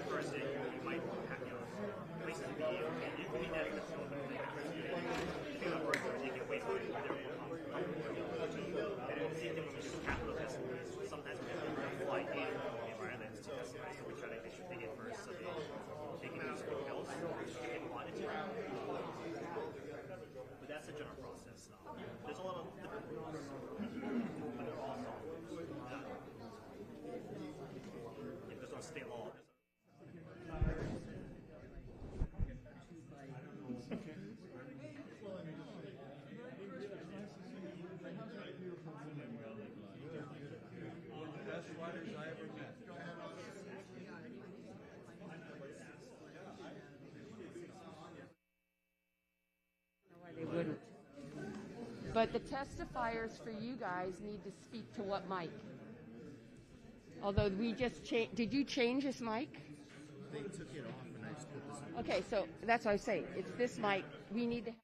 first day, you might have, places to be, you can be that in the film, but you know, take it way more than they're and the same thing when we do capital testing. Sometimes we have to fly in the environment to test it, so we try to make sure they get first, so they can use something else if they wanted to. But that's the general process. There's a lot of different rules, but they're all software. If there's no state law. But the testifiers for you guys need to speak to what mic? Although we just changed, did you change this mic? They took it off and I just put this on. Okay, so that's what I was saying. It's this mic. We need to.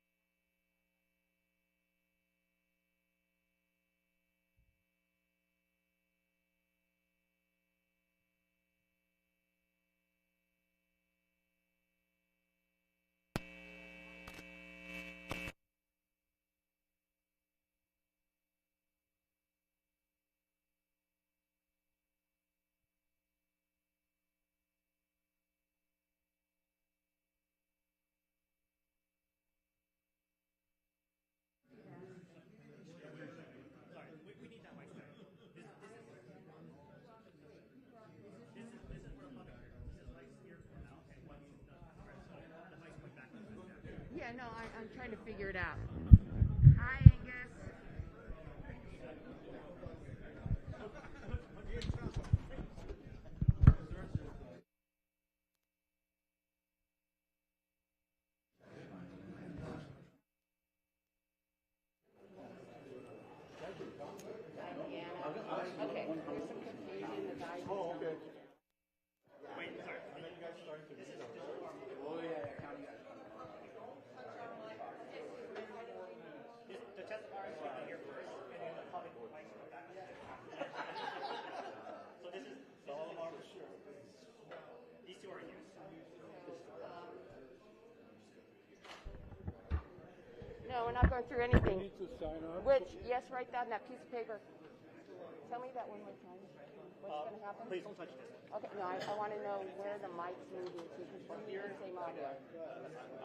Yeah, no, I'm trying to figure it out. Hi, Angus. Okay, there's some confusion. The guys. Oh, okay. Wait, sorry. And then you guys started to do that. Oh, yeah, county guys. The testifiers should be here first, and then the public might come back. So this is all of our sure. These two are used. No, we're not going through anything. You need to sign up. Which, yes, write down that piece of paper. Tell me that one more time. What's going to happen? Please don't touch this. Okay, no, I want to know where the mic's moving to because we're hearing the same audio.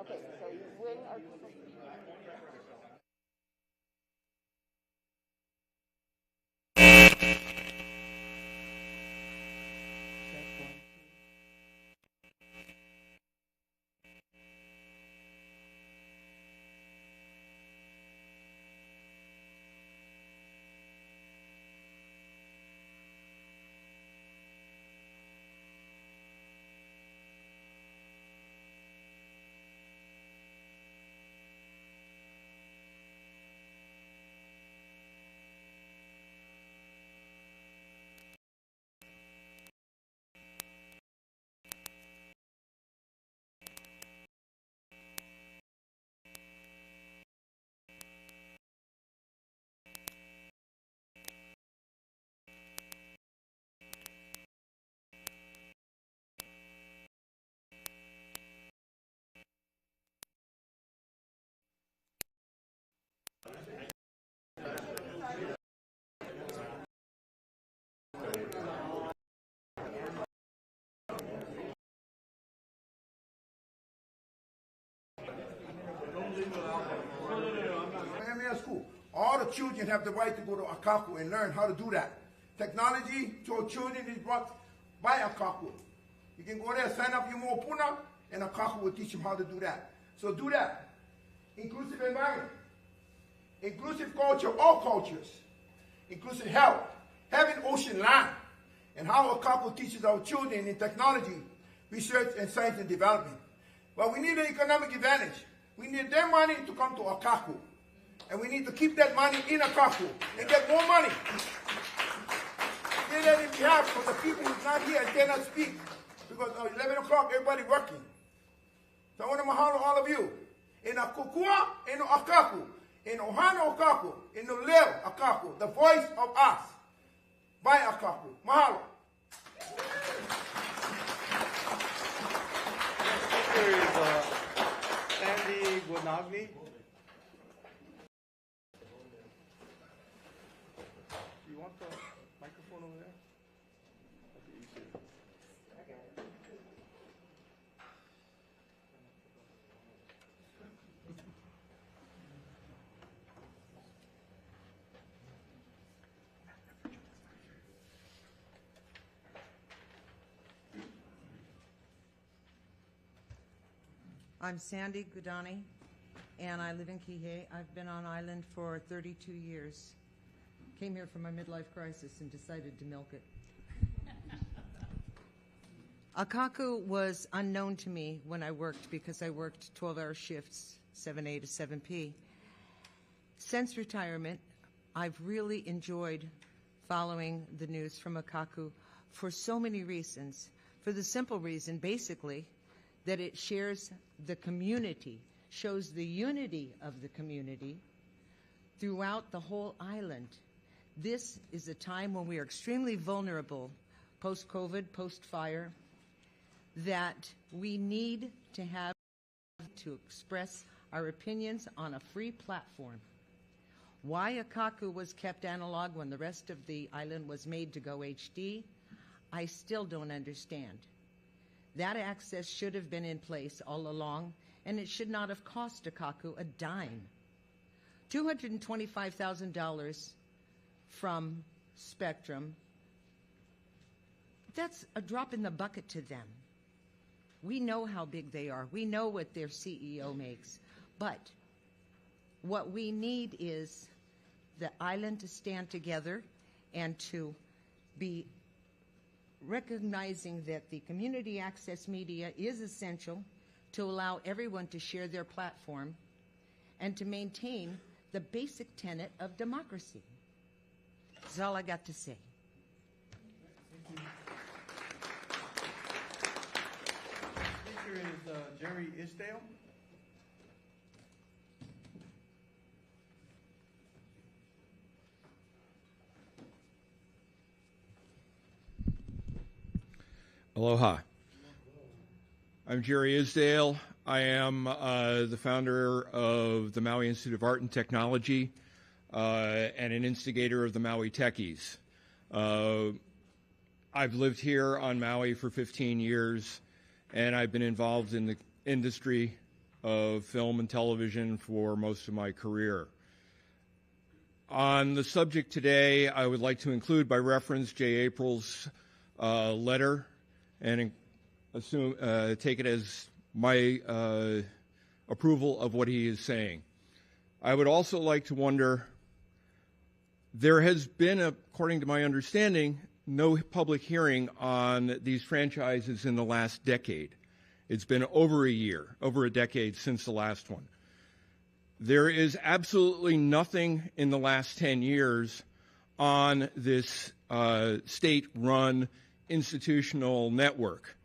Okay, so when are people speaking? School. All the children have the right to go to Akakū and learn how to do that. Technology to our children is brought by Akakū. You can go there, sign up your mo'opuna, and Akakū will teach them how to do that. So do that. Inclusive environment. Inclusive culture, all cultures. Inclusive health. Heaven, ocean, land. And how Akakū teaches our children in technology, research, and science and development. But we need an economic advantage. We need their money to come to Akakū. And we need to keep that money in Akakū and get more money. Get that in behalf of the people who's not here and cannot speak. Because 11 o'clock, everybody working. So I want to mahalo all of you. In a kukua, in a Akakū. In ohana Akakū. In the leo Akakū. The voice of us. By Akakū. Mahalo. I'm Sandy Gagani, and I live in Kihei. I've been on island for 32 years. Came here for my midlife crisis and decided to milk it. Akakū was unknown to me when I worked because I worked 12-hour shifts, 7A to 7P. Since retirement, I've really enjoyed following the news from Akakū for so many reasons. For the simple reason, basically, that it shares the community, shows the unity of the community throughout the whole island. This is a time when we are extremely vulnerable, post-COVID, post-fire, that we need to have to express our opinions on a free platform. Why Akakū was kept analog when the rest of the island was made to go HD, I still don't understand. That access should have been in place all along, and it should not have cost Akakū a dime. $225,000 from Spectrum, that's a drop in the bucket to them. We know how big they are. We know what their CEO makes. But what we need is the island to stand together and to be recognizing that the community access media is essential to allow everyone to share their platform and to maintain the basic tenet of democracy. That's all I got to say. Speaker is Jerry Isdale. Aloha. I'm Jerry Isdale. I am the founder of the Maui Institute of Art and Technology and an instigator of the Maui Techies. I've lived here on Maui for 15 years, and I've been involved in the industry of film and television for most of my career. On the subject today, I would like to include by reference Jay April's letter and take it as my approval of what he is saying. I would also like to wonder, there has been, according to my understanding, no public hearing on these franchises in the last decade. It's been over a year, over a decade since the last one. There is absolutely nothing in the last 10 years on this state-run institutional network.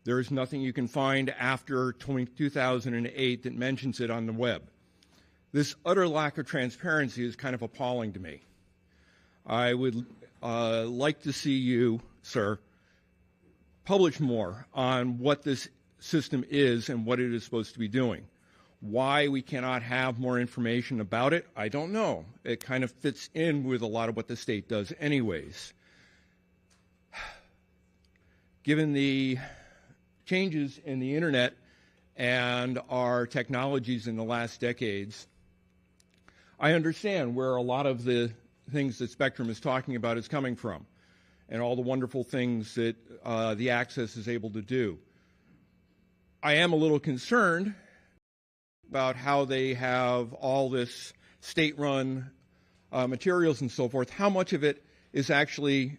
There is nothing you can find after 2008 that mentions it on the web. This utter lack of transparency is kind of appalling to me. I would like to see you, sir, publish more on what this system is and what it is supposed to be doing. Why we cannot have more information about it, I don't know. It kind of fits in with a lot of what the state does anyways. Given the changes in the internet and our technologies in the last decades, I understand where a lot of the things that Spectrum is talking about is coming from and all the wonderful things that the access is able to do. I am a little concerned about how they have all this state-run materials and so forth. How much of it is actually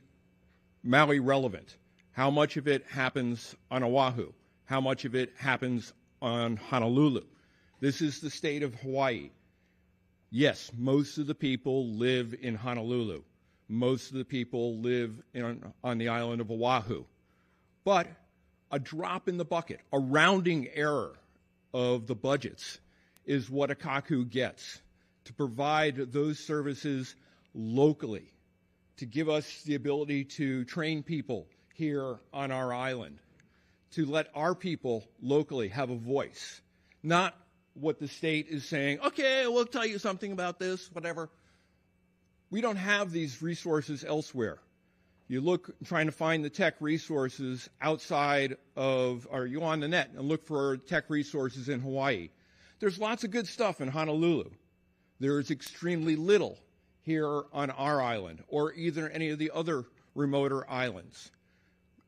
Maui relevant? How much of it happens on Oahu? How much of it happens on Honolulu? This is the state of Hawaii. Yes, most of the people live in Honolulu. Most of the people live on the island of Oahu. But a drop in the bucket, a rounding error of the budgets is what Akakū gets to provide those services locally, to give us the ability to train people here on our island, to let our people locally have a voice, not what the state is saying, okay, we'll tell you something about this, whatever. We don't have these resources elsewhere. You look, trying to find the tech resources outside of, or you go on the net and look for tech resources in Hawaii. There's lots of good stuff in Honolulu. There is extremely little here on our island or either any of the other remoter islands.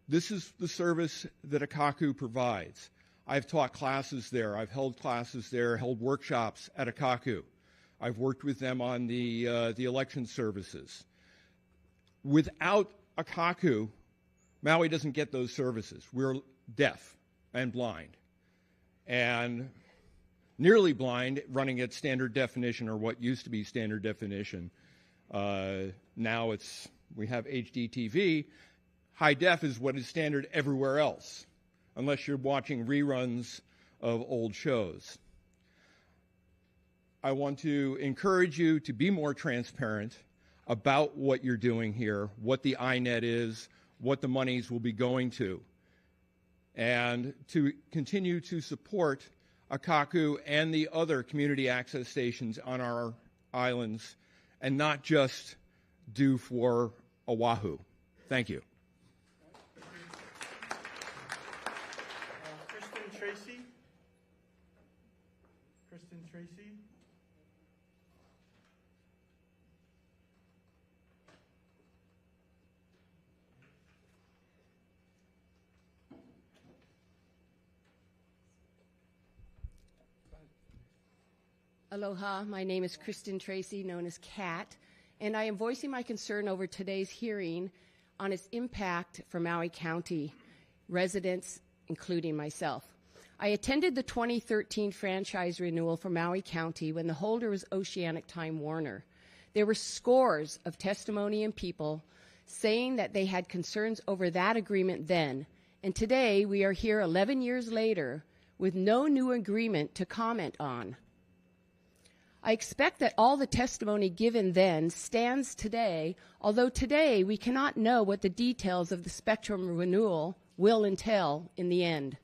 This is the service that Akakū provides. I've taught classes there. I've held classes there, held workshops at Akakū. I've worked with them on the election services. Without Akakū, Maui doesn't get those services. We're deaf and blind, and nearly blind, running at standard definition, or what used to be standard definition. Now we have HD TV. High def is what is standard everywhere else, unless you're watching reruns of old shows. I want to encourage you to be more transparent about what you're doing here, what the INET is, what the monies will be going to, and to continue to support Akakū and the other community access stations on our islands, and not just do for Oahu. Thank you. Kristen Tracy. Kristen Tracy. Aloha, my name is Kristen Tracy, known as Kat, and I am voicing my concern over today's hearing on its impact for Maui County residents, including myself. I attended the 2013 franchise renewal for Maui County when the holder was Oceanic Time Warner. There were scores of testimony and people saying that they had concerns over that agreement then, and today we are here 11 years later with no new agreement to comment on. I expect that all the testimony given then stands today, although today we cannot know what the details of the spectrum renewal will entail in the end.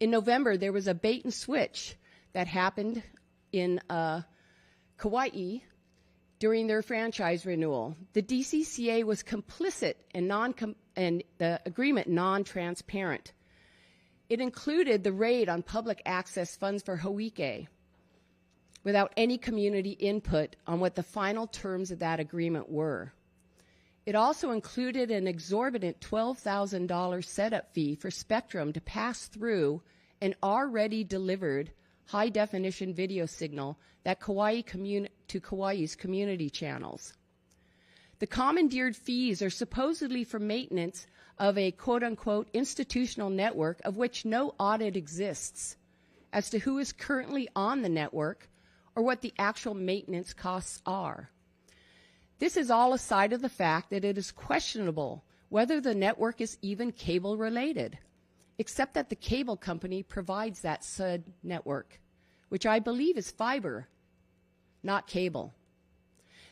In November, there was a bait and switch that happened in Kauaʻi during their franchise renewal. The DCCA was complicit and the agreement non-transparent. It included the raid on public access funds for Kaʻaʻike, without any community input on what the final terms of that agreement were. It also included an exorbitant $12,000 setup fee for Spectrum to pass through an already delivered high-definition video signal that to Kauai's community channels. The commandeered fees are supposedly for maintenance of a quote-unquote institutional network of which no audit exists as to who is currently on the network or what the actual maintenance costs are. This is all aside of the fact that it is questionable whether the network is even cable related, except that the cable company provides that said network, which I believe is fiber, not cable.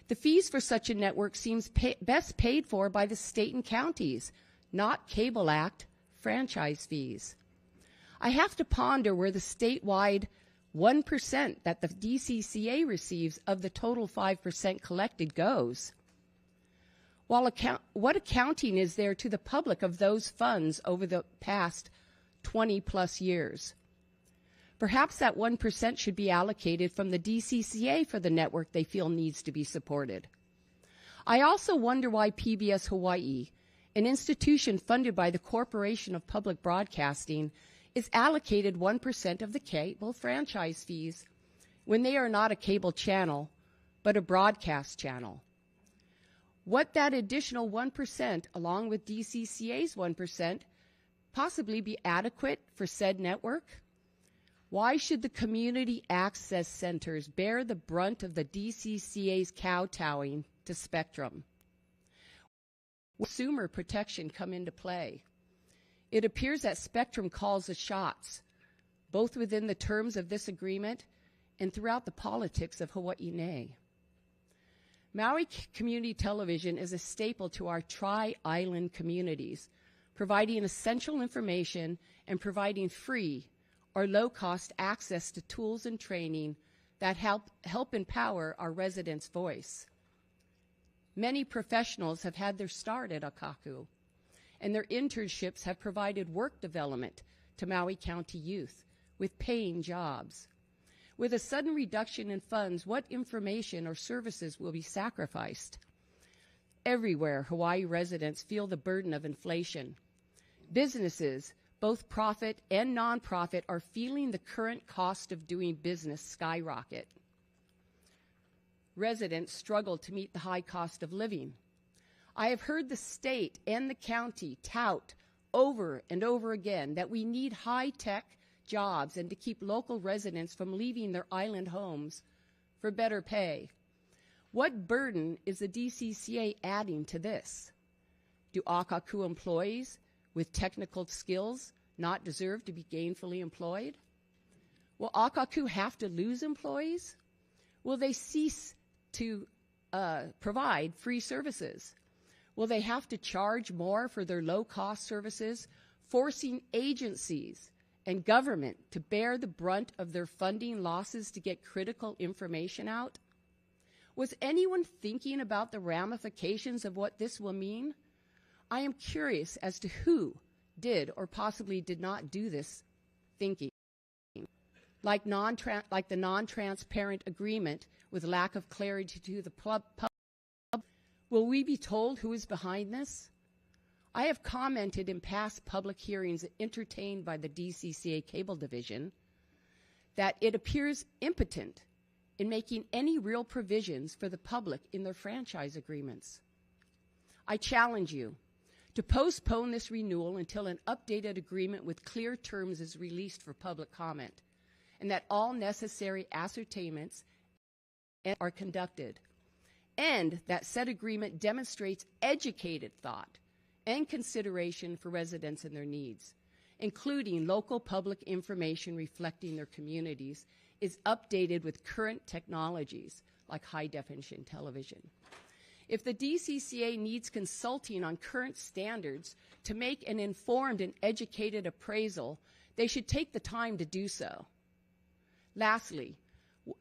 The fees for such a network seems best paid for by the state and counties, not Cable Act franchise fees. I have to ponder where the statewide 1% that the DCCA receives of the total 5% collected goes. What accounting is there to the public of those funds over the past 20 plus years? Perhaps that 1% should be allocated from the DCCA for the network they feel needs to be supported. I also wonder why PBS Hawaii, an institution funded by the Corporation of Public Broadcasting, is allocated 1% of the cable franchise fees when they are not a cable channel, but a broadcast channel. What that additional 1%, along with DCCA's 1%, possibly be adequate for said network? Why should the community access centers bear the brunt of the DCCA's kowtowing to Spectrum? Consumer protection come into play. It appears that Spectrum calls the shots, both within the terms of this agreement and throughout the politics of Hawaii Nei. Maui Community Television is a staple to our tri-island communities, providing essential information and providing free or low-cost access to tools and training that help empower our residents' voice. Many professionals have had their start at Akakū, and their internships have provided work development to Maui County youth with paying jobs. With a sudden reduction in funds, what information or services will be sacrificed? Everywhere, Hawaii residents feel the burden of inflation. Businesses, both profit and nonprofit, are feeling the current cost of doing business skyrocket. Residents struggle to meet the high cost of living. I have heard the state and the county tout over and over again that we need high-tech jobs and to keep local residents from leaving their island homes for better pay. What burden is the DCCA adding to this? Do Akakū employees with technical skills not deserve to be gainfully employed? Will Akakū have to lose employees? Will they cease to provide free services? Will they have to charge more for their low-cost services, forcing agencies and government to bear the brunt of their funding losses to get critical information out? Was anyone thinking about the ramifications of what this will mean? I am curious as to who did or possibly did not do this thinking. Like the non-transparent agreement with lack of clarity to the public, will we be told who is behind this? I have commented in past public hearings entertained by the DCCA Cable Division that it appears impotent in making any real provisions for the public in their franchise agreements. I challenge you to postpone this renewal until an updated agreement with clear terms is released for public comment, and that all necessary ascertainments are conducted, and that said agreement demonstrates educated thought and consideration for residents and their needs, including local public information reflecting their communities, is updated with current technologies like high-definition television. If the DCCA needs consulting on current standards to make an informed and educated appraisal, they should take the time to do so. Lastly,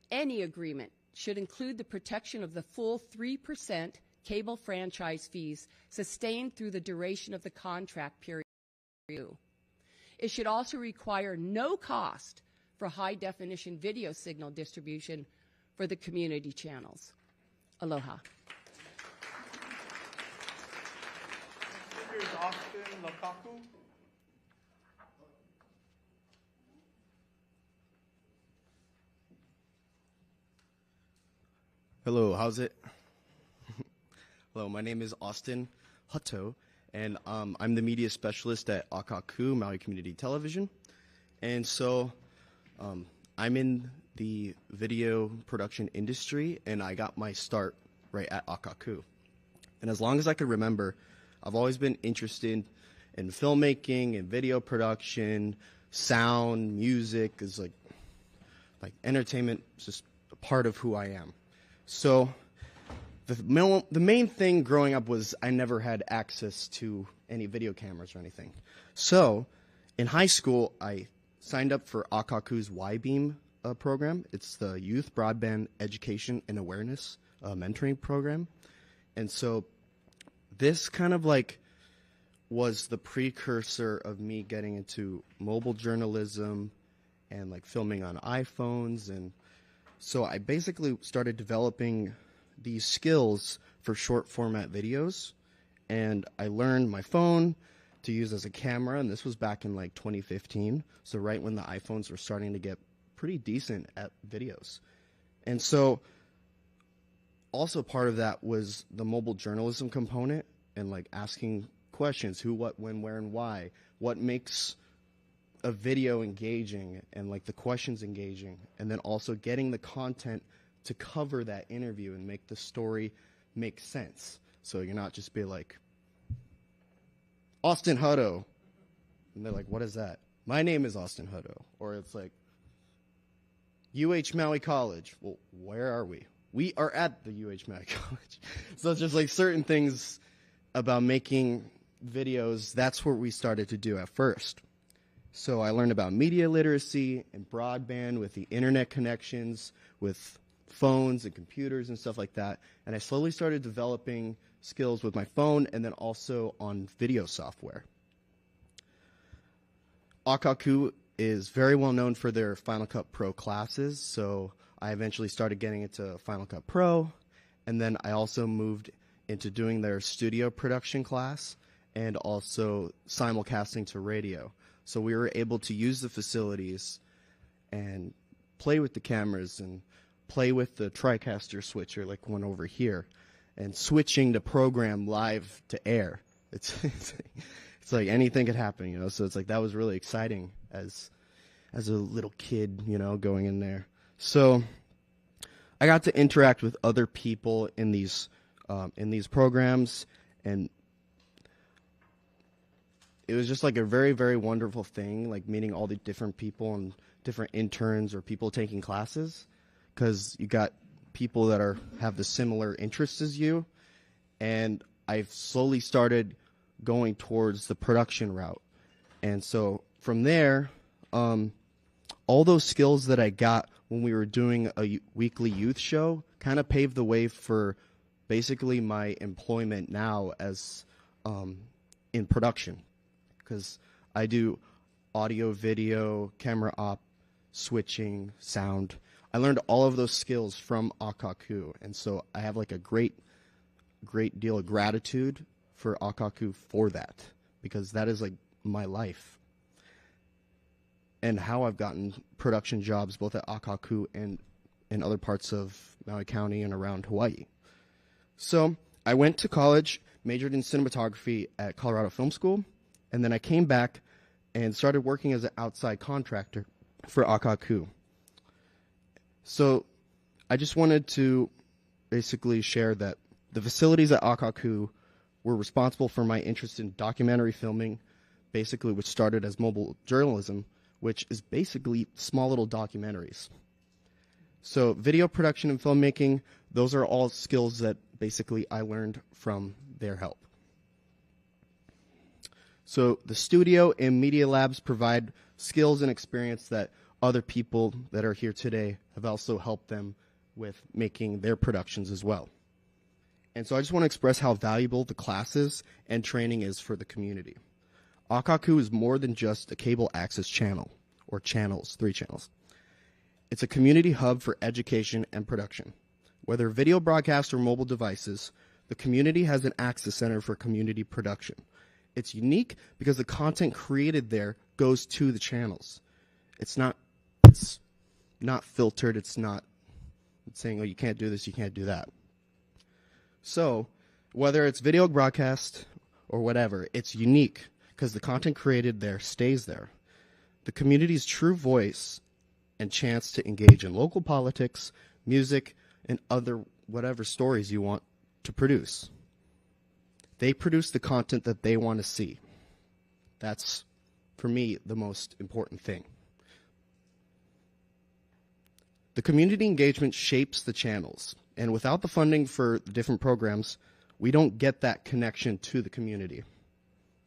any agreement should include the protection of the full 3% cable franchise fees sustained through the duration of the contract period. It should also require no cost for high-definition video signal distribution for the community channels. Aloha. Speaker is Austin Akakū. Hello, how's it? Hello, my name is Austin Hutto, and I'm the media specialist at Akakū, Maui Community Television. And so I'm in the video production industry, and I got my start right at Akakū. And as long as I could remember, I've always been interested in filmmaking and video production, sound, music, is like entertainment is just a part of who I am. So the main thing growing up was I never had access to any video cameras or anything. So in high school, I signed up for Akakū's Y-Beam program. It's the Youth Broadband Education and Awareness mentoring program. And so this kind of was the precursor of me getting into mobile journalism and filming on iPhones. And so I basically started developing these skills for short format videos, and I learned my phone to use as a camera, and this was back in 2015, so right when the iPhones were starting to get pretty decent at videos. And so also part of that was the mobile journalism component and asking questions: who, what, when, where, and why. What makes a video engaging, and the questions engaging, and then also getting the content to cover that interview and make the story make sense. So you're not just be Austin Hutto, and they're like, what is that? My name is Austin Hutto. Or it's Maui College. Well, where are we? We are at the Maui College. So it's just certain things about making videos. That's what we started to do at first. So I learned about media literacy and broadband with the internet connections, with phones and computers and stuff like that. And I slowly started developing skills with my phone and then also on video software. Akakū is very well known for their Final Cut Pro classes, so I eventually started getting into Final Cut Pro, and then I also moved into doing their studio production class and also simulcasting to radio. So we were able to use the facilities and play with the cameras and play with the TriCaster switcher, like one over here, and switching the program live to air. It's like anything could happen, you know. So it's like that was really exciting as a little kid, you know, going in there. So I got to interact with other people in these programs, and it was just like a very, very wonderful thing, like meeting all the different people and different interns or people taking classes, because you got people that have the similar interests as you, and I've slowly started going towards the production route. And so from there, all those skills that I got when we were doing a weekly youth show kind of paved the way for basically my employment now as in production, because I do audio, video, camera op, switching, sound. I learned all of those skills from Akakū, and so I have like a great deal of gratitude for Akakū for that, because that is like my life and how I've gotten production jobs both at Akakū and in other parts of Maui County and around Hawaii. So I went to college, majored in cinematography at Colorado Film School, and then I came back and started working as an outside contractor for Akakū. So I just wanted to basically share that the facilities at Akakū were responsible for my interest in documentary filming, basically which started as mobile journalism, which is basically small little documentaries. So video production and filmmaking, those are all skills that basically I learned from their help. So the studio and media labs provide skills and experience that other people that are here today have also helped them with making their productions as well. And so I just want to express how valuable the classes and training is for the community. Akakū is more than just a cable access channel, or channels, 3 channels. It's a community hub for education and production. Whether video broadcast or mobile devices, the community has an access center for community production. It's unique because the content created there goes to the channels. It's not filtered. It's saying, oh, you can't do this, you can't do that. So whether it's video broadcast or whatever, it's unique because the content created there stays there. The community's true voice and chance to engage in local politics, music, and other whatever stories you want to produce. They produce the content that they want to see. That's, for me, the most important thing. The community engagement shapes the channels, and without the funding for the different programs, we don't get that connection to the community.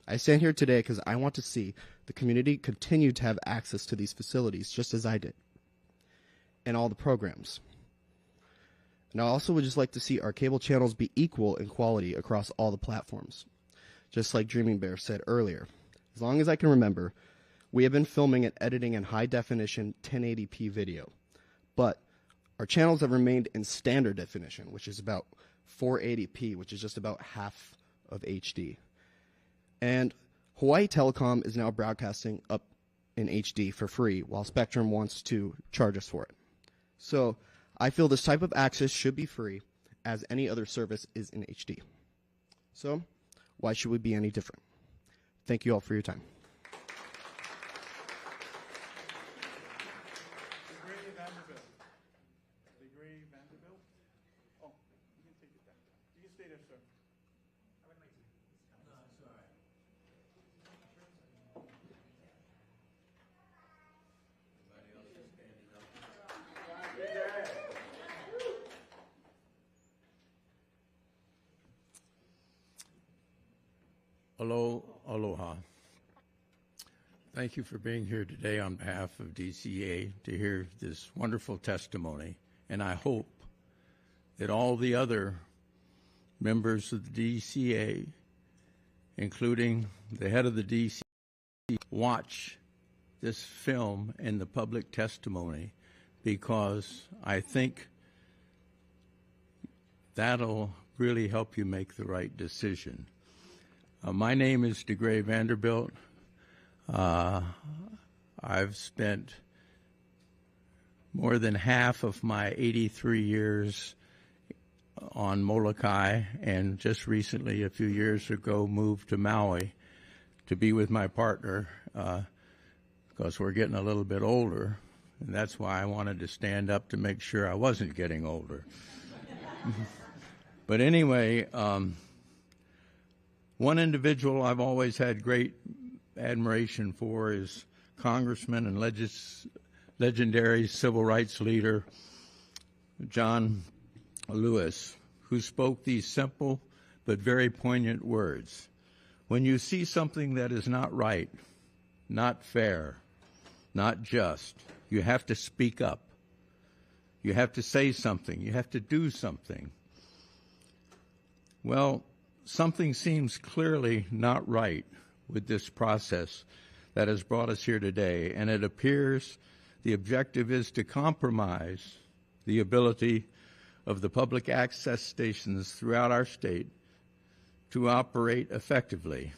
I stand here today because I want to see the community continue to have access to these facilities, just as I did, and all the programs. And I also would just like to see our cable channels be equal in quality across all the platforms. Just like Dreaming Bear said earlier, as long as I can remember, we have been filming and editing in high definition 1080p video. But our channels have remained in standard definition, which is about 480p, which is just about half of HD. And Hawaii Telecom is now broadcasting up in HD for free, while Spectrum wants to charge us for it. So I feel this type of access should be free, as any other service is in HD. So why should we be any different? Thank you all for your time. Vanderbilt. Oh, you can take it down. You can stay there, sir. Aloha. Thank you for being here today on behalf of DCCA to hear this wonderful testimony, and I hope that all the other members of the DCCA, including the head of the DCCA, watch this film and the public testimony, because I think that'll really help you make the right decision. My name is DeGray Vanderbilt. I've spent more than half of my 83 years on Molokai, and just recently, a few years ago, moved to Maui to be with my partner, because we're getting a little bit older, and that's why I wanted to stand up to make sure I wasn't getting older. But anyway, one individual I've always had great admiration for is Congressman and legendary civil rights leader John Lewis, who spoke these simple but very poignant words. When you see something that is not right, not fair, not just, you have to speak up. You have to say something. You have to do something. Well, something seems clearly not right with this process that has brought us here today, and it appears the objective is to compromise the ability of the public access stations throughout our state to operate effectively,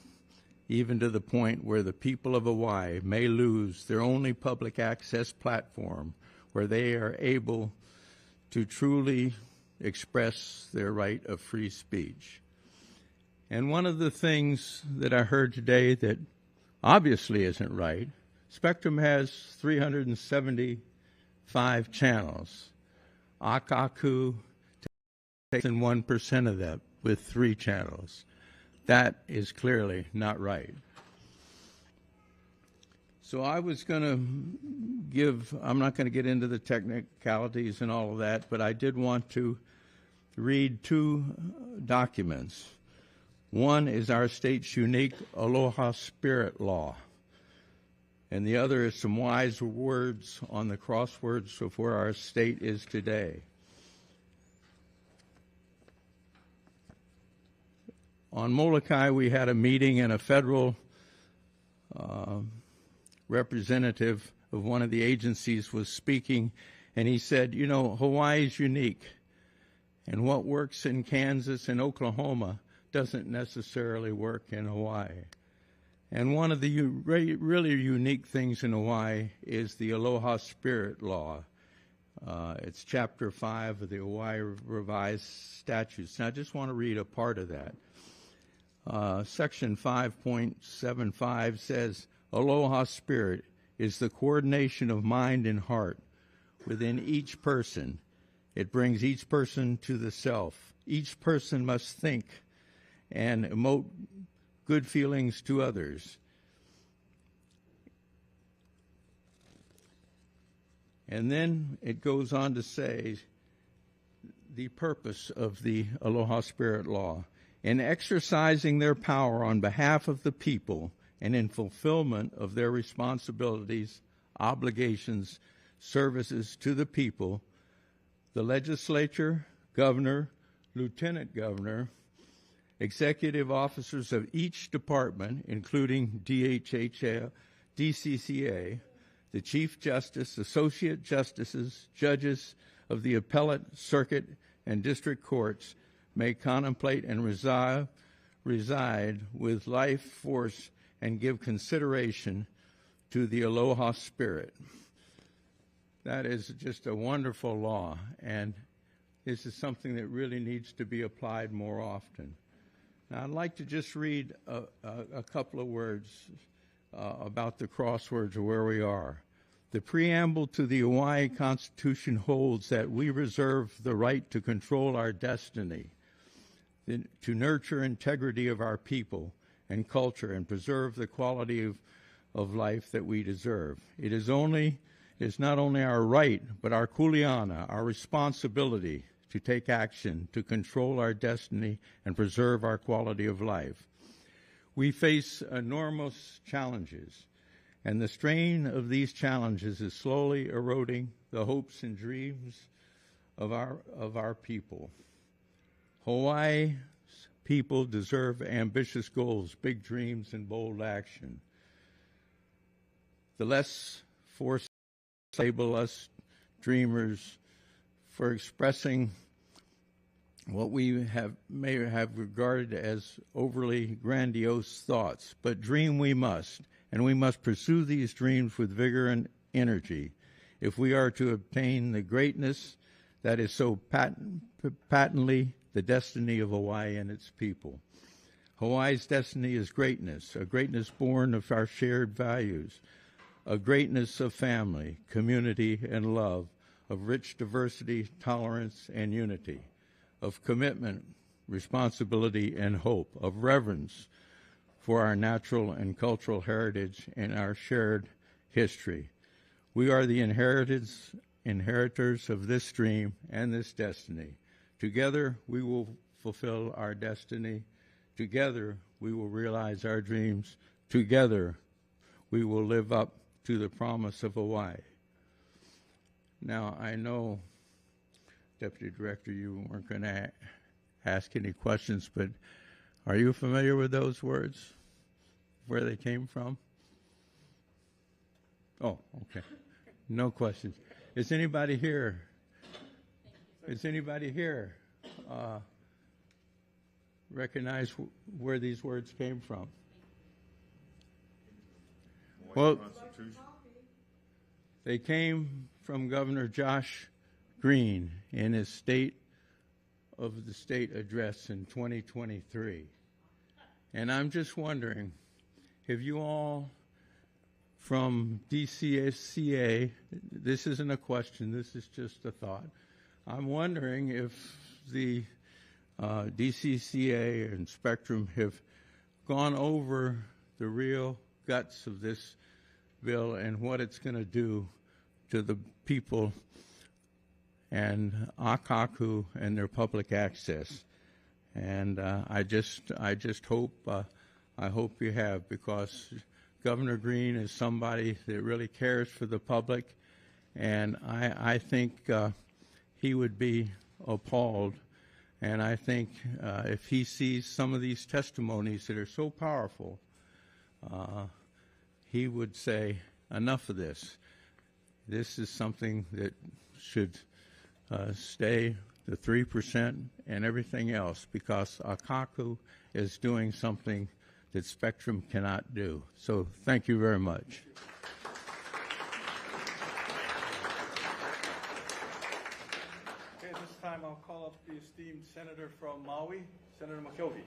even to the point where the people of Hawaii may lose their only public access platform where they are able to truly express their right of free speech. And one of the things that I heard today that obviously isn't right, Spectrum has 375 channels. Akakū takes in 1% of that with 3 channels. That is clearly not right. So I was going to I'm not going to get into the technicalities and all of that, but I did want to read 2 documents. One is our state's unique Aloha Spirit Law, and the other is some wise words on the crosswords of where our state is today. On Molokai, we had a meeting, and a federal representative of one of the agencies was speaking, and he said, you know, Hawaii is unique, and what works in Kansas and Oklahoma doesn't necessarily work in Hawaii. And one of the really unique things in Hawaii is the Aloha Spirit Law. It's Chapter 5 of the Hawaii Revised Statutes. And I just want to read a part of that. Section 5.75 says, Aloha Spirit is the coordination of mind and heart within each person. It brings each person to the self. Each person must think and emote good feelings to others. And then it goes on to say the purpose of the Aloha Spirit Law. In exercising their power on behalf of the people and in fulfillment of their responsibilities, obligations, services to the people, the legislature, governor, lieutenant governor, executive officers of each department, including DHHA, DCCA, the Chief Justice, Associate Justices, judges of the appellate, circuit, and district courts may contemplate and reside with life force and give consideration to the Aloha Spirit. That is just a wonderful law, and this is something that really needs to be applied more often. Now, I'd like to just read a couple of words about the crosswords of where we are. The preamble to the Hawaii Constitution holds that we reserve the right to control our destiny, to nurture integrity of our people and culture, and preserve the quality of life that we deserve. It is not only our right, but our kuleana, our responsibility to take action, to control our destiny, and preserve our quality of life. We face enormous challenges, and the strain of these challenges is slowly eroding the hopes and dreams of our people. Hawaii's people deserve ambitious goals, big dreams, and bold action. The less force label us dreamers for expressing what we may have regarded as overly grandiose thoughts, but dream we must, and we must pursue these dreams with vigor and energy if we are to obtain the greatness that is so patently the destiny of Hawaii and its people. Hawaii's destiny is greatness, a greatness born of our shared values, a greatness of family, community, and love, of rich diversity, tolerance, and unity, of commitment, responsibility, and hope, of reverence for our natural and cultural heritage and our shared history. We are the inheritors of this dream and this destiny. Together, we will fulfill our destiny. Together, we will realize our dreams. Together, we will live up to the promise of Hawaii. Now, I know, Deputy Director, you weren't going to ask any questions, but are you familiar with those words, where they came from? Oh, okay. No questions. Is anybody here? Is anybody here recognize where these words came from? Well, they came from Governor Josh Green in his State of the State address in 2023. And I'm just wondering, have you all from DCCA, this isn't a question, this is just a thought. I'm wondering if the DCCA and Spectrum have gone over the real guts of this bill and what it's going to do to the people and Akakū and their public access. And I just hope, I hope you have, because Governor Green is somebody that really cares for the public, and I think he would be appalled. And I think if he sees some of these testimonies that are so powerful, he would say, enough of this. This is something that should stay the 3% and everything else, because Akakū is doing something that Spectrum cannot do. So thank you very much. Okay, at this time I'll call up the esteemed senator from Maui, Senator McKelvey.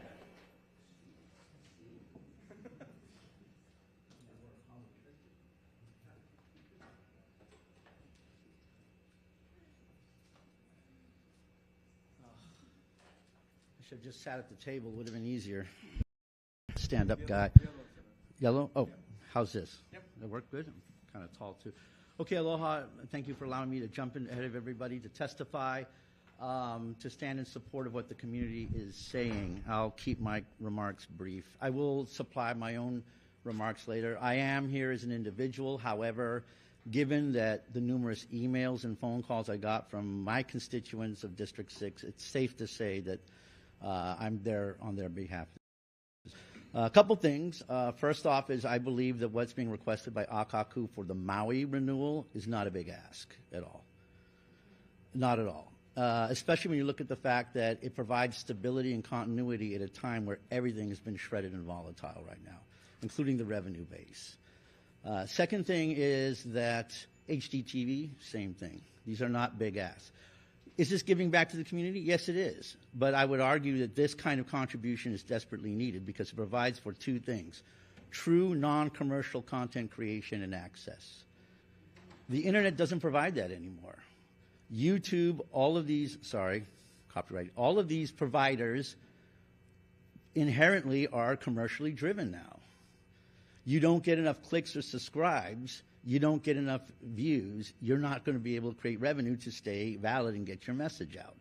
I should have just sat at the table, would have been easier. Stand-up guy. Yellow? Oh, how's this? Yep. That work good? I'm kind of tall, too. Okay, aloha. Thank you for allowing me to jump in ahead of everybody to testify, to stand in support of what the community is saying. I'll keep my remarks brief. I will supply my own remarks later. I am here as an individual. However, given that the numerous emails and phone calls I got from my constituents of District 6, it's safe to say that I'm there on their behalf. A couple things. First off is I believe that what's being requested by Akakū for the Maui renewal is not a big ask at all. Not at all. Especially when you look at the fact that it provides stability and continuity at a time where everything has been shredded and volatile right now, including the revenue base. Second thing is that HDTV, same thing. These are not big asks. Is this giving back to the community? Yes, it is. But I would argue that this kind of contribution is desperately needed because it provides for two things: true non-commercial content creation and access. The internet doesn't provide that anymore. YouTube, all of these, copyright, all of these providers inherently are commercially driven now. You don't get enough clicks or subscribes, you don't get enough views, you're not going to be able to create revenue to stay valid and get your message out.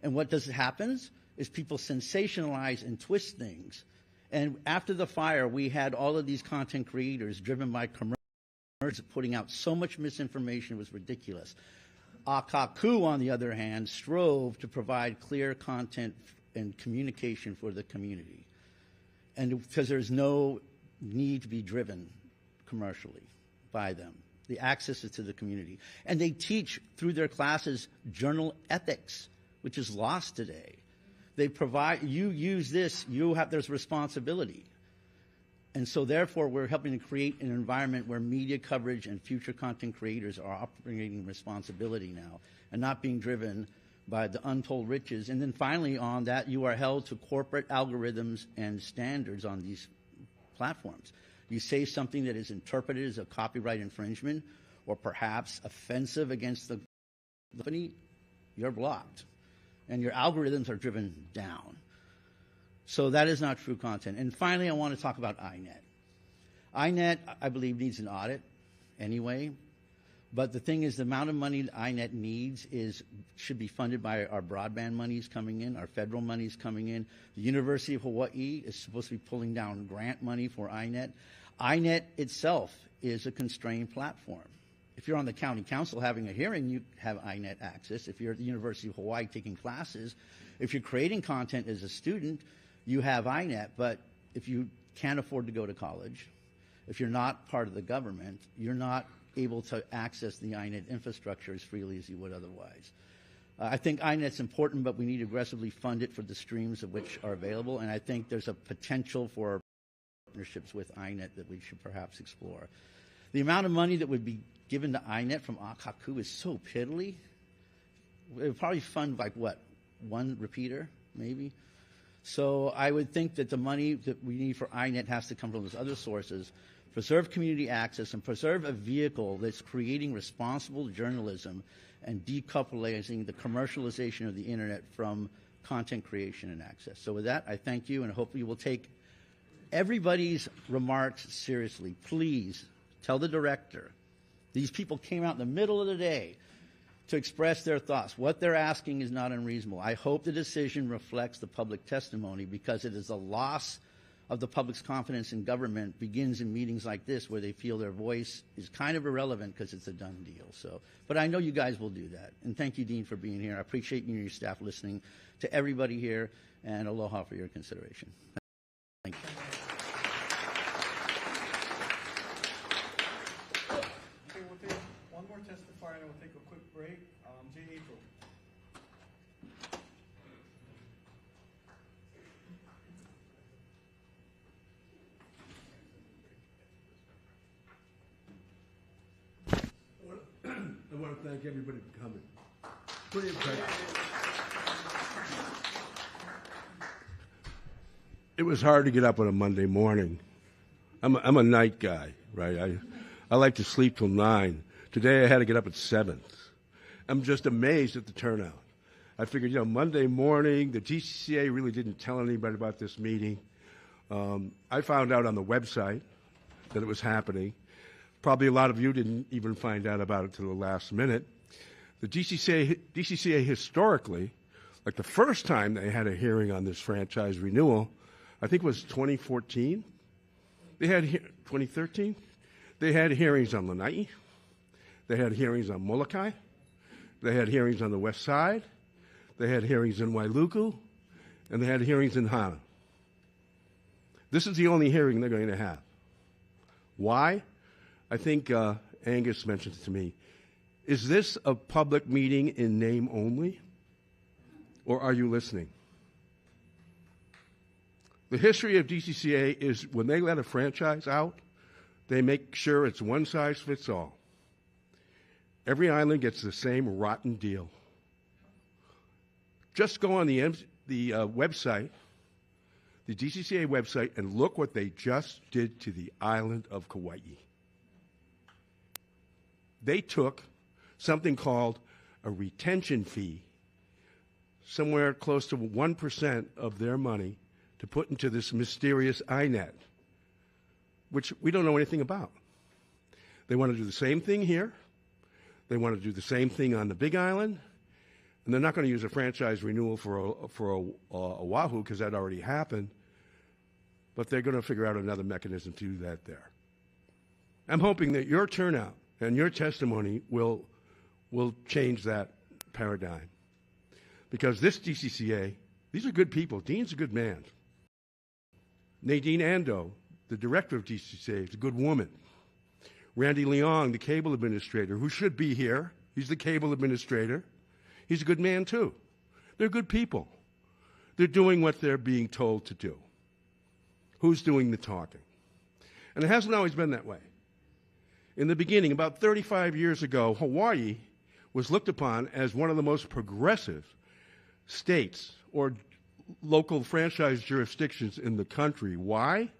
And what happens is people sensationalize and twist things. And after the fire, we had all of these content creators driven by commercials putting out so much misinformation, it was ridiculous. Akakū, on the other hand, strove to provide clear content and communication for the community. And because there's no need to be driven commercially by them. The access is to the community. And they teach through their classes journal ethics, which is lost today. They provide, you use this, there's responsibility. And so therefore, we're helping to create an environment where media coverage and future content creators are operating responsibility now and not being driven by the untold riches. And then finally, on that, you are held to corporate algorithms and standards on these platforms. You say something that is interpreted as a copyright infringement or perhaps offensive against the company, you're blocked. And your algorithms are driven down. So that is not true content. And finally, I want to talk about INET. INET, I believe, needs an audit anyway. But the thing is, the amount of money that INET needs should be funded by our broadband monies coming in, our federal monies coming in. The University of Hawaii is supposed to be pulling down grant money for INET. INET itself is a constrained platform. If you're on the county council having a hearing, you have INET access. If you're at the University of Hawaii taking classes, if you're creating content as a student, you have INET. But if you can't afford to go to college, if you're not part of the government, you're not able to access the INET infrastructure as freely as you would otherwise. I think INET's important, but we need to aggressively fund it for the streams of which are available, and I think there's a potential for partnerships with INET that we should perhaps explore. The amount of money that would be given to INET from Akakū is so piddly. It would probably fund, like, what, one repeater, maybe? So I would think that the money that we need for INET has to come from those other sources. Preserve community access and preserve a vehicle that's creating responsible journalism and decoupling the commercialization of the internet from content creation and access. So with that, I thank you, and hope you will take everybody's remarks seriously. Please tell the director. These people came out in the middle of the day to express their thoughts. What they're asking is not unreasonable. I hope the decision reflects the public testimony, because it is a loss of the public's confidence in government begins in meetings like this, where they feel their voice is kind of irrelevant because it's a done deal. So, but I know you guys will do that. And thank you, Dean, for being here. I appreciate you and your staff listening to everybody here, and aloha for your consideration. Thank you. Okay, we'll take one more testifier, and we'll take a quick break. Jay April. I want to thank everybody for coming. Pretty impressive. It was hard to get up on a Monday morning. I'm a night guy, right? I like to sleep till 9. Today I had to get up at 7. I'm just amazed at the turnout. I figured, Monday morning, the DCCA really didn't tell anybody about this meeting. I found out on the website that it was happening. Probably a lot of you didn't even find out about it till the last minute. The DCCA historically, like the first time they had a hearing on this franchise renewal, I think it was 2014. They had 2013. They had hearings on Lanai. They had hearings on Molokai. They had hearings on the West Side. They had hearings in Wailuku, and they had hearings in Hana. This is the only hearing they're going to have. Why? I think Angus mentioned it to me. Is this a public meeting in name only, or are you listening? The history of DCCA is when they let a franchise out, they make sure it's one size fits all. Every island gets the same rotten deal. Just go on the website, the DCCA website, and look what they just did to the island of Kauaʻi. They took something called a retention fee, somewhere close to 1% of their money, to put into this mysterious INET, which we don't know anything about. They want to do the same thing here. They want to do the same thing on the Big Island. And they're not going to use a franchise renewal for Oahu, because that already happened. But they're going to figure out another mechanism to do that there. I'm hoping that your turnout and your testimony will change that paradigm. Because this DCCA, these are good people. Dean's a good man. Nadine Ando, the director of DCCA, is a good woman. Randy Leong, the cable administrator, who should be here. He's the cable administrator. He's a good man, too. They're good people. They're doing what they're being told to do. Who's doing the talking? And it hasn't always been that way. In the beginning, about 35 years ago, Hawaii was looked upon as one of the most progressive states or local franchise jurisdictions in the country. Why?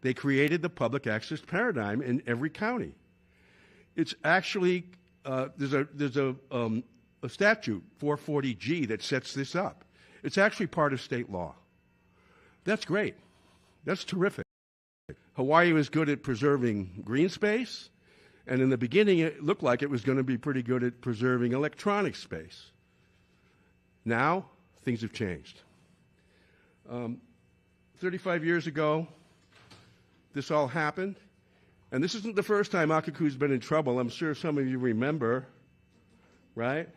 They created the public access paradigm in every county. It's actually, there's a statute, 440G, that sets this up. It's actually part of state law. That's great. That's terrific. Hawaii was good at preserving green space, and in the beginning it looked like it was going to be pretty good at preserving electronic space. Now, things have changed. 35 years ago, this all happened, and this isn't the first time Akakū's been in trouble. I'm sure some of you remember, right?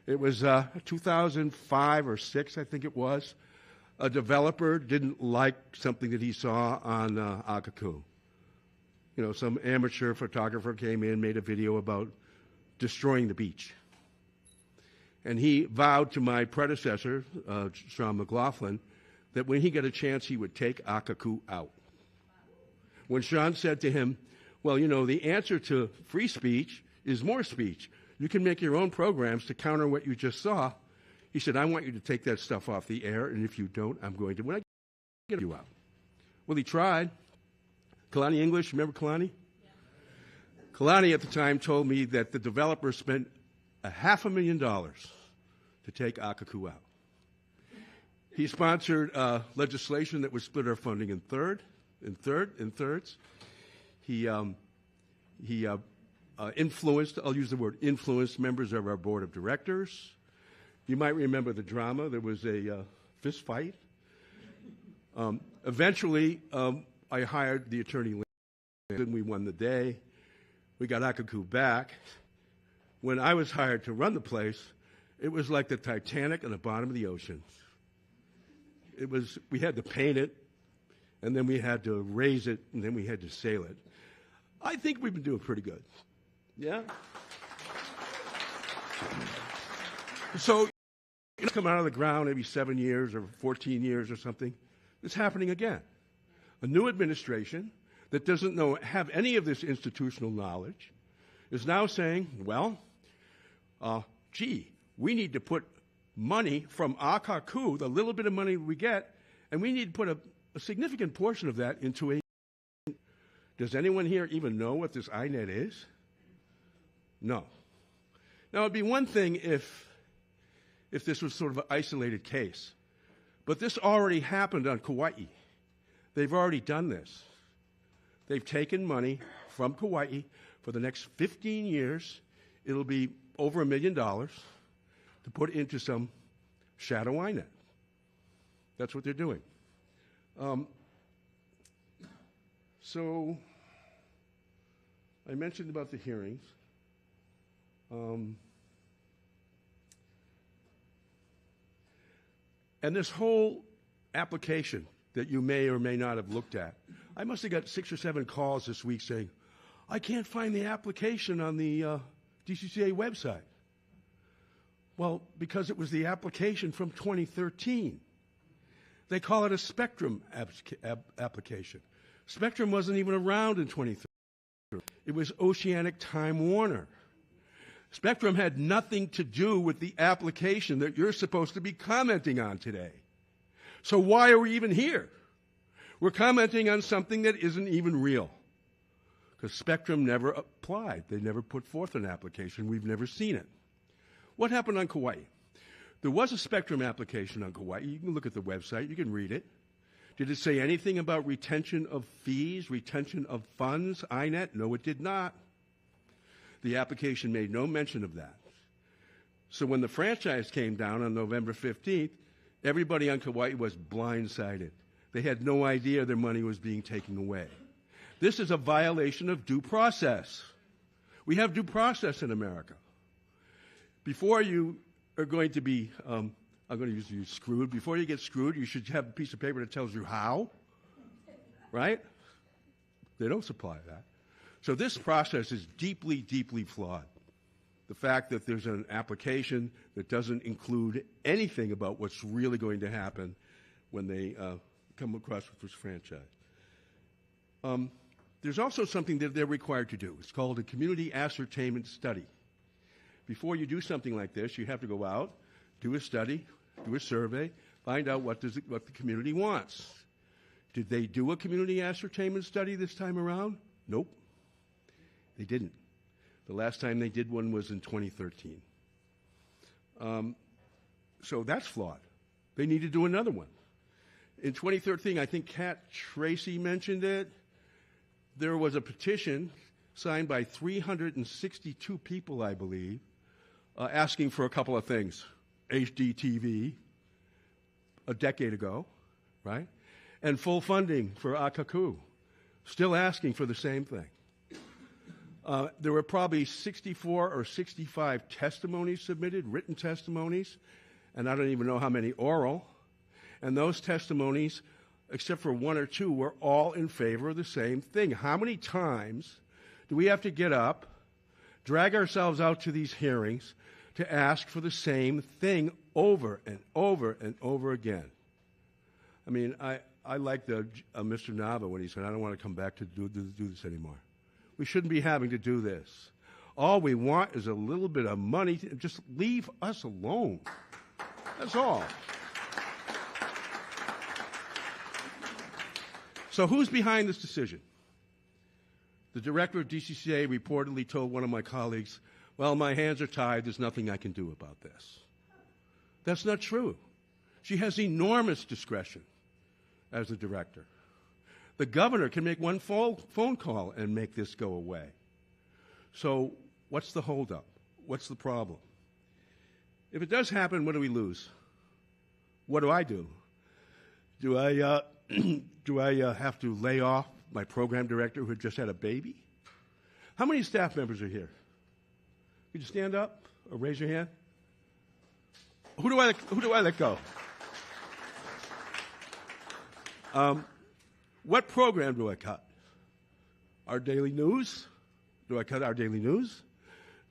It was 2005 or 6, I think it was. A developer didn't like something that he saw on Akakū. You know, some amateur photographer came in, made a video about destroying the beach. And he vowed to my predecessor, Sean McLaughlin, that when he got a chance, he would take Akakū out. When Sean said to him, well, you know, the answer to free speech is more speech. You can make your own programs to counter what you just saw. He said, I want you to take that stuff off the air, and if you don't, I'm going to. When I get you out. Well, he tried. Kalani English, remember Kalani? Yeah. Kalani at the time told me that the developer spent $500,000 to take Akakū out. He sponsored legislation that would split our funding in thirds. He influenced, I'll use the word influenced, members of our board of directors. You might remember the drama. There was a fist fight. Eventually, I hired the attorney, and we won the day. We got Akakū back. When I was hired to run the place, it was like the Titanic on the bottom of the ocean. We had to paint it, and then we had to raise it, and then we had to sail it. I think we've been doing pretty good. Yeah? So, it's come out of the ground maybe 7 years or 14 years or something. It's happening again. A new administration that doesn't have any of this institutional knowledge is now saying, well, we need to put money from Akakū, the little bit of money we get, and we need to put a significant portion of that into a... Does anyone here even know what this INET is? No. Now, it'd be one thing if this was sort of an isolated case. But this already happened on Kauaʻi. They've already done this. They've taken money from Kauaʻi for the next 15 years. It'll be over $1 million to put into some shadow INET. That's what they're doing. So I mentioned about the hearings. And this whole application that you may or may not have looked at, I must have got 6 or 7 calls this week saying, I can't find the application on the DCCA website. Well, because it was the application from 2013. They call it a Spectrum application. Spectrum wasn't even around in 2013. It was Oceanic Time Warner. Spectrum had nothing to do with the application that you're supposed to be commenting on today. So why are we even here? We're commenting on something that isn't even real. Because Spectrum never applied. They never put forth an application. We've never seen it. What happened on Kauaʻi? There was a Spectrum application on Kauaʻi. You can look at the website. You can read it. Did it say anything about retention of fees, retention of funds, INET? No, it did not. The application made no mention of that. So when the franchise came down on November 15th, everybody on Kauaʻi was blindsided. They had no idea their money was being taken away. This is a violation of due process. We have due process in America. Before you are going to be, I'm going to use you screwed. Before you get screwed, you should have a piece of paper that tells you how, right? They don't supply that. So this process is deeply, deeply flawed. The fact that there's an application that doesn't include anything about what's really going to happen when they come across with this franchise. There's also something that they're required to do. It's called a community ascertainment study. Before you do something like this, you have to go out, do a study, do a survey, find out what the community wants. Did they do a community ascertainment study this time around? Nope. They didn't. The last time they did one was in 2013. So that's flawed. They need to do another one. In 2013, I think Tracy mentioned it, there was a petition signed by 362 people, I believe, asking for a couple of things. HDTV, a decade ago, right? And full funding for Akakū, still asking for the same thing. There were probably 64 or 65 testimonies submitted, written testimonies, and I don't even know how many oral. And those testimonies, except for one or two, were all in favor of the same thing. How many times do we have to get up, drag ourselves out to these hearings to ask for the same thing over and over and over again? I mean, I like Mr. Nava when he said, I don't want to come back to do this anymore. We shouldn't be having to do this. All we want is a little bit of money. Just leave us alone. That's all. So who's behind this decision? The director of DCCA reportedly told one of my colleagues, well, my hands are tied. There's nothing I can do about this. That's not true. She has enormous discretion as the director. The governor can make one phone call and make this go away. So what's the holdup? What's the problem? If it does happen, what do we lose? What do I do? Do I have to lay off my program director who had just had a baby? How many staff members are here? Could you stand up or raise your hand? Who do I let go? What program do I cut? Our daily news? Do I cut our daily news?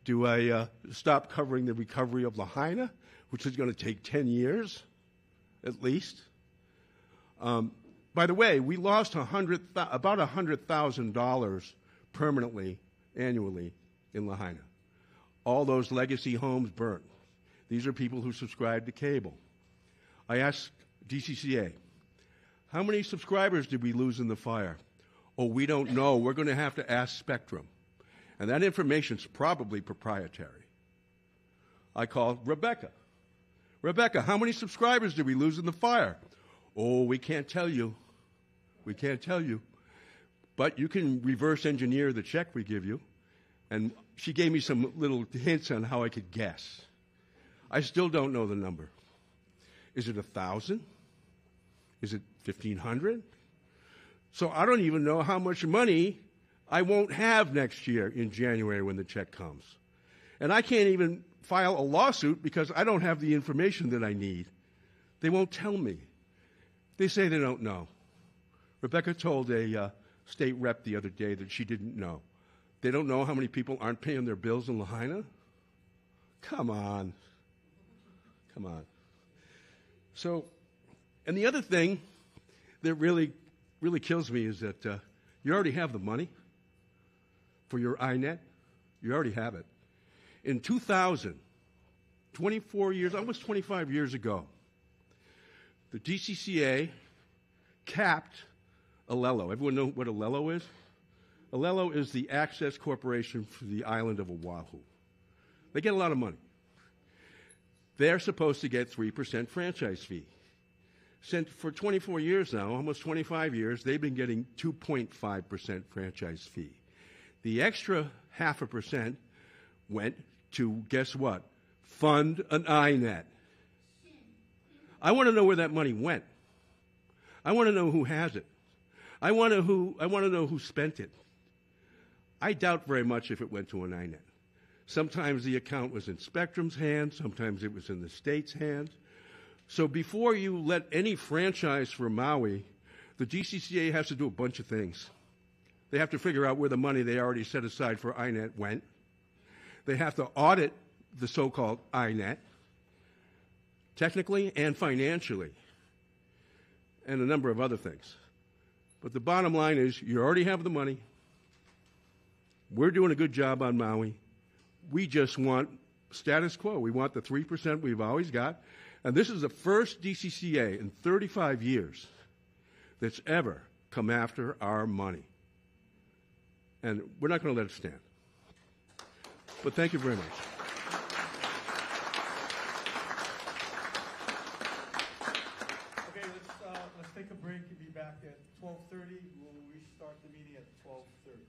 Do I stop covering the recovery of Lahaina, which is going to take 10 years at least? By the way, we lost about $100,000 permanently, annually, in Lahaina. All those legacy homes burnt. These are people who subscribe to cable. I asked DCCA, how many subscribers did we lose in the fire? Oh, we don't know. We're going to have to ask Spectrum. And that information's probably proprietary. I called Rebecca. Rebecca, how many subscribers did we lose in the fire? Oh, we can't tell you. We can't tell you. But you can reverse engineer the check we give you. And she gave me some little hints on how I could guess. I still don't know the number. Is it 1,000? Is it 1,500? So I don't even know how much money I won't have next year in January when the check comes. And I can't even file a lawsuit because I don't have the information that I need. They won't tell me. They say they don't know. Rebecca told a state rep the other day that she didn't know. They don't know how many people aren't paying their bills in Lahaina? Come on. Come on. So, and the other thing that really kills me is that you already have the money for your INET. You already have it. In 2000, 24 years, almost 25 years ago, the DCCA capped Alelo. Everyone know what Alelo is? Alelo is the access corporation for the island of Oahu. They get a lot of money. They're supposed to get 3% franchise fee. For 24 years now, almost 25 years, they've been getting 2.5% franchise fee. The extra 0.5% went to, guess what? Fund an INET. I want to know where that money went. I want to know who has it. I want to know who spent it. I doubt very much if it went to an INET. Sometimes the account was in Spectrum's hands. Sometimes it was in the state's hands. So before you let any franchise for Maui, the DCCA has to do a bunch of things. They have to figure out where the money they already set aside for INET went. They have to audit the so-called INET, technically and financially, and a number of other things. But the bottom line is you already have the money. We're doing a good job on Maui. We just want status quo. We want the 3% we've always got. And this is the first DCCA in 35 years that's ever come after our money. And we're not going to let it stand. But thank you very much. Okay, let's take a break and be back at 12:30. We'll restart the meeting at 12:30.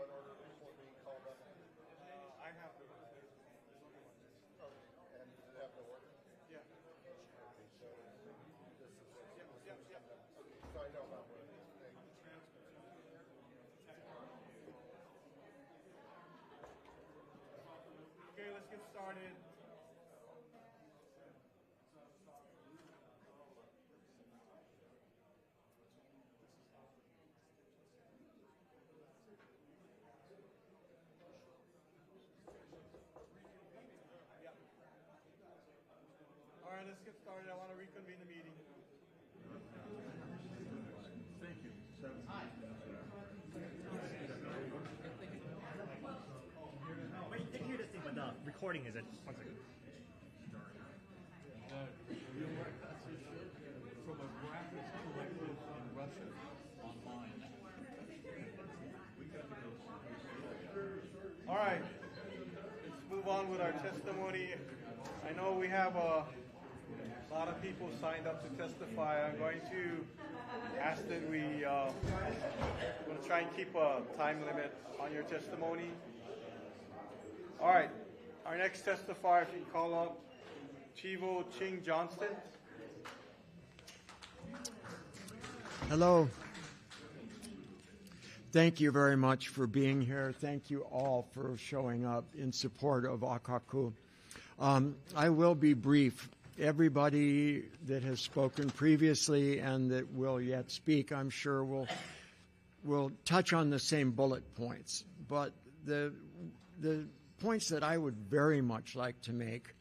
Okay, let's get started. All right, let's get started. I want to reconvene the meeting. Thank you. Wait, you can hear this thing, but the recording isn't. 1 second. From a graphics collective in Russia online. All right, let's move on with our testimony. I know we have a lot of people signed up to testify. I'm going to ask that we're going to try and keep a time limit on your testimony. All right, our next testifier, if you can call up Chivo Ching Johnston. Hello. Thank you very much for being here. Thank you all for showing up in support of Akakū. I will be brief. Everybody that has spoken previously and that will yet speak, I'm sure, will touch on the same bullet points. But the points that I would very much like to make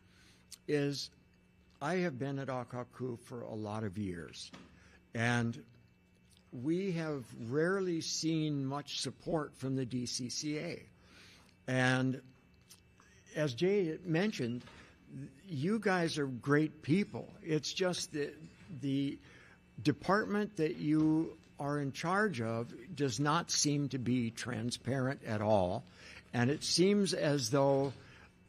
is I have been at Akakū for a lot of years, and we have rarely seen much support from the DCCA. And as Jay mentioned, you guys are great people. It's just that the department that you are in charge of does not seem to be transparent at all. And it seems as though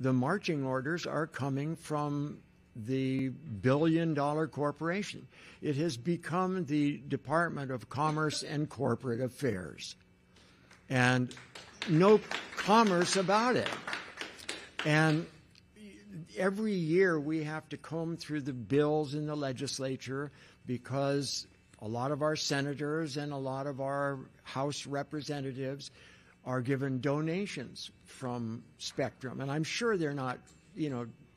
the marching orders are coming from the billion-dollar corporation. It has become the Department of Commerce and Corporate Affairs. And no commerce about it. And every year we have to comb through the bills in the legislature because a lot of our senators and a lot of our House representatives are given donations from Spectrum. And I'm sure they're not,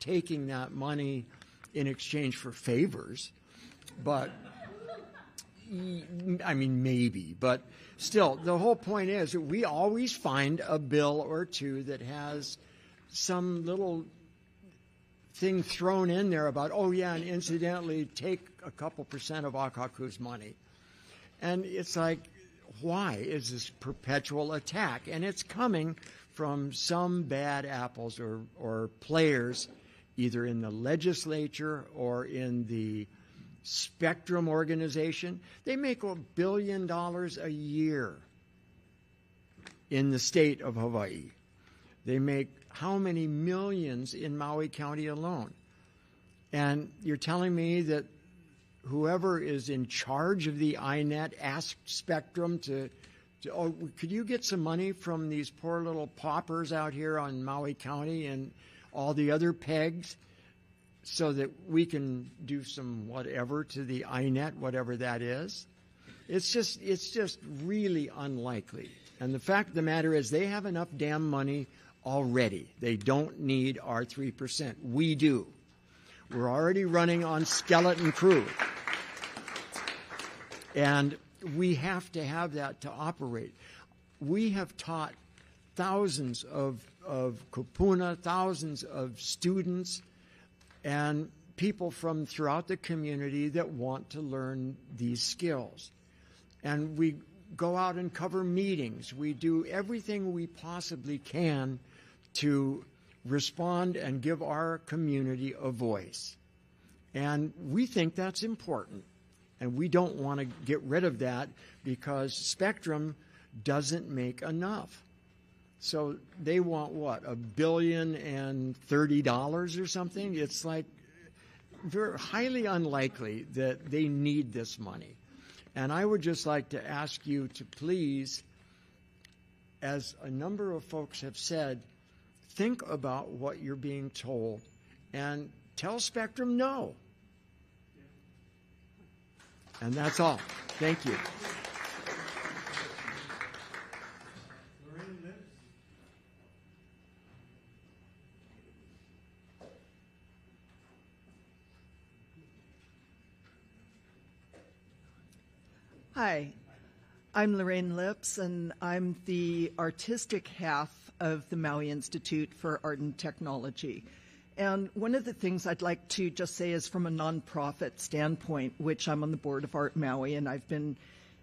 taking that money in exchange for favors. But, I mean, maybe. But still, the whole point is that we always find a bill or two that has some little thing thrown in there about, oh, yeah, and incidentally, take a couple % of Akakū's money. And it's like, why is this perpetual attack? And it's coming from some bad apples or players, either in the legislature or in the Spectrum organization. They make $1 billion a year in the state of Hawaii. They make how many millions in Maui County alone? And you're telling me that whoever is in charge of the INET asked Spectrum to could you get some money from these poor little paupers out here on Maui County and all the other pegs so that we can do some whatever to the INET, whatever that is? It's just really unlikely. And the fact of the matter is they have enough damn money already. They don't need our 3%. We do. We're already running on skeleton crew. And we have to have that to operate. We have taught thousands of kupuna, thousands of students, and people from throughout the community that want to learn these skills. And we go out and cover meetings. We do everything we possibly can to respond and give our community a voice. And we think that's important. And we don't want to get rid of that because Spectrum doesn't make enough. So they want, what, $1,030,000,000 or something? It's like very highly unlikely that they need this money. And I would just like to ask you to please as a number of folks have said, think about what you're being told and tell Spectrum no. And that's all. Thank you. Hi, I'm Lorraine Lips, and I'm the artistic half of the Maui Institute for Art and Technology. And one of the things I'd like to just say is from a nonprofit standpoint, which I'm on the board of Art Maui, and I've been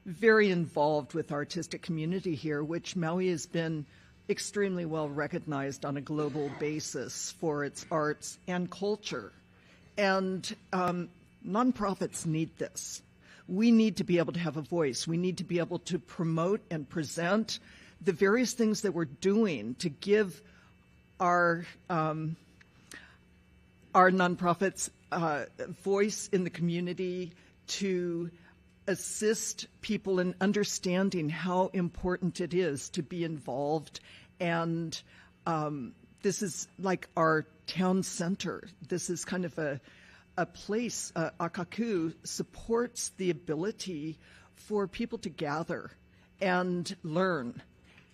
very involved with the artistic community here, which Maui has been extremely well recognized on a global basis for its arts and culture. And nonprofits need this. We need to be able to have a voice. We need to be able to promote and present the various things that we're doing to give our nonprofits voice in the community, to assist people in understanding how important it is to be involved. And this is like our town center. This is kind of a place, Akakū supports the ability for people to gather and learn.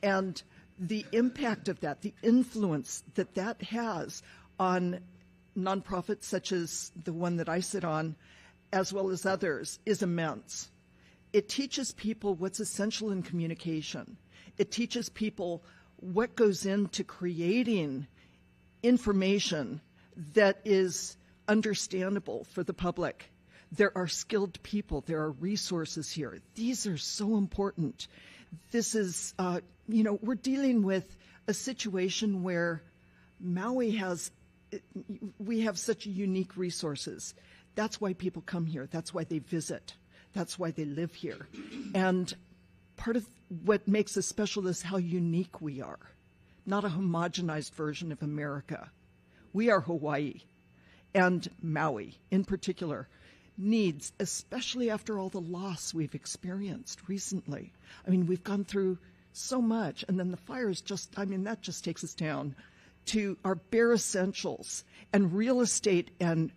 And the impact of that, the influence that that has on nonprofits such as the one that I sit on, as well as others, is immense. It teaches people what's essential in communication. It teaches people what goes into creating information that is understandable for the public. There are skilled people. There are resources here. These are so important. This is, we're dealing with a situation where Maui we have such unique resources. That's why people come here. That's why they visit. That's why they live here. And part of what makes us special is how unique we are. Not a homogenized version of America. We are Hawaii. And Maui, in particular, needs, especially after all the loss we've experienced recently. I mean, we've gone through so much, and then the fires that just takes us down to our bare essentials and real estate and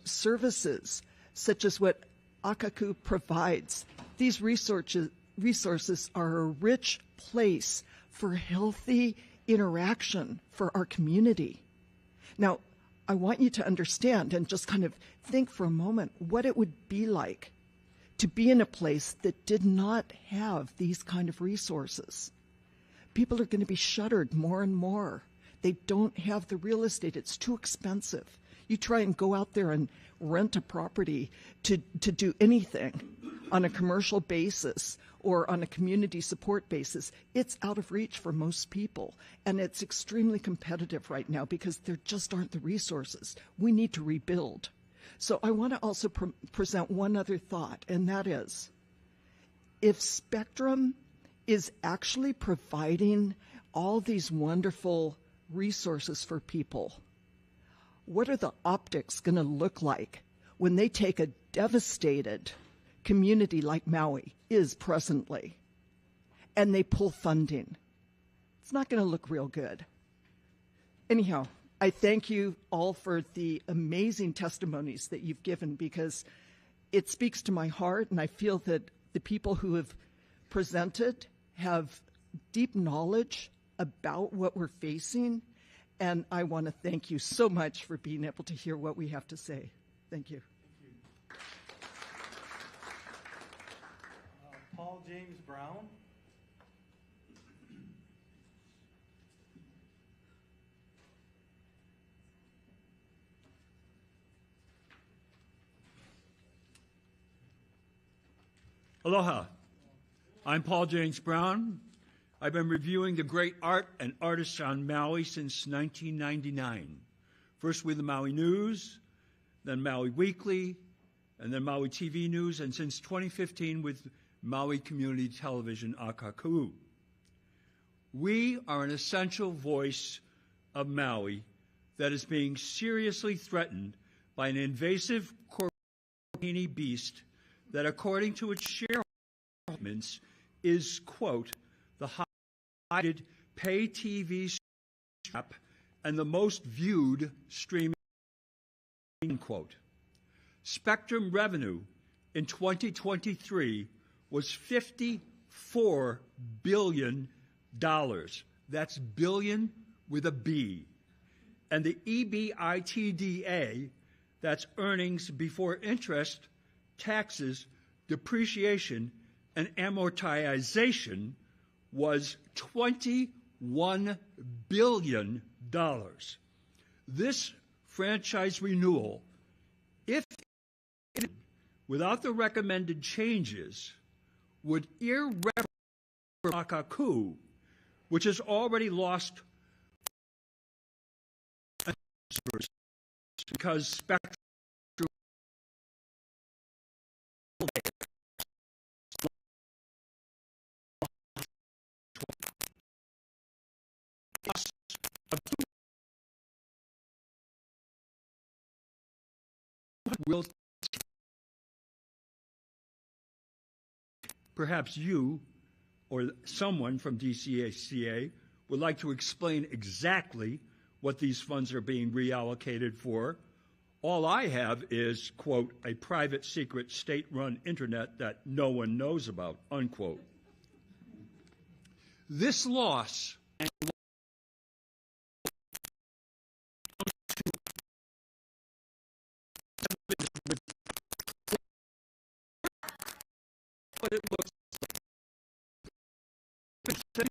services such as what Akakū provides. These resources are a rich place for healthy interaction for our community. Now, I want you to understand and just kind of think for a moment what it would be like to be in a place that did not have these kind of resources. People are going to be shuttered more and more. They don't have the real estate. It's too expensive. You try and go out there and rent a property to do anything on a commercial basis or on a community support basis, it's out of reach for most people. And it's extremely competitive right now because there just aren't the resources. We need to rebuild. So I want to also present one other thought, and that is, if Spectrum is actually providing all these wonderful resources for people, what are the optics going to look like when they take a devastated community like Maui is presently and they pull funding? It's not going to look real good. Anyhow, I thank you all for the amazing testimonies that you've given, because it speaks to my heart, and I feel that the people who have presented have deep knowledge about what we're facing, and I want to thank you so much for being able to hear what we have to say. Thank you. Paul James Brown. Aloha. I'm Paul James Brown. I've been reviewing the great art and artists on Maui since 1999. First with the Maui News, then Maui Weekly, and then Maui TV News, and since 2015 with Maui Community Television, Akakū. We are an essential voice of Maui that is being seriously threatened by an invasive Korakini beast that, according to its shareholders, is, quote, the highest pay TV app and the most viewed streaming, quote. Spectrum revenue in 2023 was $54 billion. That's billion with a B. And the EBITDA, that's earnings before interest, taxes, depreciation, and amortization, was $21 billion. This franchise renewal, if without the recommended changes, would irreparably Akakū, which has already lost because Spectrum will perhaps you or someone from DCCA would like to explain exactly what these funds are being reallocated for. All I have is, quote, a private, secret, state-run internet that no one knows about, unquote. This loss what it looks like.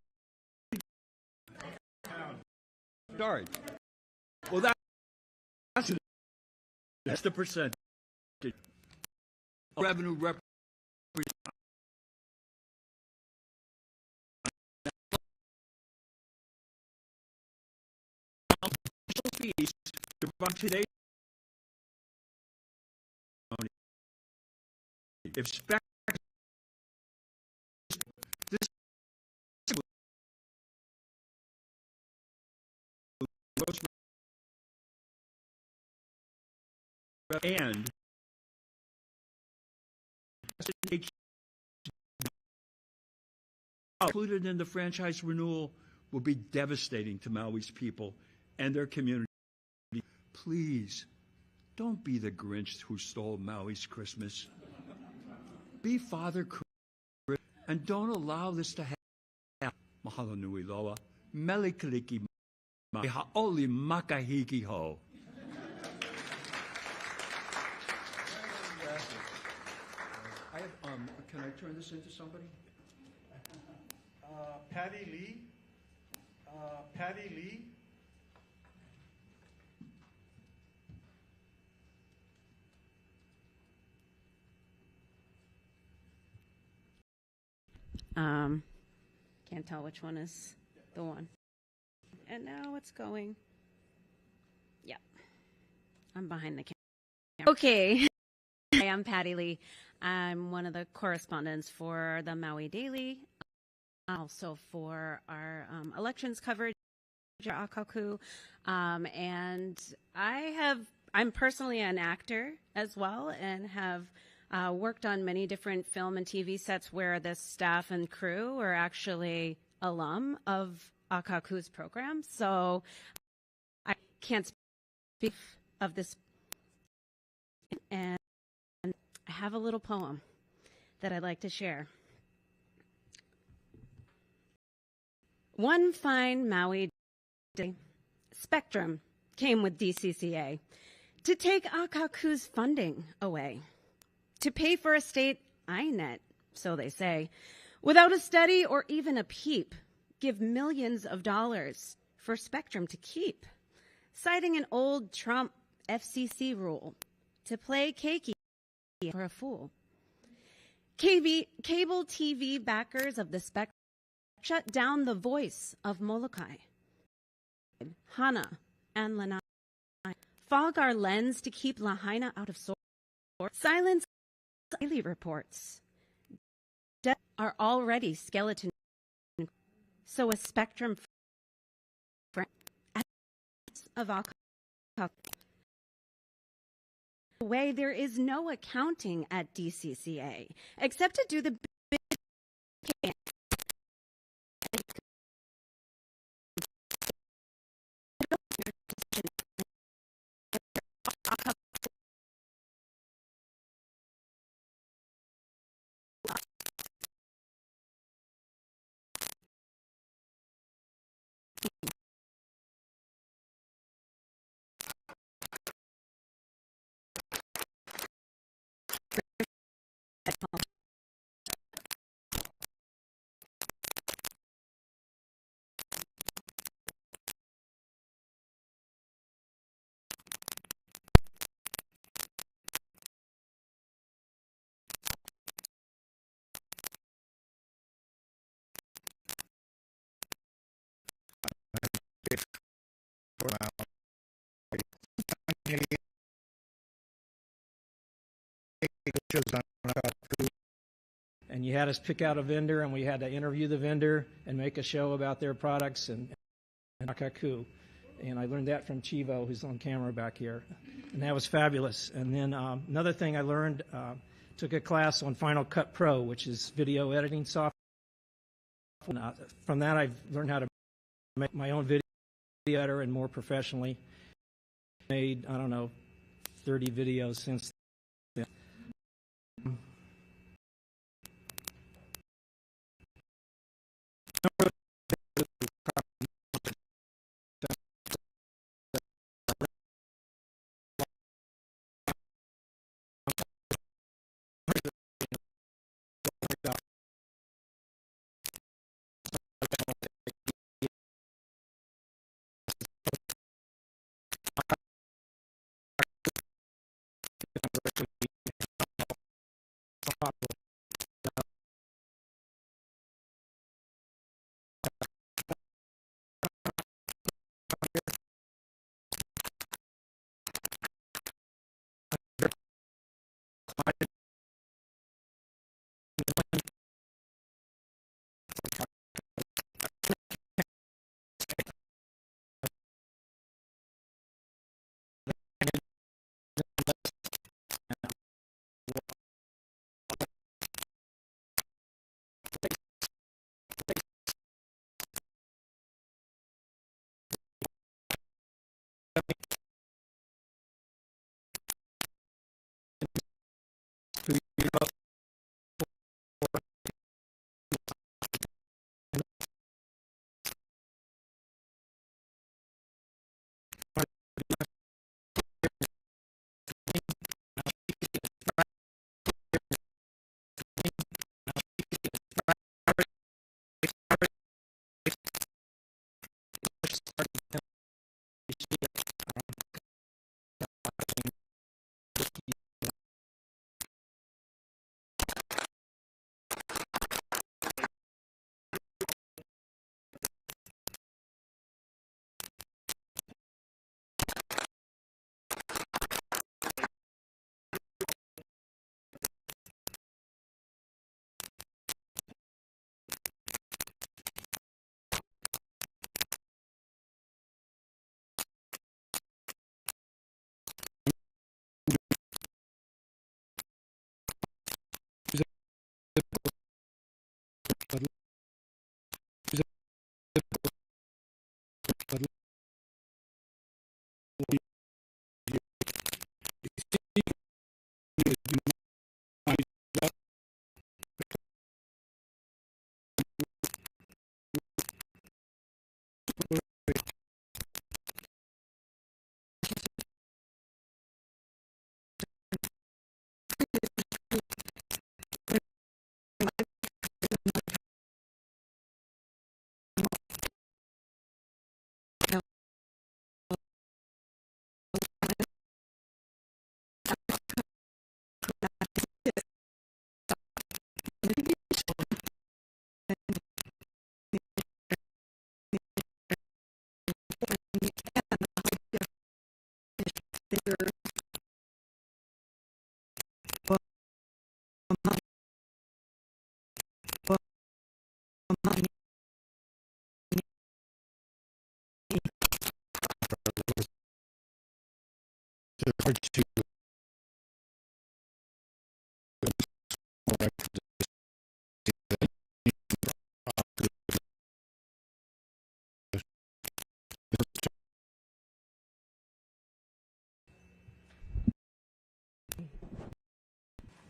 Sorry. Well, that's the percentage. Revenue represents fees to run today's. If Spectrum and included in the franchise renewal will be devastating to Maui's people and their community. Please, don't be the Grinch who stole Maui's Christmas. Be Father Christmas, and don't allow this to happen. Mahalo nui loa, melikaliki mai haoli makahiki ho. Can I turn this into somebody? Patty Lee. Patty Lee. Can't tell which one is the one. And now it's going. Yeah. I'm behind the camera. Okay. Hi, I'm Patty Lee. I'm one of the correspondents for the Maui Daily, also for our elections coverage, Akakū, and I'm personally an actor as well, and have worked on many different film and TV sets where the staff and crew are actually alum of Akakū's program. So I can't speak of this, and I have a little poem that I'd like to share. One fine Maui day, Spectrum came with DCCA to take Akakū's funding away, to pay for a state INET, so they say, without a study or even a peep, give millions of dollars for Spectrum to keep, citing an old Trump FCC rule to play cakey for a fool. Cable TV backers of the Spectrum shut down the voice of Molokai, Hana, and Lanai. Fog our lens to keep Lahaina out of source. Silence daily reports. Death are already skeleton. So a Spectrum of Akakū. Way there is no accounting at DCCA except to do the big And you had us pick out a vendor, and we had to interview the vendor and make a show about their products and Akakū. And I learned that from Chivo, who's on camera back here. And that was fabulous. And then another thing I learned, took a class on Final Cut Pro, which is video editing software. From that, I've learned how to make my own video editor and more professionally. Made, 30 videos since then.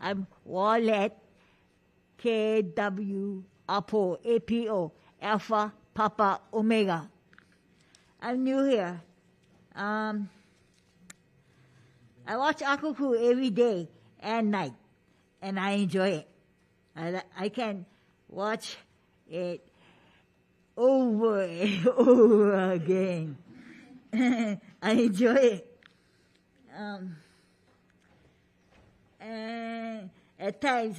I'm Wallet, KW, Apo, APO, Alpha, Papa, Omega. I'm new here. I watch Akakū every day and night. and I enjoy it. I can watch it over and over again. I enjoy it. And at times,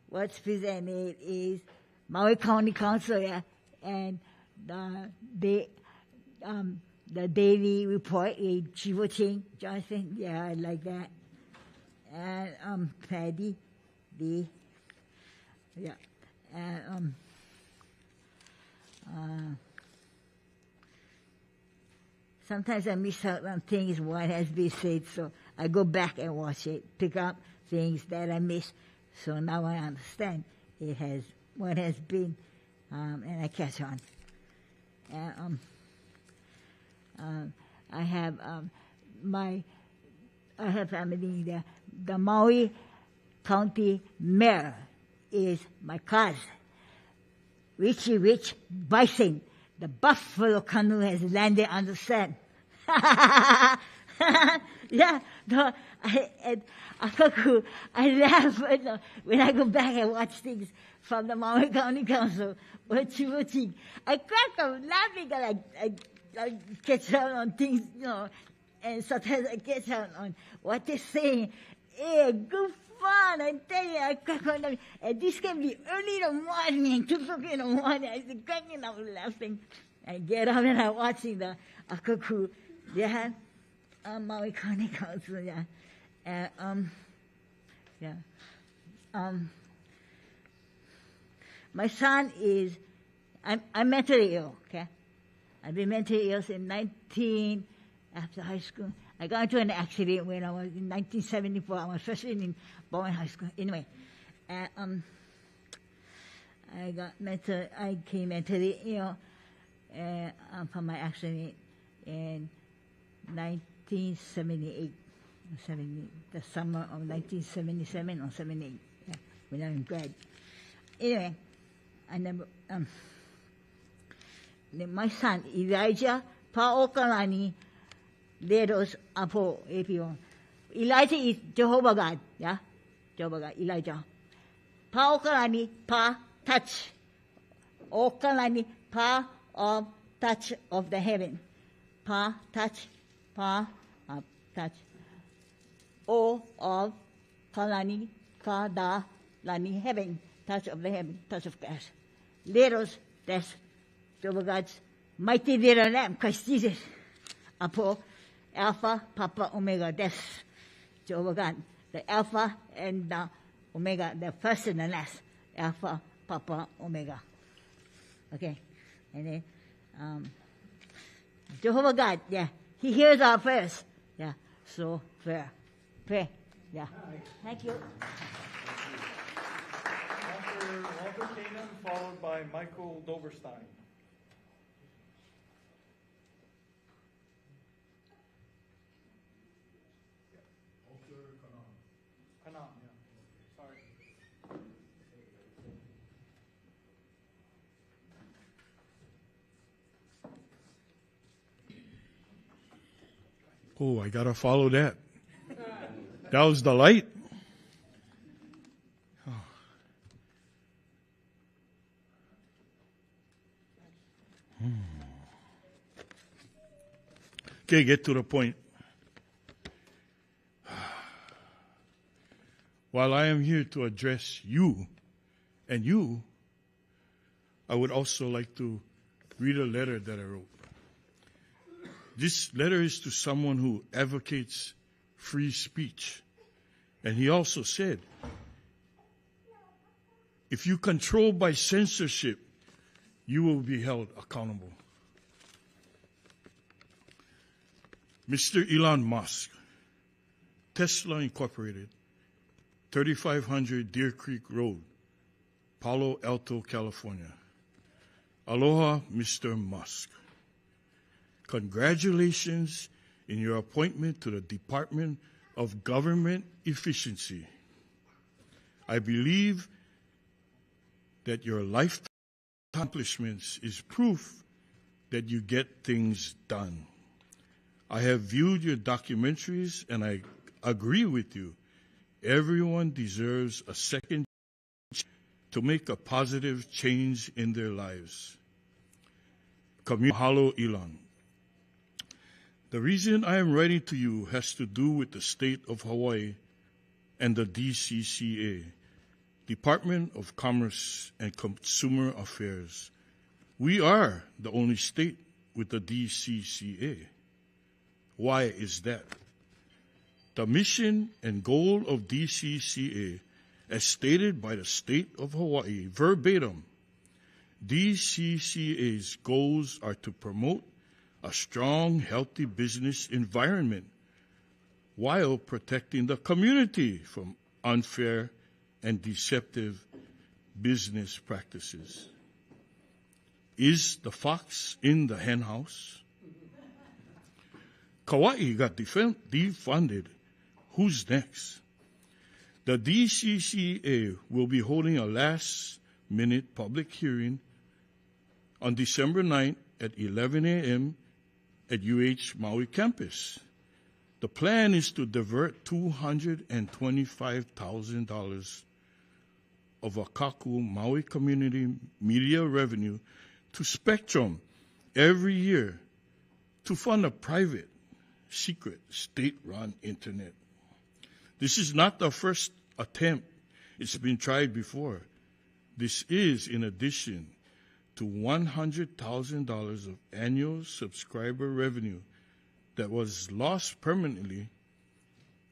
what's presented is Maui County Council, yeah, and the daily report, Chivo Ching, Johnson, yeah, I like that. And Paddy, yeah, and sometimes I miss out on things what has been said, so I go back and watch it, pick up things that I missed. So now I understand what has been, and I catch on. I have family there. The Maui County Mayor is my cousin, Richie Rich Bison. The buffalo canoe has landed on the sand. Yeah, at Akakū, I laugh when I go back and watch things from the Maui County Council or Chivo Ching. I crack up laughing and I catch out on things, and sometimes I catch out on what they're saying. Yeah, good fun, I tell you, I crack on laughing. And this can be early in the morning, 2 o'clock in the morning, I start cracking up laughing. I get up and I'm watching the Akakū, yeah, Maui County Council, yeah. My son is, I'm mentally ill, okay? I've been mentally ill since after high school. I got into an accident when I was in 1974. I was freshman in Bowen High School. Anyway, I came mentally ill from my accident in 1978. The summer of 1977 or 78, yeah, when I was in grad. Anyway, I never, my son, Elijah Paokalani, led us apo APO. Elijah is Jehovah God, yeah? Jehovah God, Elijah. Paokalani, pa, touch. Okalani, pa, of touch of the heaven. Pa, touch, pa, touch. O of Kalani, Kada, Lani, heaven, touch of the heaven, touch of God. Let us, that's Jehovah God's mighty little lamb, Christ Jesus. Apo, Alpha, Papa, Omega, that's Jehovah God. The Alpha and the Omega, the first and the last. Alpha, Papa, Omega. Okay. And then, Jehovah God, yeah, He hears our prayers. Yeah, so prayer. Pray. Yeah. Thank you. Walter Kanan, followed by Michael Doberstein. Kanan, yeah. Sorry. Oh, I gotta follow that. That was the light. Oh. Okay, get to the point. While I am here to address you and you, I would also like to read a letter that I wrote. This letter is to someone who advocates free speech. And he also said, if you control by censorship, you will be held accountable. Mr. Elon Musk, Tesla Incorporated, 3500 Deer Creek Road, Palo Alto, California. Aloha, Mr. Musk. Congratulations in your appointment to the Department of Government Efficiency. I believe that your lifetime accomplishments is proof that you get things done. I have viewed your documentaries and I agree with you Everyone deserves a second chance to make a positive change in their lives. Mahalo, Elon. The reason I am writing to you has to do with the state of Hawaii and the DCCA, Department of Commerce and Consumer Affairs. We are the only state with the DCCA. Why is that? The mission and goal of DCCA, as stated by the state of Hawaii, verbatim, DCCA's goals are to promote a strong, healthy business environment while protecting the community from unfair and deceptive business practices. Is the fox in the henhouse? Kauaʻi got defunded. Who's next? The DCCA will be holding a last-minute public hearing on December 9th at 11 a.m. at Maui campus. The plan is to divert $225,000 of Akakū Maui community media revenue to Spectrum every year to fund a private, secret, state-run internet. This is not the first attempt. It's been tried before. This is in addition to $100,000 of annual subscriber revenue that was lost permanently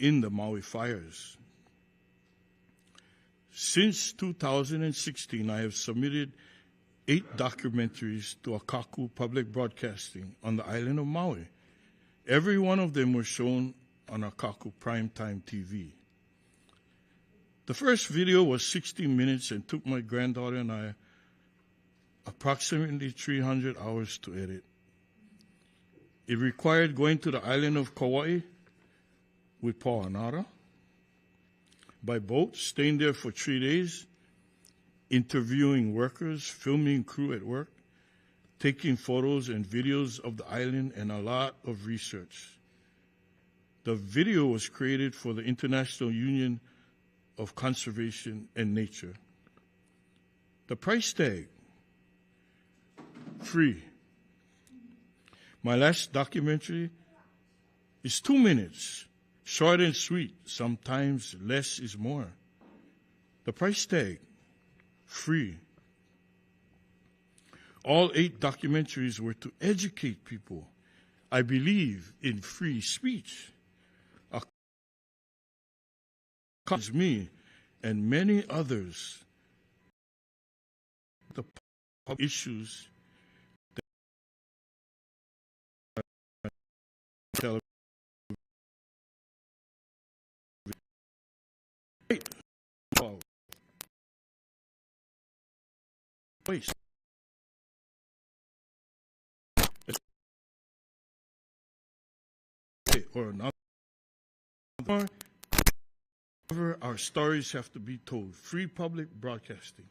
in the Maui fires. Since 2016, I have submitted 8 documentaries to Akakū Public Broadcasting on the island of Maui. Every one of them was shown on Akakū Primetime TV. The first video was 60 minutes and took my granddaughter and I approximately 300 hours to edit. It required going to the island of Kauaʻi with Pa'anara, by boat, staying there for 3 days, interviewing workers, filming crew at work, taking photos and videos of the island, and a lot of research. The video was created for the International Union of Conservation and Nature. The price tag, free. My last documentary is 2 minutes, short and sweet. Sometimes less is more. The price tag, free. All 8 documentaries were to educate people. I believe in free speech. Me and many others, the issues that waste. Or another. Our stories have to be told. Free public broadcasting.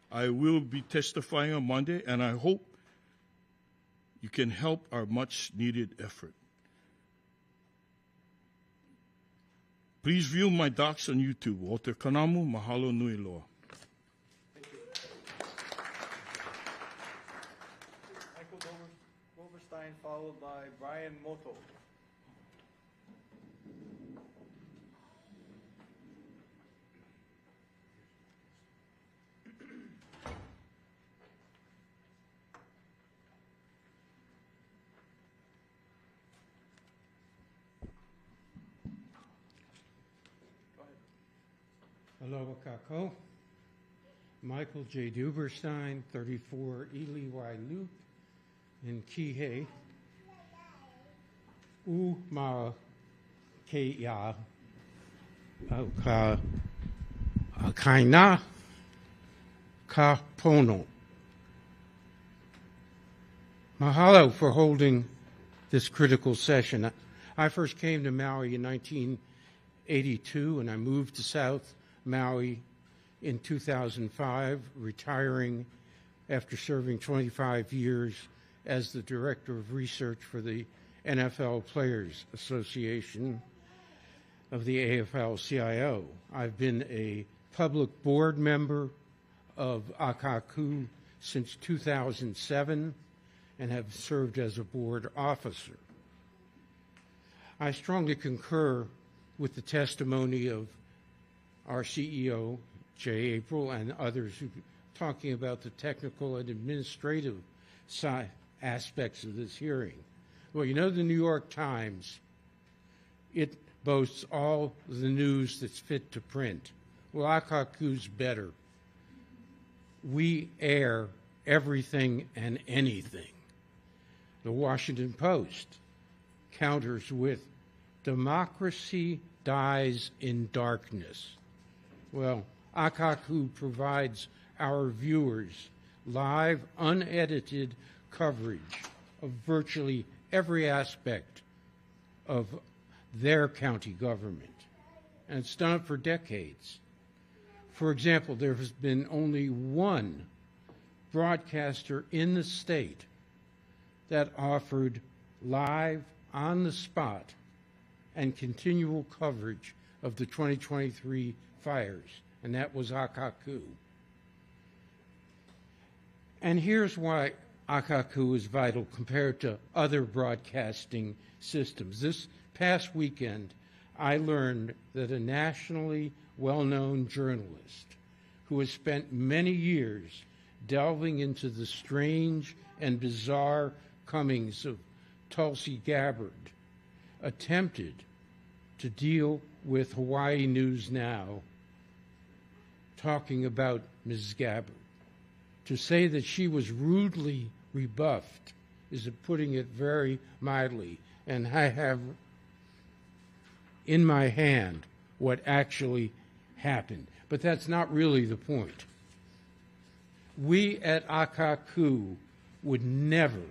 I will be testifying on Monday, and I hope you can help our much-needed effort. Please view my docs on YouTube. Walter Kanamu, mahalo nui loa. Michael Doberstein, followed by Brian Moto. Aloha Kākou. Michael J. Duberstein, 34 Ely Y Loop in Kihei. U ma keia au ka kaina ka pono. Mahalo for holding this critical session. I first came to Maui in 1982, and I moved to South Maui in 2005, retiring after serving 25 years as the Director of Research for the NFL Players Association. of the AFL-CIO. I've been a public board member of Akakū since 2007 and have served as a board officer. I strongly concur with the testimony of our CEO, Jay April, and others who talking about the technical and administrative aspects of this hearing. Well, you know, the New York Times, it boasts all the news that's fit to print. Well, Akakū's better. We air everything and anything. The Washington Post counters with, democracy dies in darkness. Well, Akakū provides our viewers live, unedited coverage of virtually every aspect of their county government. And it's done it for decades. For example, there has been only one broadcaster in the state that offered live, on-the-spot, and continual coverage of the 2023 fires, and that was Akakū. And here's why Akakū is vital compared to other broadcasting systems. This past weekend, I learned that a nationally well-known journalist who has spent many years delving into the strange and bizarre comings of Tulsi Gabbard attempted to deal with Hawaii News Now, talking about Ms. Gabbard. To say that she was rudely rebuffed is putting it very mildly, and I have in my hand what actually happened. But that's not really the point. We at Akakū would never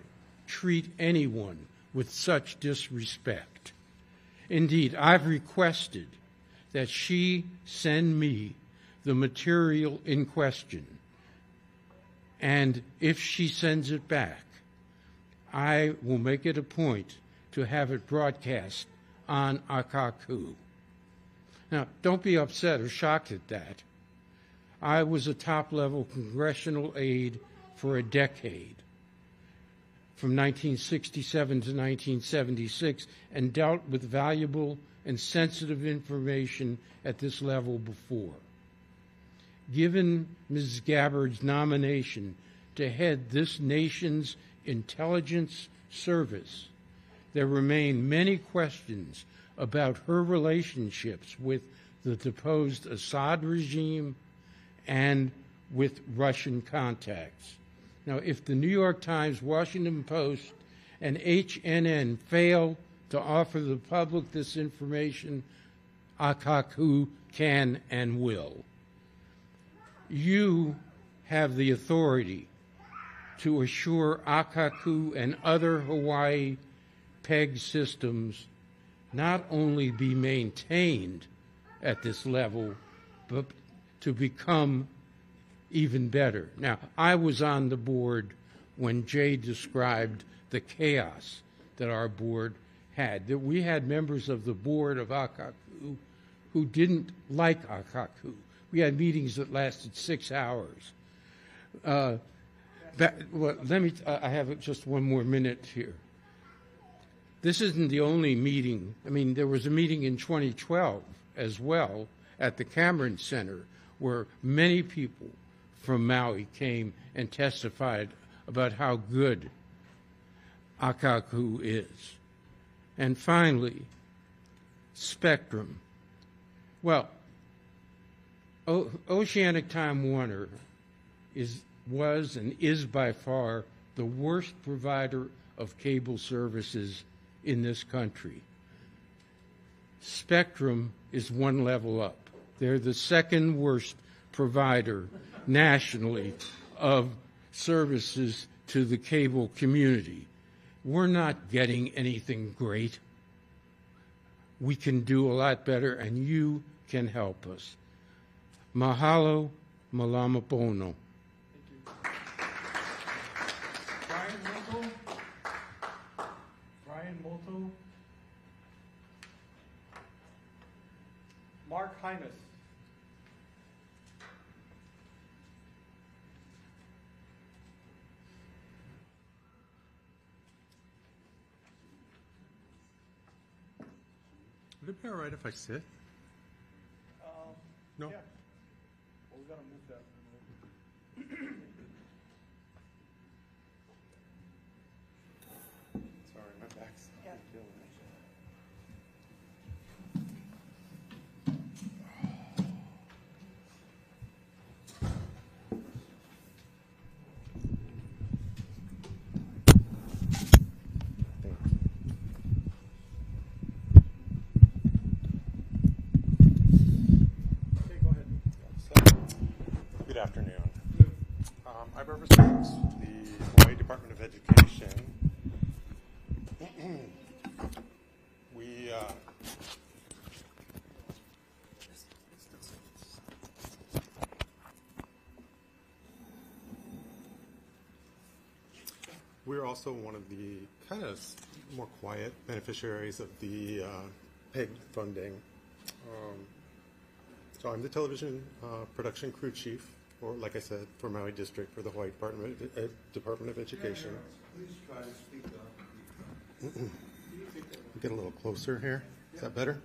treat anyone with such disrespect. Indeed, I've requested that she send me the material in question, and if she sends it back, I will make it a point to have it broadcast on Akakū. Now, don't be upset or shocked at that. I was a top-level congressional aide for a decade, from 1967 to 1976, and dealt with valuable and sensitive information at this level before. Given Ms. Gabbard's nomination to head this nation's intelligence service, there remain many questions about her relationships with the deposed Assad regime and with Russian contacts. Now, if the New York Times, Washington Post, and HNN fail to offer the public this information, Akakū can and will. You have the authority to assure Akakū and other Hawaii PEG systems not only be maintained at this level, but to become even better. Now, I was on the board when Jay described the chaos that our board had. That we had members of the board of Akakū who didn't like Akakū. We had meetings that lasted 6 hours. I have just one more minute here. This isn't the only meeting. I mean, there was a meeting in 2012 as well at the Cameron Center where many people from Maui came and testified about how good Akakū is. And finally, Spectrum. Well, Oceanic Time Warner was and is by far the worst provider of cable services in this country. Spectrum is one level up. They're the second worst provider nationally of services to the cable community. We're not getting anything great. We can do a lot better, and you can help us. Mahalo, malama pono. Brian Moto. Mark Hymas. Would it be all right if I sit? No? Yeah. Well, we gotta move that. Sorry, my back's killing me. Good afternoon. I represent the Hawaii Department of Education. We're also one of the kind of more quiet beneficiaries of the PEG funding. So I'm the television production crew chief, or like I said, for Maui District for the Hawaii Department of Education. Please try to speak up. Get a little closer here. Is that better?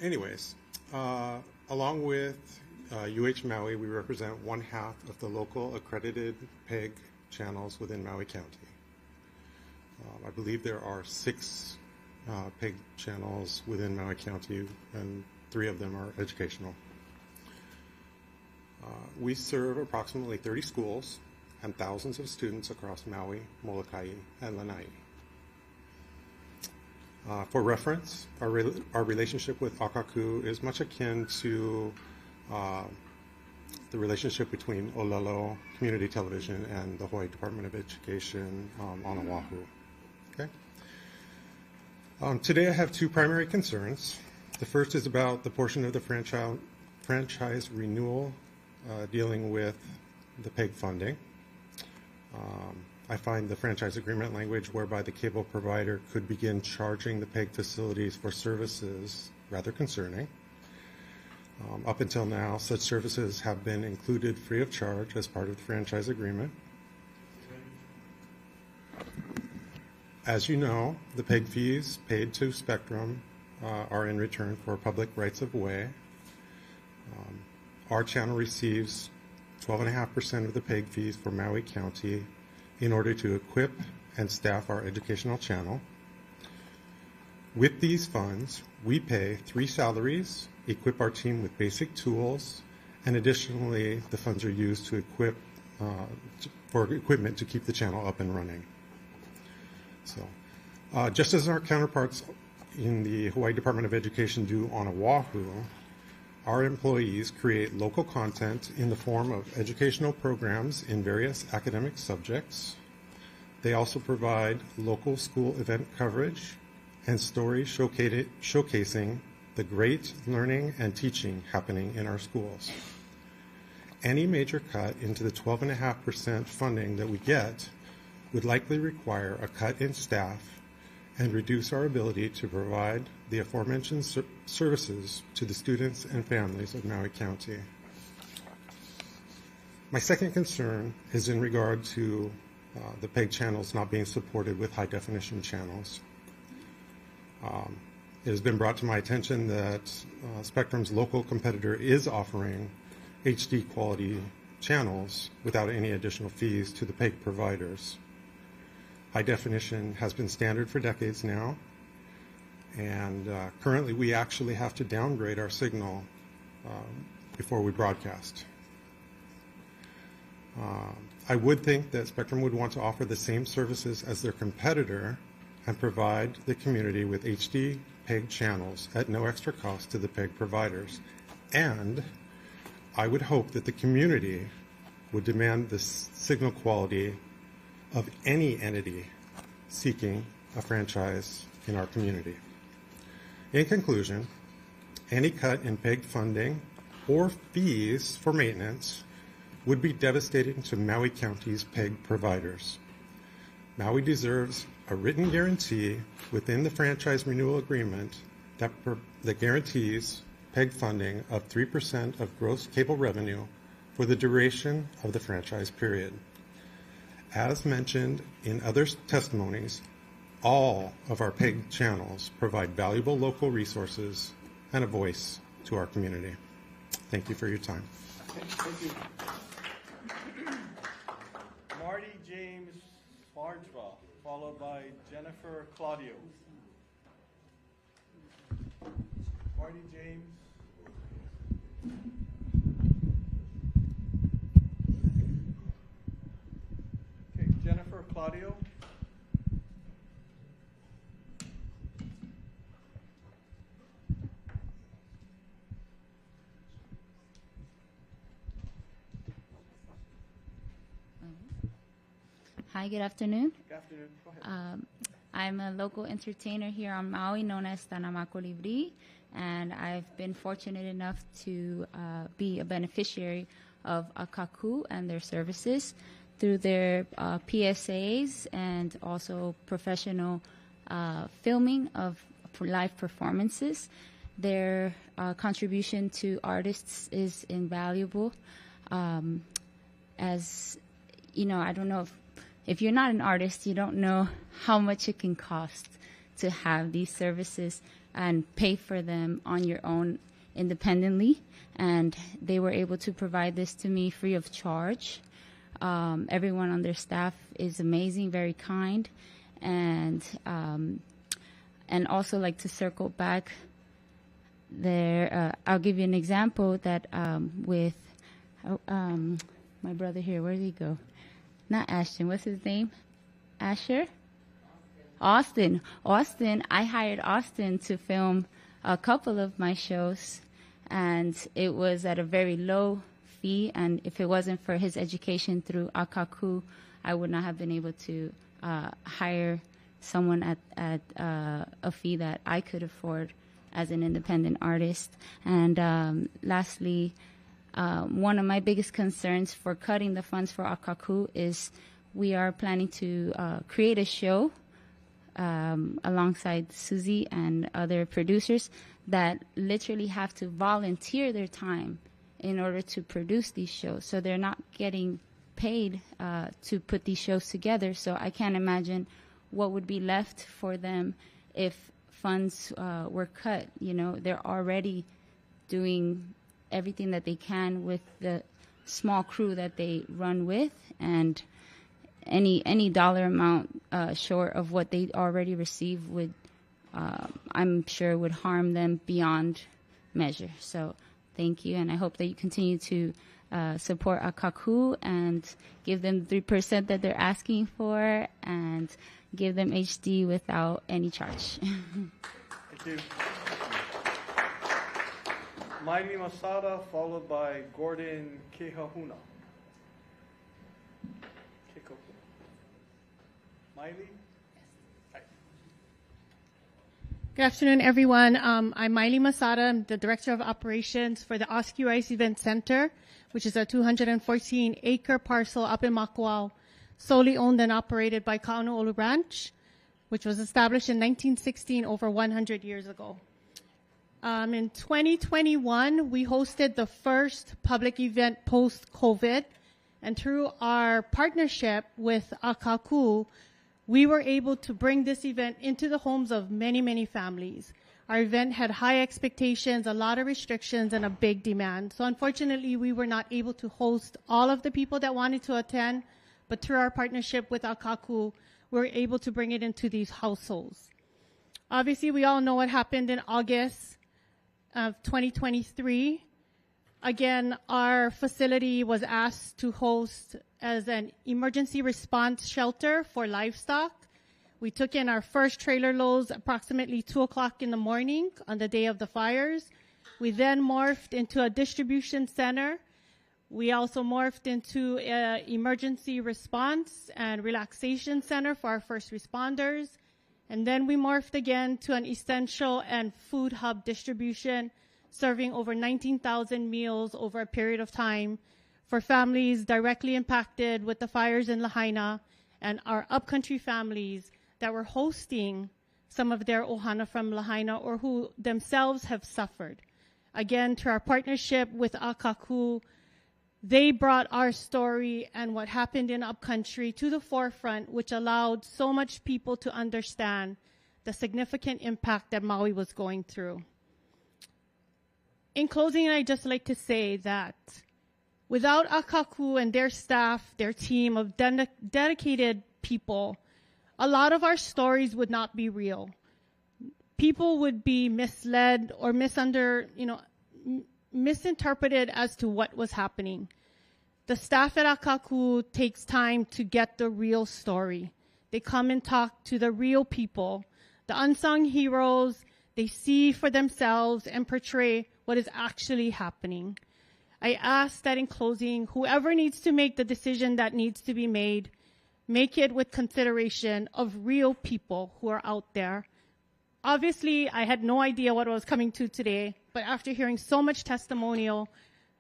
Anyways, along with UH Maui, we represent 1/2 of the local accredited PEG channels within Maui County. I believe there are 6 PEG channels within Maui County, and 3 of them are educational. We serve approximately 30 schools and thousands of students across Maui, Molokai, and Lanai. For reference, our relationship with Akakū is much akin to the relationship between Olelo Community Television and the Hawaii Department of Education on Oahu. Okay. Today I have 2 primary concerns. The first is about the portion of the franchise renewal dealing with the PEG funding. I find the franchise agreement language whereby the cable provider could begin charging the PEG facilities for services rather concerning. Up until now, such services have been included free of charge as part of the franchise agreement. As you know, the PEG fees paid to Spectrum are in return for public rights of way. Our channel receives 12.5% of the PEG fees for Maui County in order to equip and staff our educational channel. With these funds, we pay 3 salaries, equip our team with basic tools, and additionally, the funds are used to equip for equipment to keep the channel up and running. So, just as our counterparts in the Hawaii Department of Education do on Oahu, our employees create local content in the form of educational programs in various academic subjects. They also provide local school event coverage and stories showcasing the great learning and teaching happening in our schools. Any major cut into the 12.5% funding that we get would likely require a cut in staff and reduce our ability to provide the aforementioned services to the students and families of Maui County. My second concern is in regard to the PEG channels not being supported with high-definition channels. It has been brought to my attention that Spectrum's local competitor is offering HD quality channels without any additional fees to the PEG providers. High definition has been standard for decades now, and currently we actually have to downgrade our signal before we broadcast. I would think that Spectrum would want to offer the same services as their competitor and provide the community with HD PEG channels at no extra cost to the PEG providers. And I would hope that the community would demand the signal quality of any entity seeking a franchise in our community. In conclusion, any cut in PEG funding or fees for maintenance would be devastating to Maui County's PEG providers. Maui deserves a written guarantee within the franchise renewal agreement that guarantees PEG funding of 3% of gross cable revenue for the duration of the franchise period. As mentioned in other testimonies, all of our PEG channels provide valuable local resources and a voice to our community. Thank you for your time. Thank you. Marty James Farjva, followed by Jennifer Claudio. Marty James. Okay, Jennifer Claudio. Hi, good afternoon. Good afternoon. Go ahead. I'm a local entertainer here on Maui known as Tanamako Libri, and I've been fortunate enough to be a beneficiary of Akakū and their services through their PSAs and also professional filming of live performances. Their contribution to artists is invaluable. As you know, I don't know if you're not an artist, you don't know how much it can cost to have these services and pay for them on your own independently. And they were able to provide this to me free of charge. Everyone on their staff is amazing, very kind. And also like to circle back there, I'll give you an example that with my brother here, where did he go? Not Ashton, what's his name? Asher? Austin. I hired Austin to film a couple of my shows, and it was at a very low fee, and if it wasn't for his education through Akakū, I would not have been able to hire someone at a fee that I could afford as an independent artist. And lastly, one of my biggest concerns for cutting the funds for Akakū is we are planning to create a show alongside Susie and other producers that literally have to volunteer their time in order to produce these shows. So they're not getting paid to put these shows together. So I can't imagine what would be left for them if funds were cut. You know, they're already doing everything that they can with the small crew that they run with, and any dollar amount short of what they already receive would, I'm sure, would harm them beyond measure. So thank you, and I hope that you continue to support Akakū and give them the 3% that they're asking for, and give them HD without any charge. Thank you. Miley Masada, followed by Gordon Kehahuna. Miley? Good afternoon, everyone. I'm Miley Masada. I'm the Director of Operations for the Oscu Rice Event Center, which is a 214-acre parcel up in Makawao, solely owned and operated by Ka'aʻike Ranch, which was established in 1916, over 100 years ago. In 2021, we hosted the first public event post-COVID, and through our partnership with Akakū, we were able to bring this event into the homes of many, many families. Our event had high expectations, a lot of restrictions, and a big demand. So unfortunately, we were not able to host all of the people that wanted to attend, but through our partnership with Akakū, we were able to bring it into these households. Obviously, we all know what happened in August of 2023. Again, our facility was asked to host as an emergency response shelter for livestock. We took in our first trailer loads approximately 2 o'clock in the morning on the day of the fires. We then morphed into a distribution center. We also morphed into an emergency response and relaxation center for our first responders. And then we morphed again to an essential and food hub distribution, serving over 19,000 meals over a period of time for families directly impacted with the fires in Lahaina and our upcountry families that were hosting some of their ohana from Lahaina or who themselves have suffered. Again, to our partnership with Akakū, they brought our story and what happened in Upcountry to the forefront, which allowed so much people to understand the significant impact that Maui was going through. In closing, I'd just like to say that without Akakū and their staff, their team of dedicated people, a lot of our stories would not be real. People would be misled or misinterpreted as to what was happening. The staff at Akakū takes time to get the real story. They come and talk to the real people, the unsung heroes. They see for themselves and portray what is actually happening. I ask that in closing, whoever needs to make the decision that needs to be made, make it with consideration of real people who are out there. Obviously, I had no idea what I was coming to today, but after hearing so much testimonial,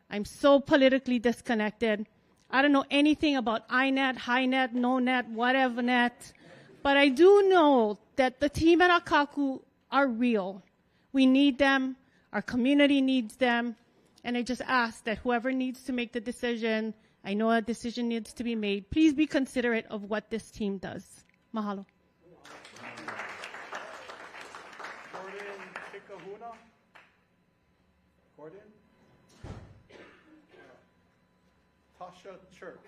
I'm so politically disconnected. I don't know anything about iNet, HiNet, NoNet, whatever net, but I do know that the team at Akakū are real. We need them, our community needs them, and I just ask that whoever needs to make the decision, I know a decision needs to be made, please be considerate of what this team does. Mahalo. Tasha Church.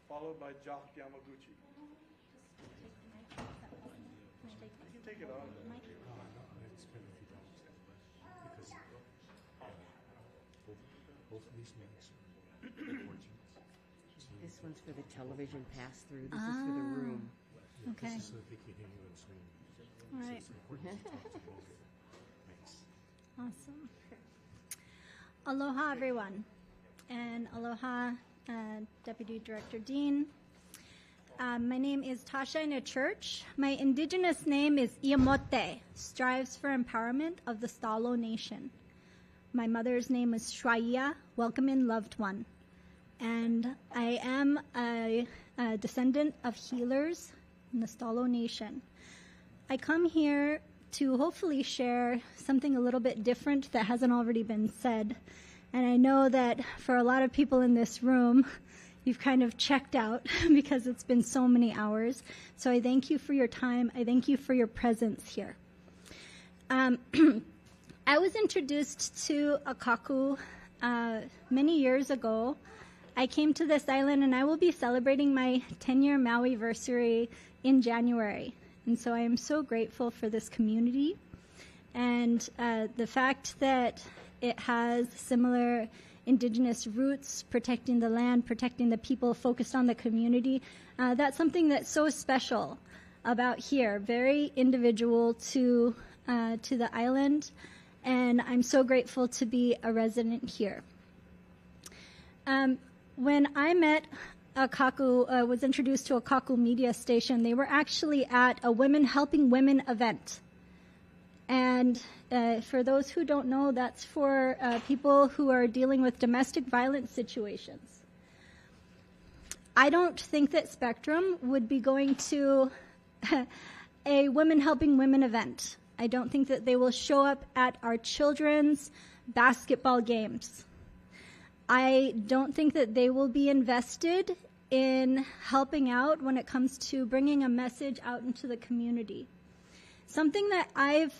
Followed by Jock Yamaguchi. You can take it on. Both of these names. This one's for the television pass-through. This is for the room. Okay. This is so that they can hear you and scream. All right. Awesome. Aloha, everyone. And aloha, Deputy Director Dean. My name is Tasha in a church. My indigenous name is Iamote, strives for empowerment of the Stalo Nation. My mother's name is Shwaya, welcome in loved one. And I am a descendant of healers in the Stalo Nation. I come here to hopefully share something a little bit different that hasn't already been said. And I know that for a lot of people in this room, you've kind of checked out because it's been so many hours. So I thank you for your time. I thank you for your presence here. I was introduced to Akakū many years ago. I came to this island and I will be celebrating my 10-year Maui-versary in January. And so I am so grateful for this community and the fact that it has similar indigenous roots, protecting the land, protecting the people, focused on the community. That's something that's so special about here, very individual to the island, and I'm so grateful to be a resident here. When I met Akakū, was introduced to Akakū media station, they were actually at a Women Helping Women event. And for those who don't know, that's for people who are dealing with domestic violence situations. I don't think that Spectrum would be going to a Women Helping Women event. I don't think that they will show up at our children's basketball games. I don't think that they will be invested in helping out when it comes to bringing a message out into the community. Something that I've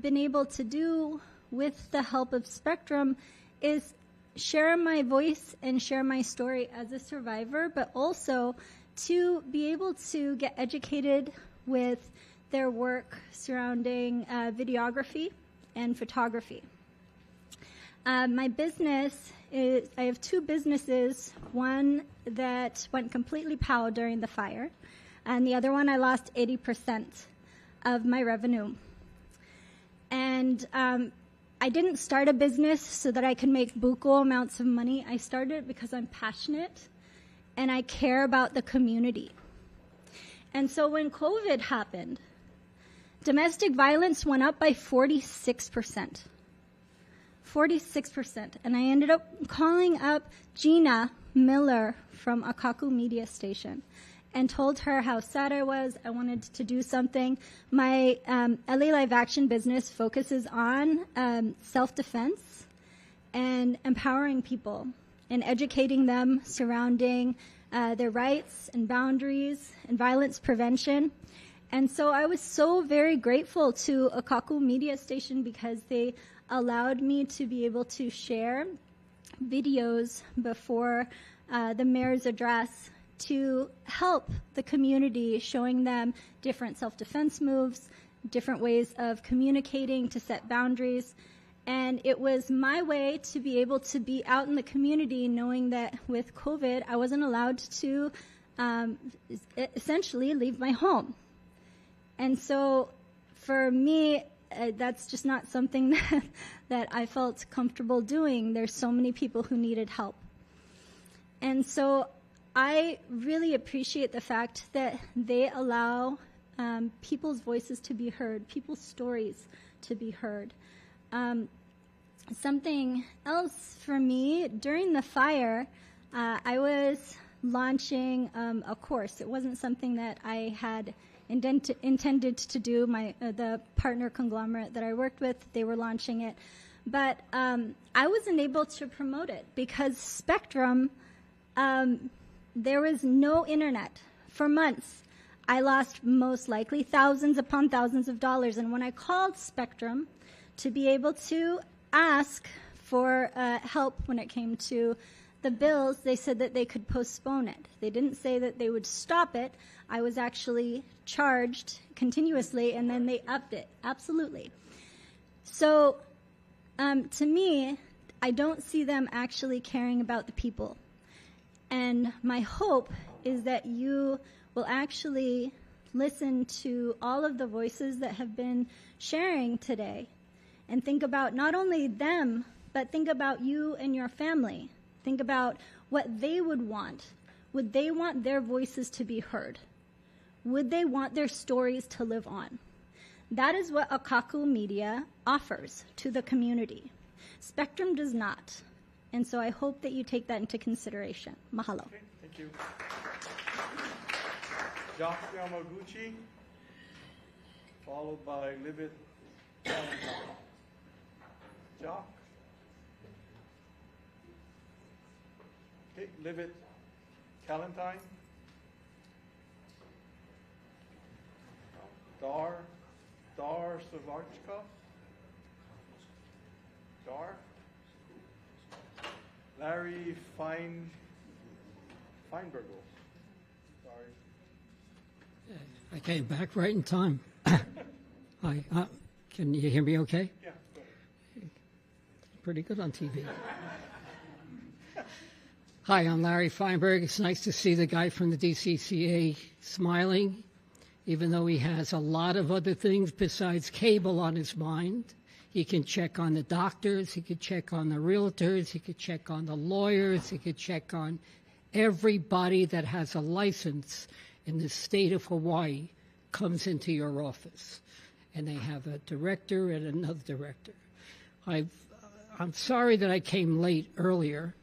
been able to do with the help of Spectrum is share my voice and share my story as a survivor, but also to be able to get educated with their work surrounding videography and photography. My business is, I have two businesses, one that went completely POW during the fire, and the other one I lost 80% of my revenue. And I didn't start a business so that I could make buku amounts of money. I started it because I'm passionate and I care about the community. And so when COVID happened, domestic violence went up by 46%. 46%. And I ended up calling up Gina Miller from Akakū Media Station and told her how sad I was. I wanted to do something. My LA Live Action business focuses on self-defense and empowering people and educating them surrounding their rights and boundaries and violence prevention. And so I was so very grateful to Akakū Media Station because they allowed me to be able to share videos before the mayor's address to help the community, showing them different self-defense moves, different ways of communicating to set boundaries. And it was my way to be able to be out in the community, knowing that with COVID, I wasn't allowed to essentially leave my home. And so for me, that's just not something that I felt comfortable doing. There's so many people who needed help. And so I really appreciate the fact that they allow people's voices to be heard, people's stories to be heard. Something else for me, during the fire, I was launching a course. It wasn't something that I had intended to do. The partner conglomerate that I worked with, they were launching it. But I wasn't able to promote it because Spectrum, there was no internet for months. I lost most likely thousands upon thousands of dollars. And when I called Spectrum to be able to ask for help when it came to the bills, they said that they could postpone it. They didn't say that they would stop it. I was actually charged continuously, and then they upped it. Absolutely. So to me, I don't see them actually caring about the people. And my hope is that you will actually listen to all of the voices that have been sharing today and think about not only them, but think about you and your family. Think about what they would want. Would they want their voices to be heard? Would they want their stories to live on? That is what Akakū Media offers to the community. Spectrum does not. And so I hope that you take that into consideration. Mahalo. Okay, thank you. Jock Yamaguchi, followed by Libet Valentine. Jock. Okay, Libet Valentine. Dar Savarchka. Dar. Larry Fineberg. Sorry. I came back right in time. Hi, can you hear me okay? Yeah, good. Pretty good on TV. Hi, I'm Larry Fineberg. It's nice to see the guy from the DCCA smiling, even though he has a lot of other things besides cable on his mind. He can check on the doctors, he could check on the realtors, he could check on the lawyers, he could check on everybody that has a license in the state of Hawaii comes into your office. And they have a director and another director. I'm sorry that I came late earlier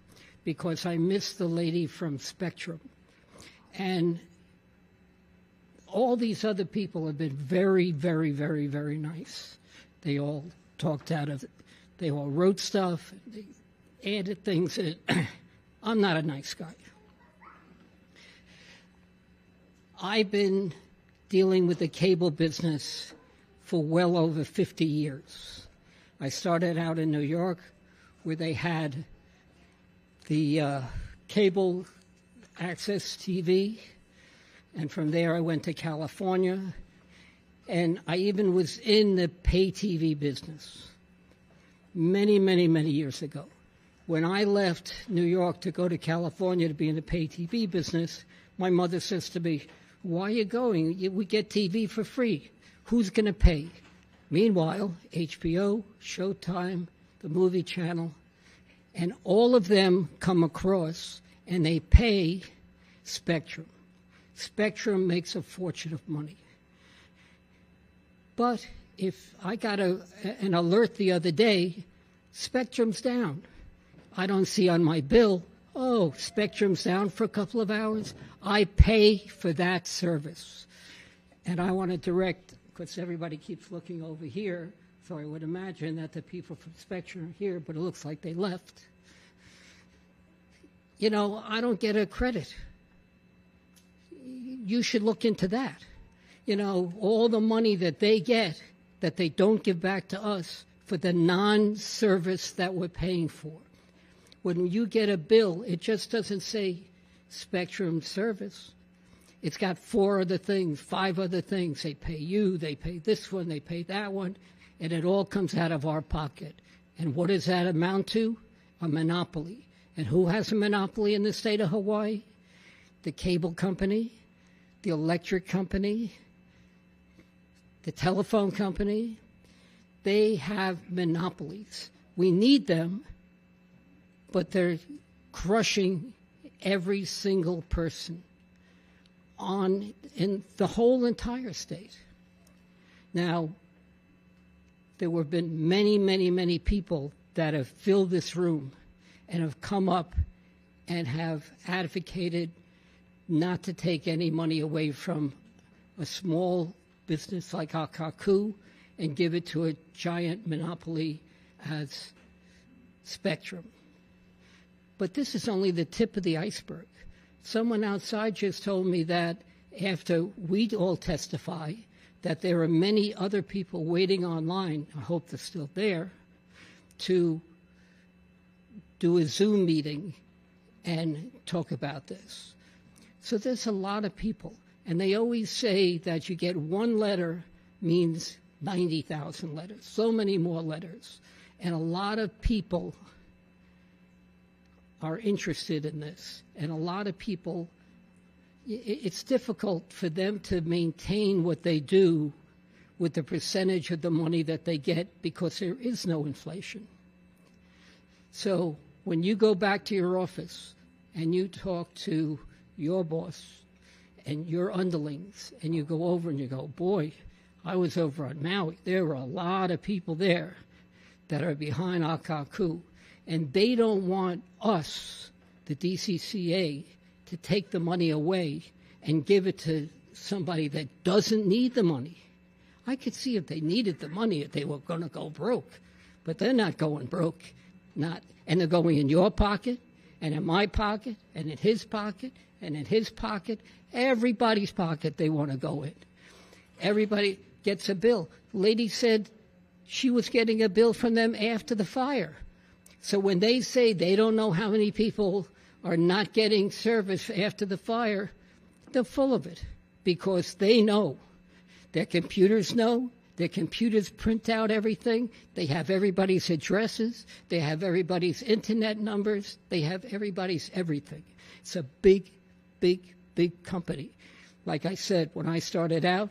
because I missed the lady from Spectrum. And all these other people have been very, very, very, very nice. They all talked out of it. They all wrote stuff. They added things in. I'm not a nice guy. I've been dealing with the cable business for well over 50 years. I started out in New York where they had the cable access TV, and from there I went to California, and I even was in the pay TV business many, many, many years ago. When I left New York to go to California to be in the pay TV business, my mother says to me, "Why are you going? We get TV for free. Who's going to pay?" Meanwhile, HBO, Showtime, the movie channel, and all of them come across and they pay Spectrum. Spectrum makes a fortune of money. But if I got an alert the other day Spectrum's down. I don't see on my bill, oh, Spectrum's down for a couple of hours. I pay for that service. And I want to direct, because everybody keeps looking over here, so I would imagine that the people from Spectrum are here, but it looks like they left. You know, I don't get a credit. You should look into that. You know, all the money that they get that they don't give back to us for the non-service that we're paying for. When you get a bill, it just doesn't say Spectrum service. It's got 4 other things, 5 other things. They pay you, they pay this one, they pay that one, and it all comes out of our pocket. And what does that amount to? A monopoly. And who has a monopoly in the state of Hawaii? The cable company, the electric company, the telephone company. They have monopolies. We need them, but they're crushing every single person in the whole entire state. Now, there have been many, many, many people that have filled this room and have come up and have advocated not to take any money away from a small business like Akakū and give it to a giant monopoly as Spectrum. But this is only the tip of the iceberg. Someone outside just told me that after we all testify, that there are many other people waiting online, I hope they're still there, to do a Zoom meeting and talk about this. So there's a lot of people. And they always say that you get one letter means 90,000 letters, so many more letters. And a lot of people are interested in this. And a lot of people, it's difficult for them to maintain what they do with the percentage of the money that they get because there is no inflation. So when you go back to your office and you talk to your boss and your underlings and you go over and you go, boy, I was over on Maui. There were a lot of people there that are behind Akakū, and they don't want us, the DCCA, to take the money away and give it to somebody that doesn't need the money. I could see if they needed the money, if they were going to go broke. But they're not going broke. And they're going in your pocket, and in my pocket, and in his pocket, and in his pocket. Everybody's pocket they want to go in. Everybody gets a bill. The lady said she was getting a bill from them after the fire. So when they say they don't know how many people are not getting service after the fire, they're full of it because they know. Their computers know. Their computers print out everything. They have everybody's addresses. They have everybody's internet numbers. They have everybody's everything. It's a big, big, big company. Like I said, when I started out,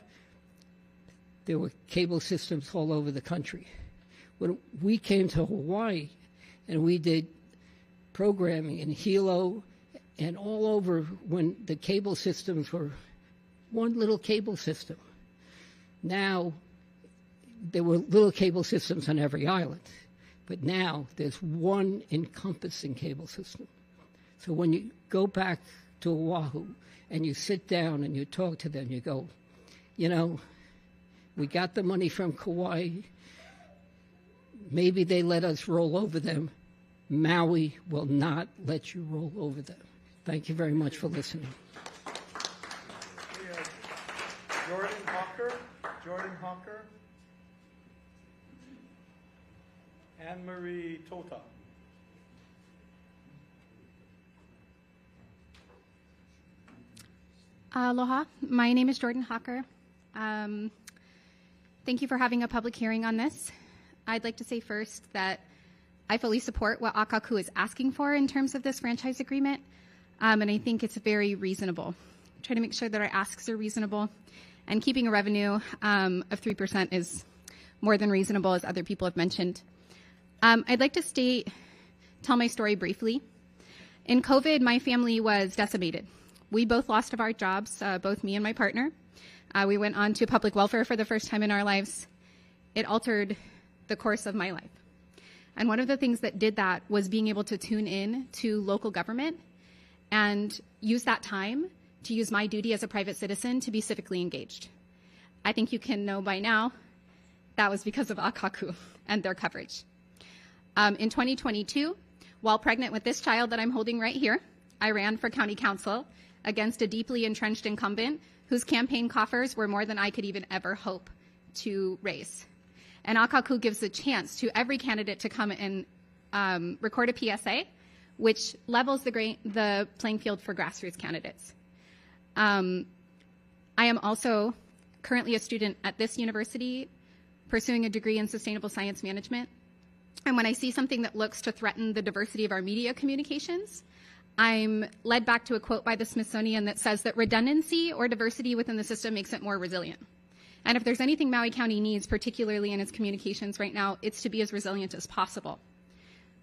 there were cable systems all over the country. When we came to Hawaii and we did programming in Hilo and all over when the cable systems were one little cable system. Now, there were little cable systems on every island, but now there's one encompassing cable system. So when you go back to Oahu and you sit down and you talk to them, you go, you know, we got the money from Kauaʻi. Maybe they let us roll over them. Maui will not let you roll over them. Thank you very much for listening. Jordan Hawker. Anne-Marie Tota. Aloha. My name is Jordan Hawker. Thank you for having a public hearing on this. I'd like to say first that I fully support what Akakū is asking for in terms of this franchise agreement, and I think it's very reasonable. Try to make sure that our asks are reasonable, and keeping a revenue of 3% is more than reasonable, as other people have mentioned. I'd like to tell my story briefly. In COVID, my family was decimated. We both lost our jobs, both me and my partner. We went on to public welfare for the first time in our lives. It altered the course of my life. And one of the things that did that was being able to tune in to local government and use that time to use my duty as a private citizen to be civically engaged. I think you can know by now that was because of Akakū and their coverage. In 2022, while pregnant with this child that I'm holding right here, I ran for county council against a deeply entrenched incumbent whose campaign coffers were more than I could even ever hope to raise. And Akakū gives a chance to every candidate to come and record a PSA, which levels the playing field for grassroots candidates. I am also currently a student at this university pursuing a degree in sustainable science management. And when I see something that looks to threaten the diversity of our media communications, I'm led back to a quote by the Smithsonian that says that redundancy or diversity within the system makes it more resilient. And if there's anything Maui County needs, particularly in its communications right now, it's to be as resilient as possible.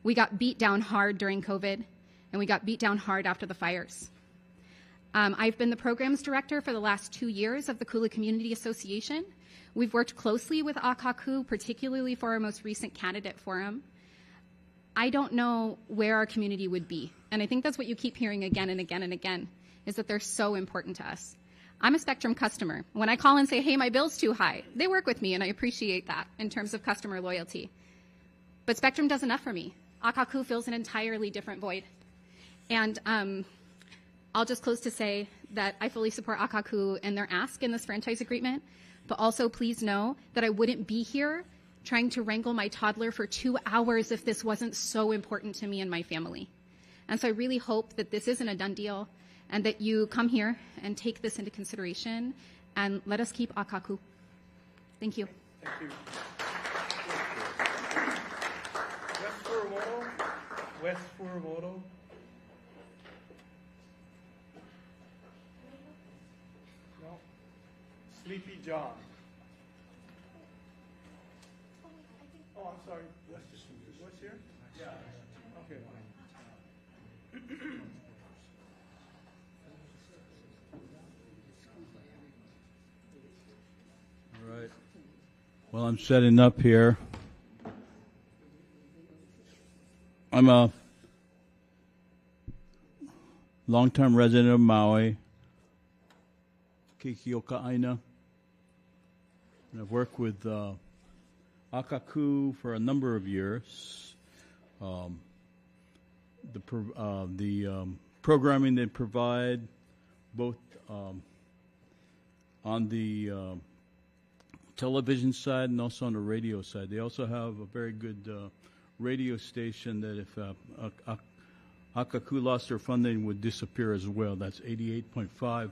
We got beat down hard during COVID, and we got beat down hard after the fires. I've been the programs director for the last 2 years of the Kūʻī Community Association. We've worked closely with Akakū, particularly for our most recent candidate forum. I don't know where our community would be. And I think that's what you keep hearing again and again and again, is that they're so important to us. I'm a Spectrum customer. When I call and say, hey, my bill's too high, they work with me, and I appreciate that in terms of customer loyalty. But Spectrum does enough for me. Akakū fills an entirely different void. And I'll just close to say that I fully support Akakū and their ask in this franchise agreement, but also please know that I wouldn't be here trying to wrangle my toddler for 2 hours if this wasn't so important to me and my family. And so I really hope that this isn't a done deal and that you come here and take this into consideration and let us keep Akakū. Thank you. Thank you. West Furumoto. No. Sleepy John. Oh, I'm sorry. What's here? Yeah. Okay. All right. Well, I'm setting up here. I'm a long-term resident of Maui, Kikioka-aina, and I've worked with Akakū for a number of years. The programming they provide, both on the television side and also on the radio side. They also have a very good radio station that if Akakū lost their funding would disappear as well. That's 88.5.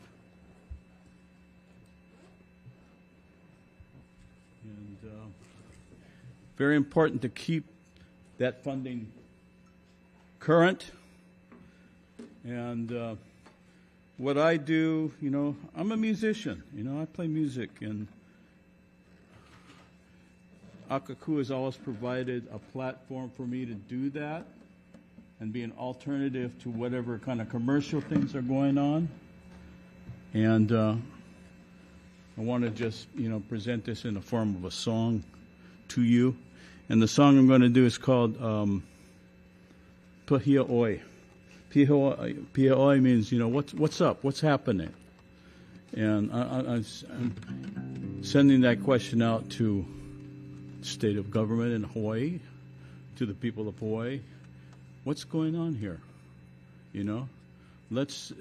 And very important to keep that funding current. And what I do, you know, I'm a musician. You know, I play music, and Akakū has always provided a platform for me to do that and be an alternative to whatever kind of commercial things are going on. And I want to just, you know, present this in the form of a song to you. And the song I'm going to do is called Pehea Oi. Pehea Oi means, you know, what's up? What's happening? And I'm sending that question out to state of government in Hawaii, to the people of Hawaii. What's going on here? You know, let's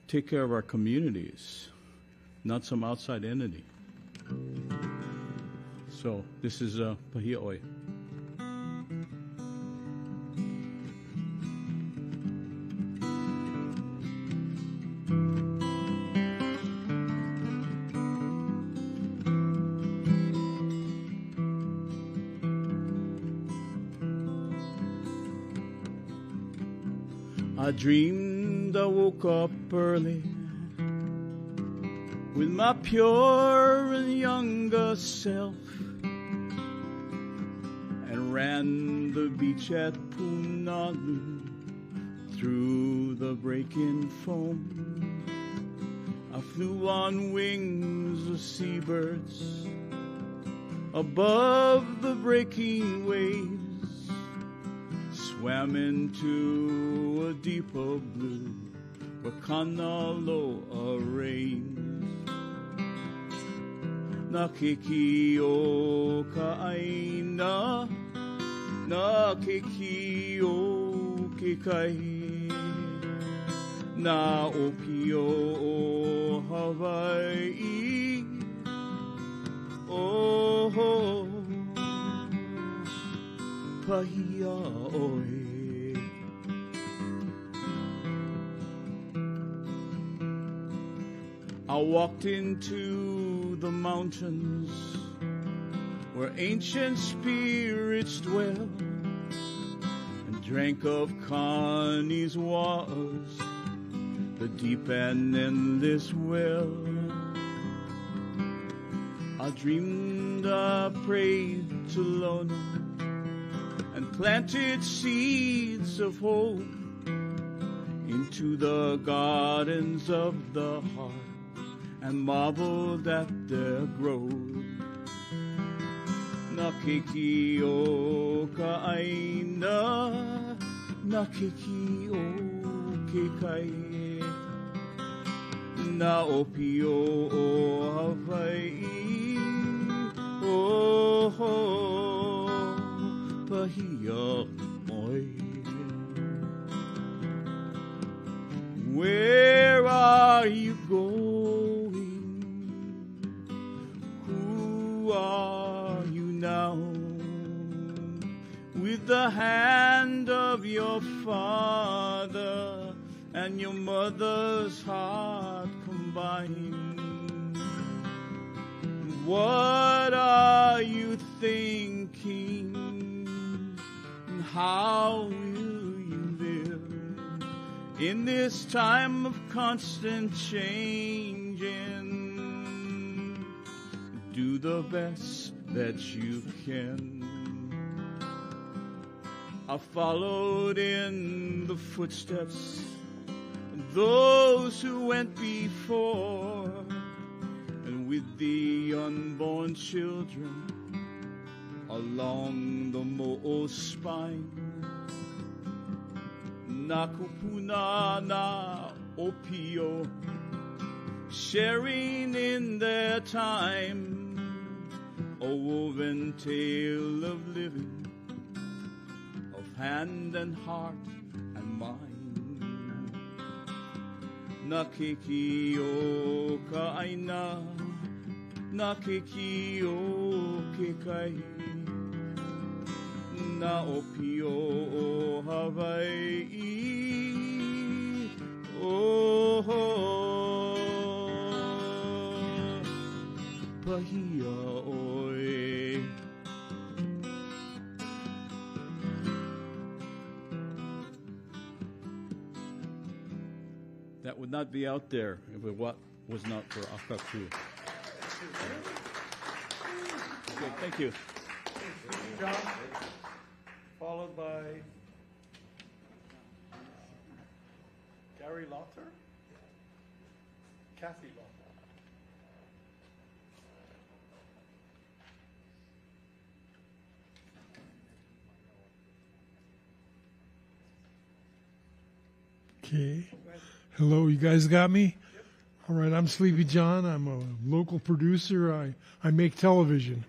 take care of our communities, not some outside entity. So this is Pehea Oi. I dreamed I woke up early with my pure and younger self and ran the beach at Punanu through the breaking foam. I flew on wings of seabirds above the breaking waves, swam into a deeper blue where Kanaloa reigns. Na keki o Kaʻaʻina, na keki o ke kai, na opio o Hawaii, oh Pehea oi. I walked into the mountains where ancient spirits dwell, and drank of Connie's waters, the deep and endless well. I dreamed I prayed to Lona and planted seeds of hope into the gardens of the heart, and marveled at their growth. Na keki o Kaʻaʻina, na keki o ke kai, na opio o Hawaii, oh Pehea oi. Where are you going? Who are you now? With the hand of your father and your mother's heart combined, what are you thinking? And how will you live in this time of constant changing? Do the best that you can. I followed in the footsteps of those who went before, and with the unborn children along the mo'o spine, na kupuna na opio, sharing in their time a woven tale of living, of hand and heart and mind. Na keki o Kaʻaʻina, na keki o ke kai, na opio o Hawaii, oh Pehea oi. That would not be out there if it was not for Akakū. Okay, thank you. John, followed by Gary Lauter, Kathy Lauter. Okay. Hello, you guys got me? All right, I'm Sleepy John. I'm a local producer. I make television.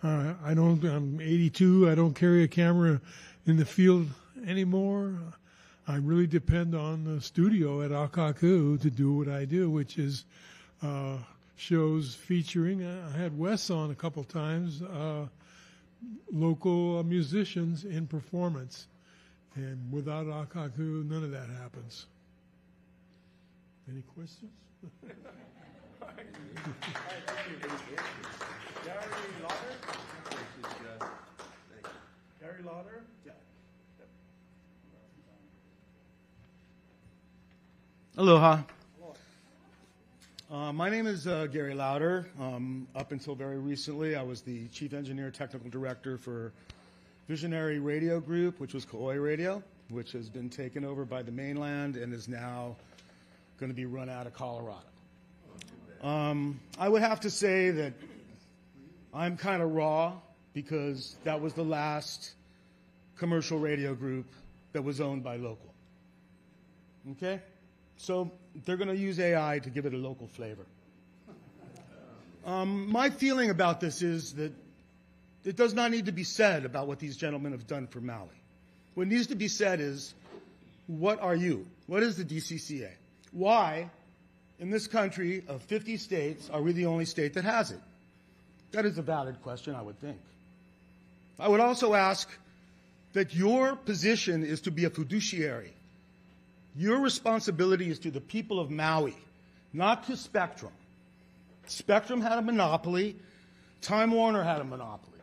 I'm 82. I don't carry a camera in the field anymore. I really depend on the studio at Akakū to do what I do, which is shows featuring, I had Wes on a couple times, local musicians in performance. And without Akakū, none of that happens. Any questions? Gary Lauter? Yeah. Aloha. My name is Gary Lauter. Up until very recently, I was the Chief Engineer Technical Director for Visionary Radio Group, which was Kūʻī Radio, which has been taken over by the mainland and is now going to be run out of Colorado. I would have to say that I'm kind of raw because that was the last commercial radio group that was owned by local. Okay? So they're going to use AI to give it a local flavor. My feeling about this is that it does not need to be said about what these gentlemen have done for Maui. What needs to be said is, what are you? What is the DCCA? Why, in this country of 50 states, are we the only state that has it? That is a valid question, I would think. I would also ask that your position is to be a fiduciary. Your responsibility is to the people of Maui, not to Spectrum. Spectrum had a monopoly. Time Warner had a monopoly.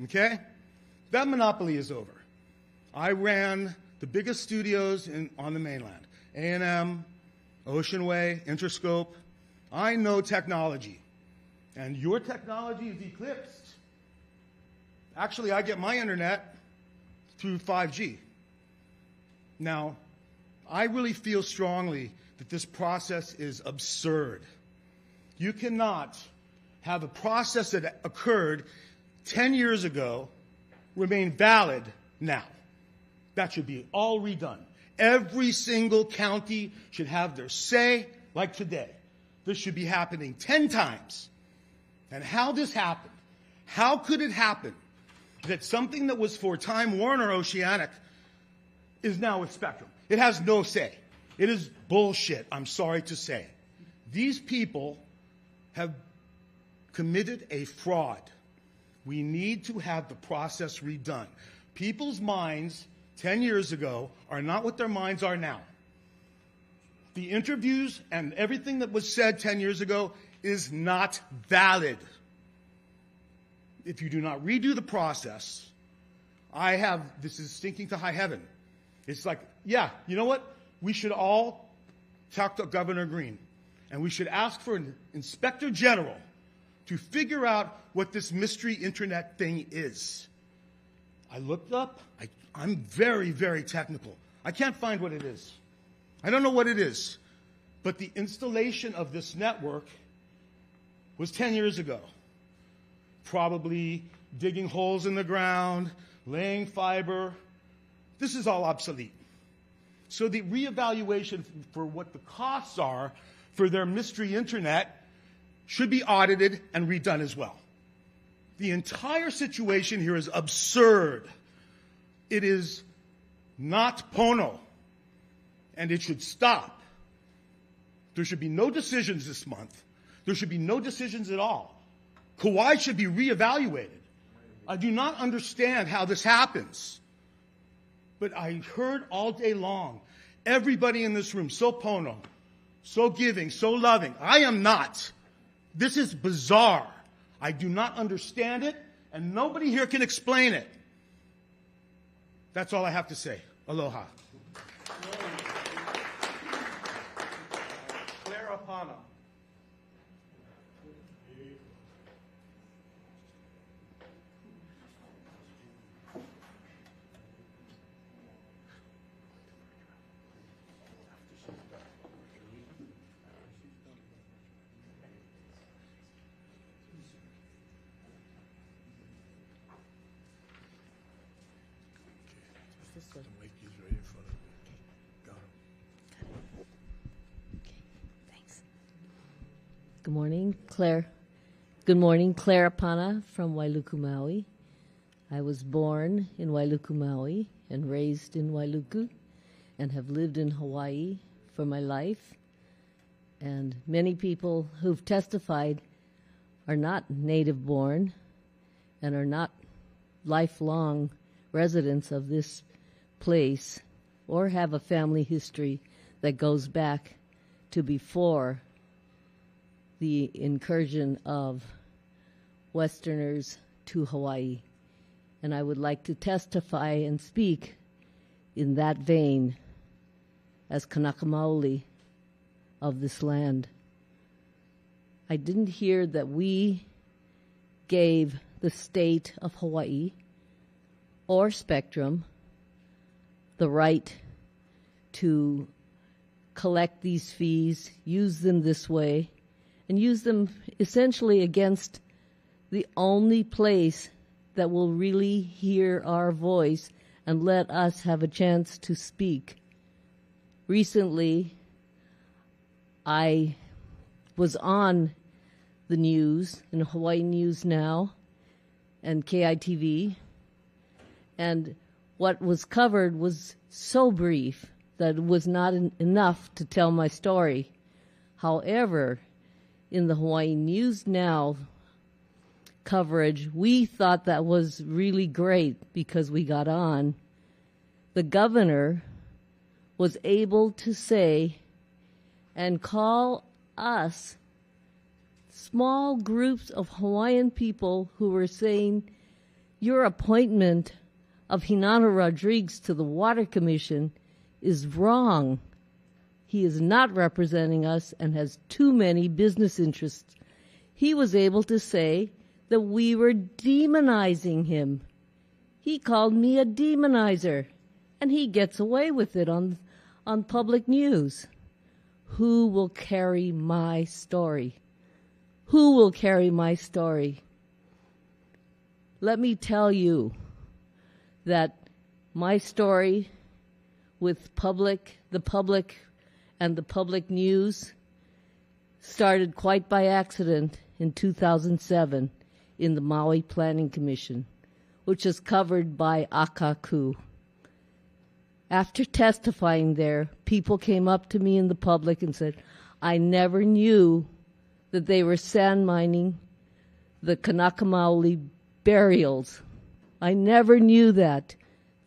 Okay? That monopoly is over. I ran the biggest studios on the mainland. A&M, Ocean Way, Interscope. I know technology. And your technology is eclipsed. Actually, I get my internet through 5G. Now, I really feel strongly that this process is absurd. You cannot have a process that occurred 10 years ago remain valid now. That should be all redone. Every single county should have their say, like today. This should be happening 10 times. And how this happened, how could it happen that something that was for Time Warner Oceanic is now with Spectrum? It has no say. It is bullshit, I'm sorry to say. These people have committed a fraud. We need to have the process redone. People's minds 10 years ago are not what their minds are now. The interviews and everything that was said 10 years ago is not valid. If you do not redo the process, this is stinking to high heaven. It's like, yeah, you know what? We should all talk to Governor Green, and we should ask for an inspector general to figure out what this mystery internet thing is. I looked up. I'm very, very technical. I can't find what it is. I don't know what it is. But the installation of this network was 10 years ago. Probably digging holes in the ground, laying fiber. This is all obsolete. So the reevaluation for what the costs are for their mystery internet should be audited and redone as well. The entire situation here is absurd. It is not Pono, and it should stop. There should be no decisions this month. There should be no decisions at all. Kauaʻi should be reevaluated. I do not understand how this happens. But I heard all day long, everybody in this room, so Pono, so giving, so loving. I am not. This is bizarre. I do not understand it, and nobody here can explain it. That's all I have to say. Aloha. Clara Pana. Good morning, Claire. Good morning, Clara Pana from Wailuku, Maui. I was born in Wailuku, Maui, and raised in Wailuku, and have lived in Hawaii for my life. And many people who've testified are not native born and are not lifelong residents of this place or have a family history that goes back to before the incursion of Westerners to Hawaii. And I would like to testify and speak in that vein as Kanaka Maoli of this land. I didn't hear that we gave the state of Hawaii or Spectrum the right to collect these fees, use them this way, and use them essentially against the only place that will really hear our voice and let us have a chance to speak. Recently, I was on the news, in Hawaii News Now and KITV, and what was covered was so brief that it was not enough to tell my story. However, in the Hawaii News Now coverage, we thought that was really great because we got on. The governor was able to say and call us, small groups of Hawaiian people who were saying, your appointment of Hinana Rodriguez to the Water Commission is wrong. He is not representing us and has too many business interests. He was able to say that we were demonizing him. He called me a demonizer, and he gets away with it on public news. Who will carry my story? Who will carry my story? Let me tell you that my story with the public and the public news started quite by accident in 2007 in the Maui Planning Commission, which is covered by Akakū. After testifying there, people came up to me in the public and said, I never knew that they were sand mining the Kanaka Maoli burials. I never knew that.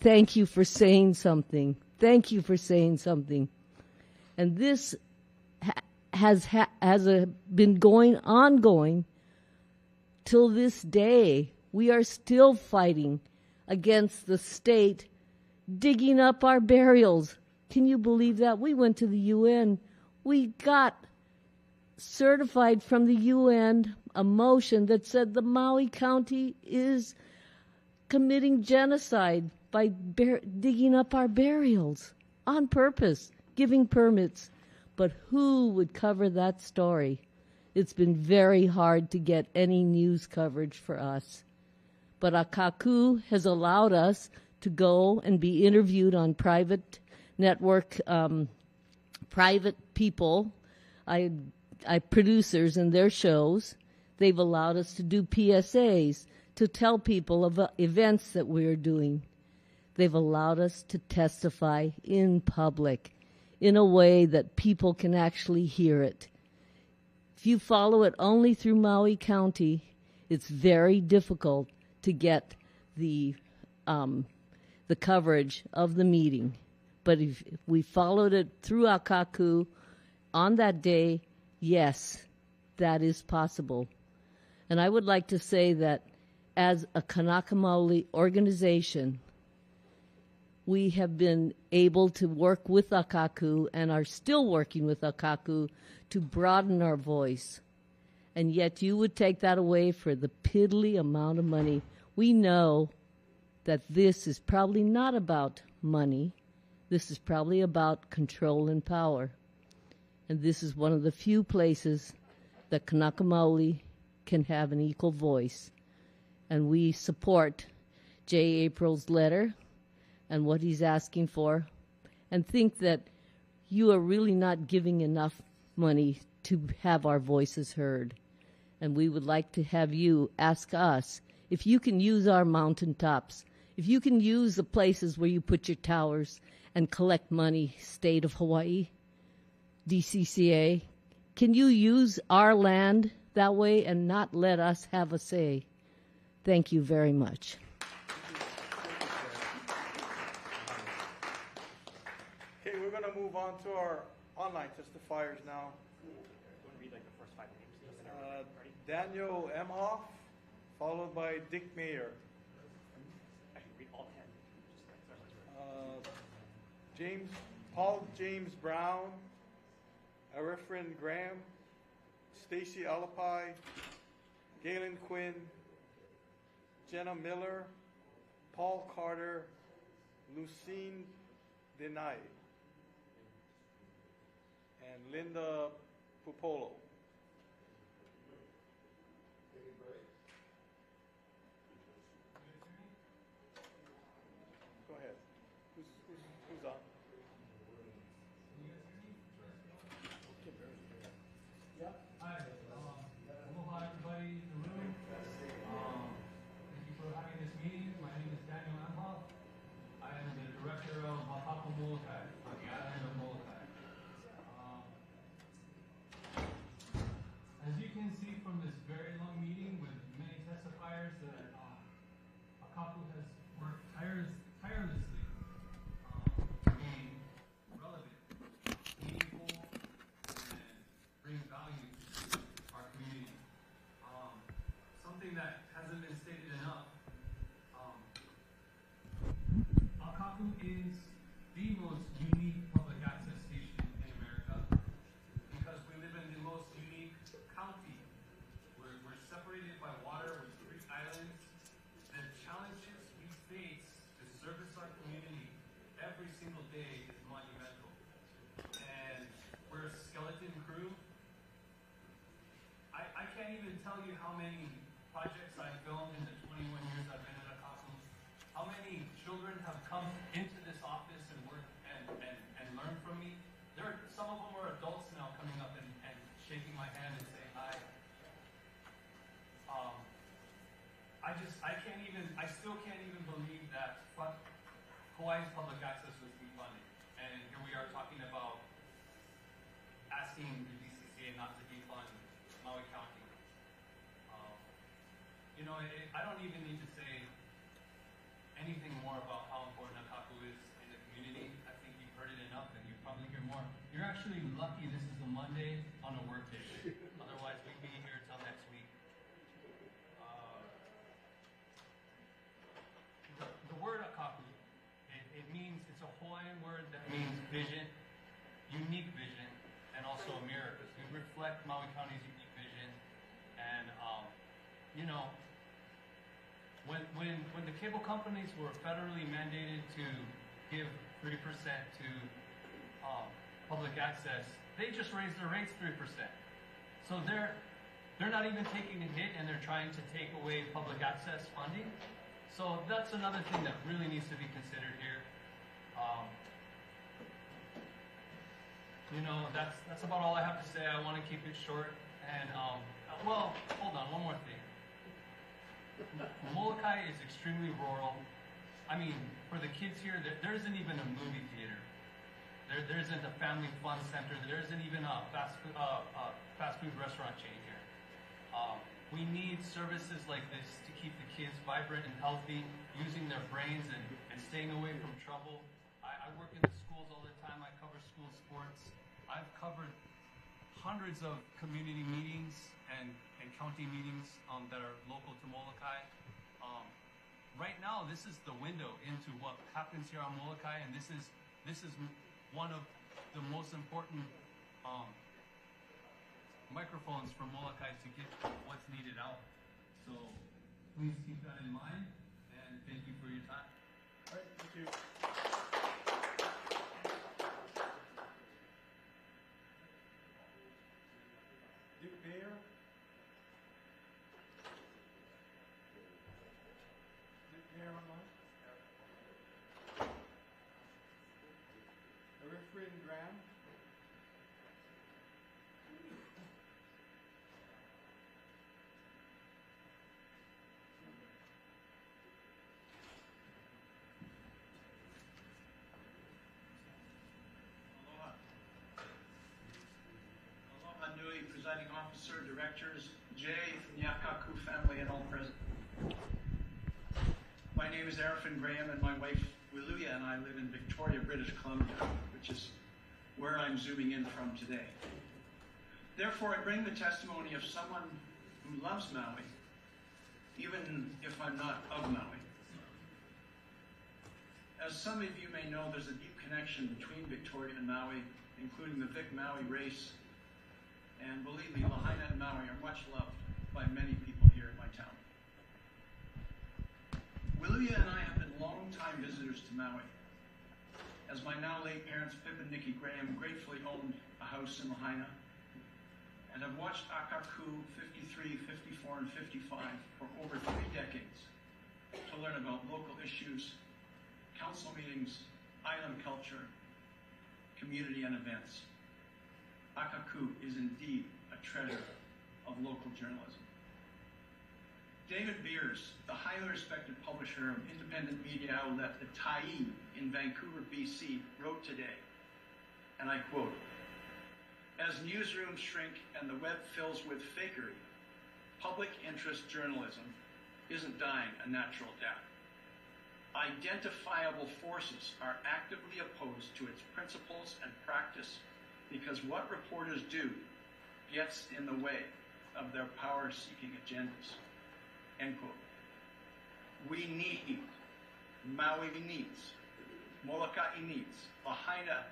Thank you for saying something. Thank you for saying something. And this has been ongoing till this day. We are still fighting against the state digging up our burials. Can you believe that? We went to the UN. We got certified from the UN a motion that said the Maui County is committing genocide by digging up our burials on purpose, giving permits. But who would cover that story? It's been very hard to get any news coverage for us. But Akakū has allowed us to go and be interviewed on private network, private people, producers and their shows. They've allowed us to do PSAs, to tell people of events that we are doing. They've allowed us to testify in public in a way that people can actually hear it. If you follow it only through Maui County, it's very difficult to get the coverage of the meeting. But if we followed it through Akakū on that day, yes, that is possible. And I would like to say that as a Kanaka Maoli organization, we have been able to work with Akakū and are still working with Akakū to broaden our voice. And yet you would take that away for the piddly amount of money. We know that this is probably not about money. This is probably about control and power. And this is one of the few places that Kanaka Maoli can have an equal voice. And we support J. April's letter and what he's asking for, and think that you are really not giving enough money to have our voices heard. And we would like to have you ask us if you can use our mountaintops, if you can use the places where you put your towers and collect money, State of Hawaii, DCCA, can you use our land that way and not let us have a say? Thank you very much. Okay, we're going to move on to our online testifiers now. Read like the first 5 names. Daniel Emhoff, followed by Dick Mayer. Actually, read all 10. Paul James Brown, Arifrin Graham, Stacy Alapai, Galen Quinn, Jenna Miller, Paul Carter, Lucine Denai, and Linda Pupolo. Who's on? Hi, aloha everybody in the room. Thank you for having this meeting. My name is Daniel Amha. I am the director of Akakū Molokai, on the island of Molokai. As you can see from this very long meeting with many testifiers, that Akakū has worked tirelessly to be relevant, meaningful, and bring value to our community. Something that hasn't been stated enough. Akakū is the most unique public access station in America because we live in the most unique county. We're separated by water with 3 islands. The challenges we face to service our community every single day is monumental. And we're a skeleton crew. I can't even tell you how many projects I've filmed in the 21 years I've been at Akakū. How many children have come into this office and worked and learned from me. Some of them are adults now coming up and shaking my hand and saying hi. I still can't even believe that Kauaʻi's public access was defunded. And here we are talking about asking the DCCA not to defund Maui County. I don't even need to say anything more about how important Akakū is in the community. I think you've heard it enough and you probably hear more. You're actually lucky this is a Monday on a work day. Otherwise, we'd be here till next week. The word Akakū, it means, it's a Hawaiian word that means vision, unique vision, and also a mirror. We reflect Maui County's unique vision. And, when the cable companies were federally mandated to give 3% to public access, they just raised their rates 3%. So they're not even taking a hit, and they're trying to take away public access funding. So that's another thing that really needs to be considered here. That's about all I have to say. I want to keep it short. And well, hold on, one more thing. Molokai is extremely rural. I mean, for the kids here, there isn't even a movie theater. There isn't a family fun center. There isn't even a fast food restaurant chain here. We need services like this to keep the kids vibrant and healthy, using their brains and staying away from trouble. I work in the schools all the time. I cover school sports. I've covered hundreds of community meetings and county meetings that are local to Molokai. Right now, this is the window into what happens here on Molokai, and this is one of the most important microphones for Molokai to get what's needed out. So please keep that in mind, and thank you for your time. All right, thank you. Mayor? Mayor online? Reverend Graham? Aloha Nui, presiding officer, directors, Jay from the Akakū family, and all present. My name is Arifin Graham, and my wife Wiluya and I live in Victoria, British Columbia, which is where I'm zooming in from today. Therefore, I bring the testimony of someone who loves Maui, even if I'm not of Maui. As some of you may know, there's a deep connection between Victoria and Maui, including the Vic Maui race. And believe me, Lahaina and Maui are much loved by many people here in my town. Wiluya and I have been long-time visitors to Maui, as my now late parents, Pip and Nikki Graham, gratefully owned a house in Lahaina, and have watched Akakū 53, 54, and 55 for over 3 decades to learn about local issues, council meetings, island culture, community, and events. Akakū is indeed a treasure of local journalism. David Beers, the highly respected publisher of independent media outlet The Tyee in Vancouver, BC, wrote today, and I quote, "As newsrooms shrink and the web fills with fakery, public interest journalism isn't dying a natural death. Identifiable forces are actively opposed to its principles and practice because what reporters do gets in the way of their power-seeking agendas." End quote. We need, Maui needs, Molokai needs, Lahaina,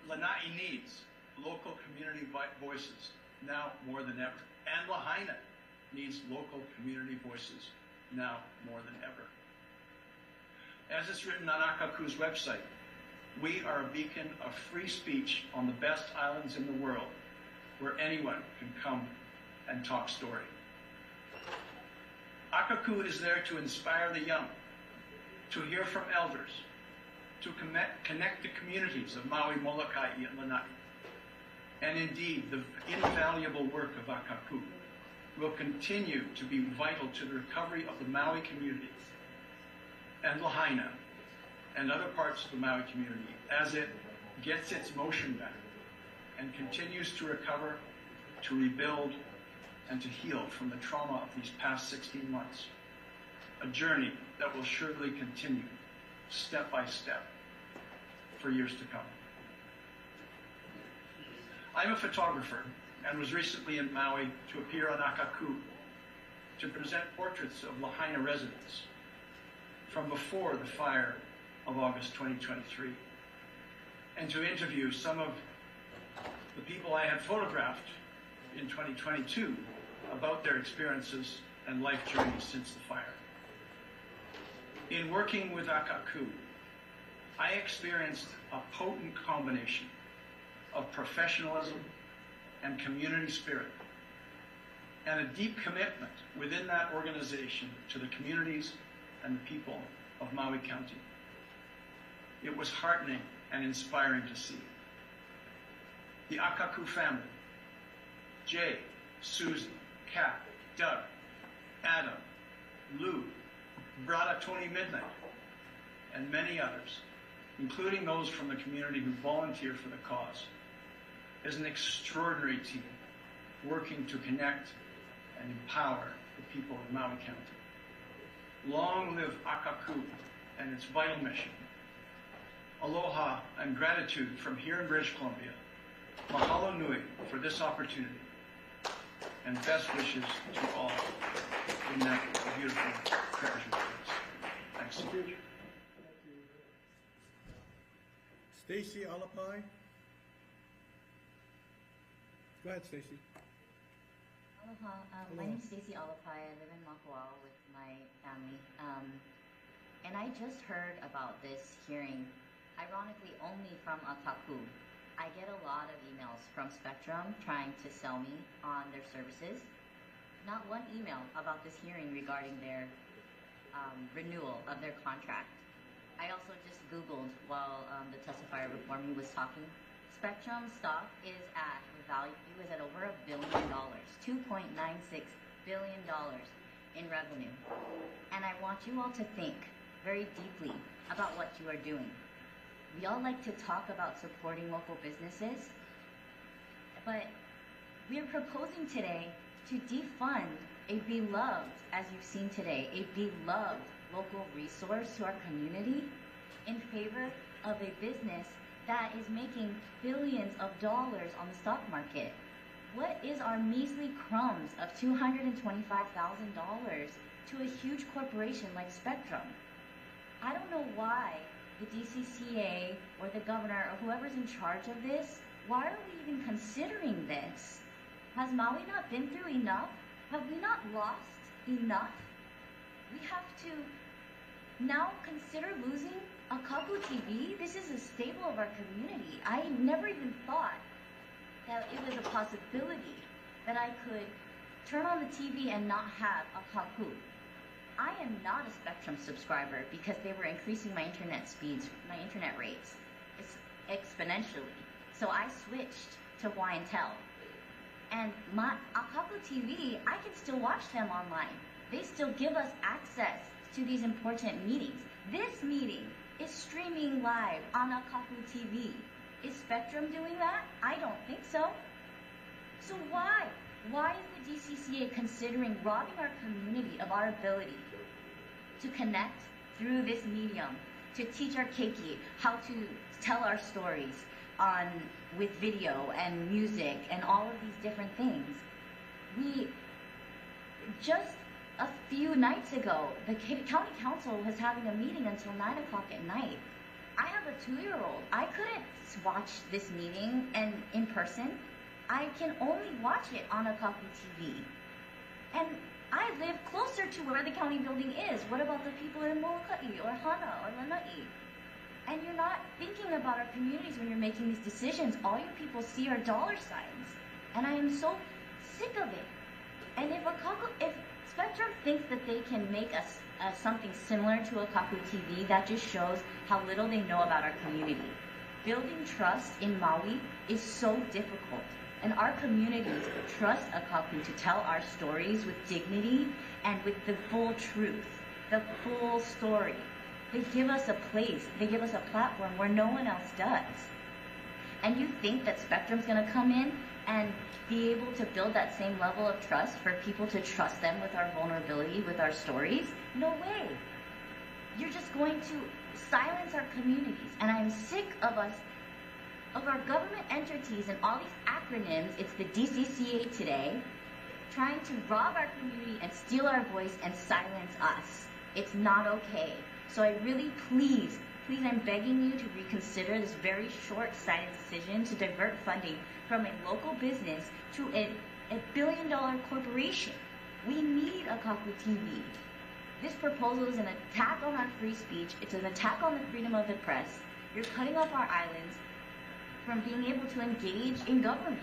Lanai needs local community voices now more than ever. And Lahaina needs local community voices now more than ever. As it's written on Akakū's website, we are a beacon of free speech on the best islands in the world where anyone can come and talk story. Akakū is there to inspire the young, to hear from elders, to connect the communities of Maui, Molokai, and Lanai. And indeed, the invaluable work of Akakū will continue to be vital to the recovery of the Maui community and Lahaina and other parts of the Maui community as it gets its motion back and continues to recover, to rebuild, and to heal from the trauma of these past 16 months. A journey that will surely continue, step by step, for years to come. I'm a photographer and was recently in Maui to appear on Akakū to present portraits of Lahaina residents from before the fire of August 2023 and to interview some of the people I had photographed in 2022 about their experiences and life journeys since the fire. In working with Akakū, I experienced a potent combination of professionalism and community spirit, and a deep commitment within that organization to the communities and the people of Maui County. It was heartening and inspiring to see. The Akakū family, Jay, Susie, Kat, Doug, Adam, Lou, Brada Tony Midnight, and many others, including those from the community who volunteer for the cause, is an extraordinary team working to connect and empower the people of Maui County. Long live Akakū and its vital mission. Aloha and gratitude from here in British Columbia. Mahalo nui for this opportunity, and best wishes to all in that beautiful treasure place. Thanks so much. Stacy Alapai. Go ahead, Stacy. Aloha. My name is Stacy Alapai. I live in Makawao with my family. And I just heard about this hearing, ironically, only from Akakū. I get a lot of emails from Spectrum trying to sell me on their services. Not one email about this hearing regarding their renewal of their contract. I also just Googled while the testifier before me was talking. Spectrum stock is at, value is at over $1 billion, $2.96 billion in revenue. And I want you all to think very deeply about what you are doing. We all like to talk about supporting local businesses, but we are proposing today to defund a beloved, as you've seen today, a beloved local resource to our community in favor of a business that is making billions of dollars on the stock market. What is our measly crumbs of $225,000 to a huge corporation like Spectrum? I don't know why the DCCA or the governor or whoever's in charge of this, why are we even considering this? Has Maui not been through enough? Have we not lost enough? We have to now consider losing Akakū TV. This is a staple of our community. I never even thought that it was a possibility that I could turn on the TV and not have Akakū. I am not a Spectrum subscriber because they were increasing my internet speeds, my internet rates exponentially. So I switched to Tel. And my Akakū TV, I can still watch them online. They still give us access to these important meetings. This meeting is streaming live on Akakū TV. Is Spectrum doing that? I don't think so. So why? Why is the DCCA considering robbing our community of our ability to connect through this medium, to teach our keiki how to tell our stories with video and music and all of these different things? We just a few nights ago, the county council was having a meeting until 9 o'clock at night. I have a 2-year-old. I couldn't watch this meeting and in person. I can only watch it on Akakū TV. And I live closer to where the county building is. What about the people in Molokai or Hana or Lanai? And you're not thinking about our communities when you're making these decisions. All you people see are dollar signs. And I am so sick of it. And if Spectrum thinks that they can make us something similar to Akakū TV, that just shows how little they know about our community. Building trust in Maui is so difficult. And our communities trust Akakū to tell our stories with dignity and with the full truth, the full story. They give us a place, they give us a platform where no one else does. And you think that Spectrum's going to come in and be able to build that same level of trust for people to trust them with our vulnerability, with our stories? No way. You're just going to silence our communities. And I'm sick of our government entities and all these acronyms. It's the DCCA today, trying to rob our community and steal our voice and silence us. It's not okay. So I really, please, I'm begging you to reconsider this very short-sighted decision to divert funding from a local business to a billion-dollar corporation. We need Akakū TV. This proposal is an attack on our free speech. It's an attack on the freedom of the press. You're cutting off our islands from being able to engage in government.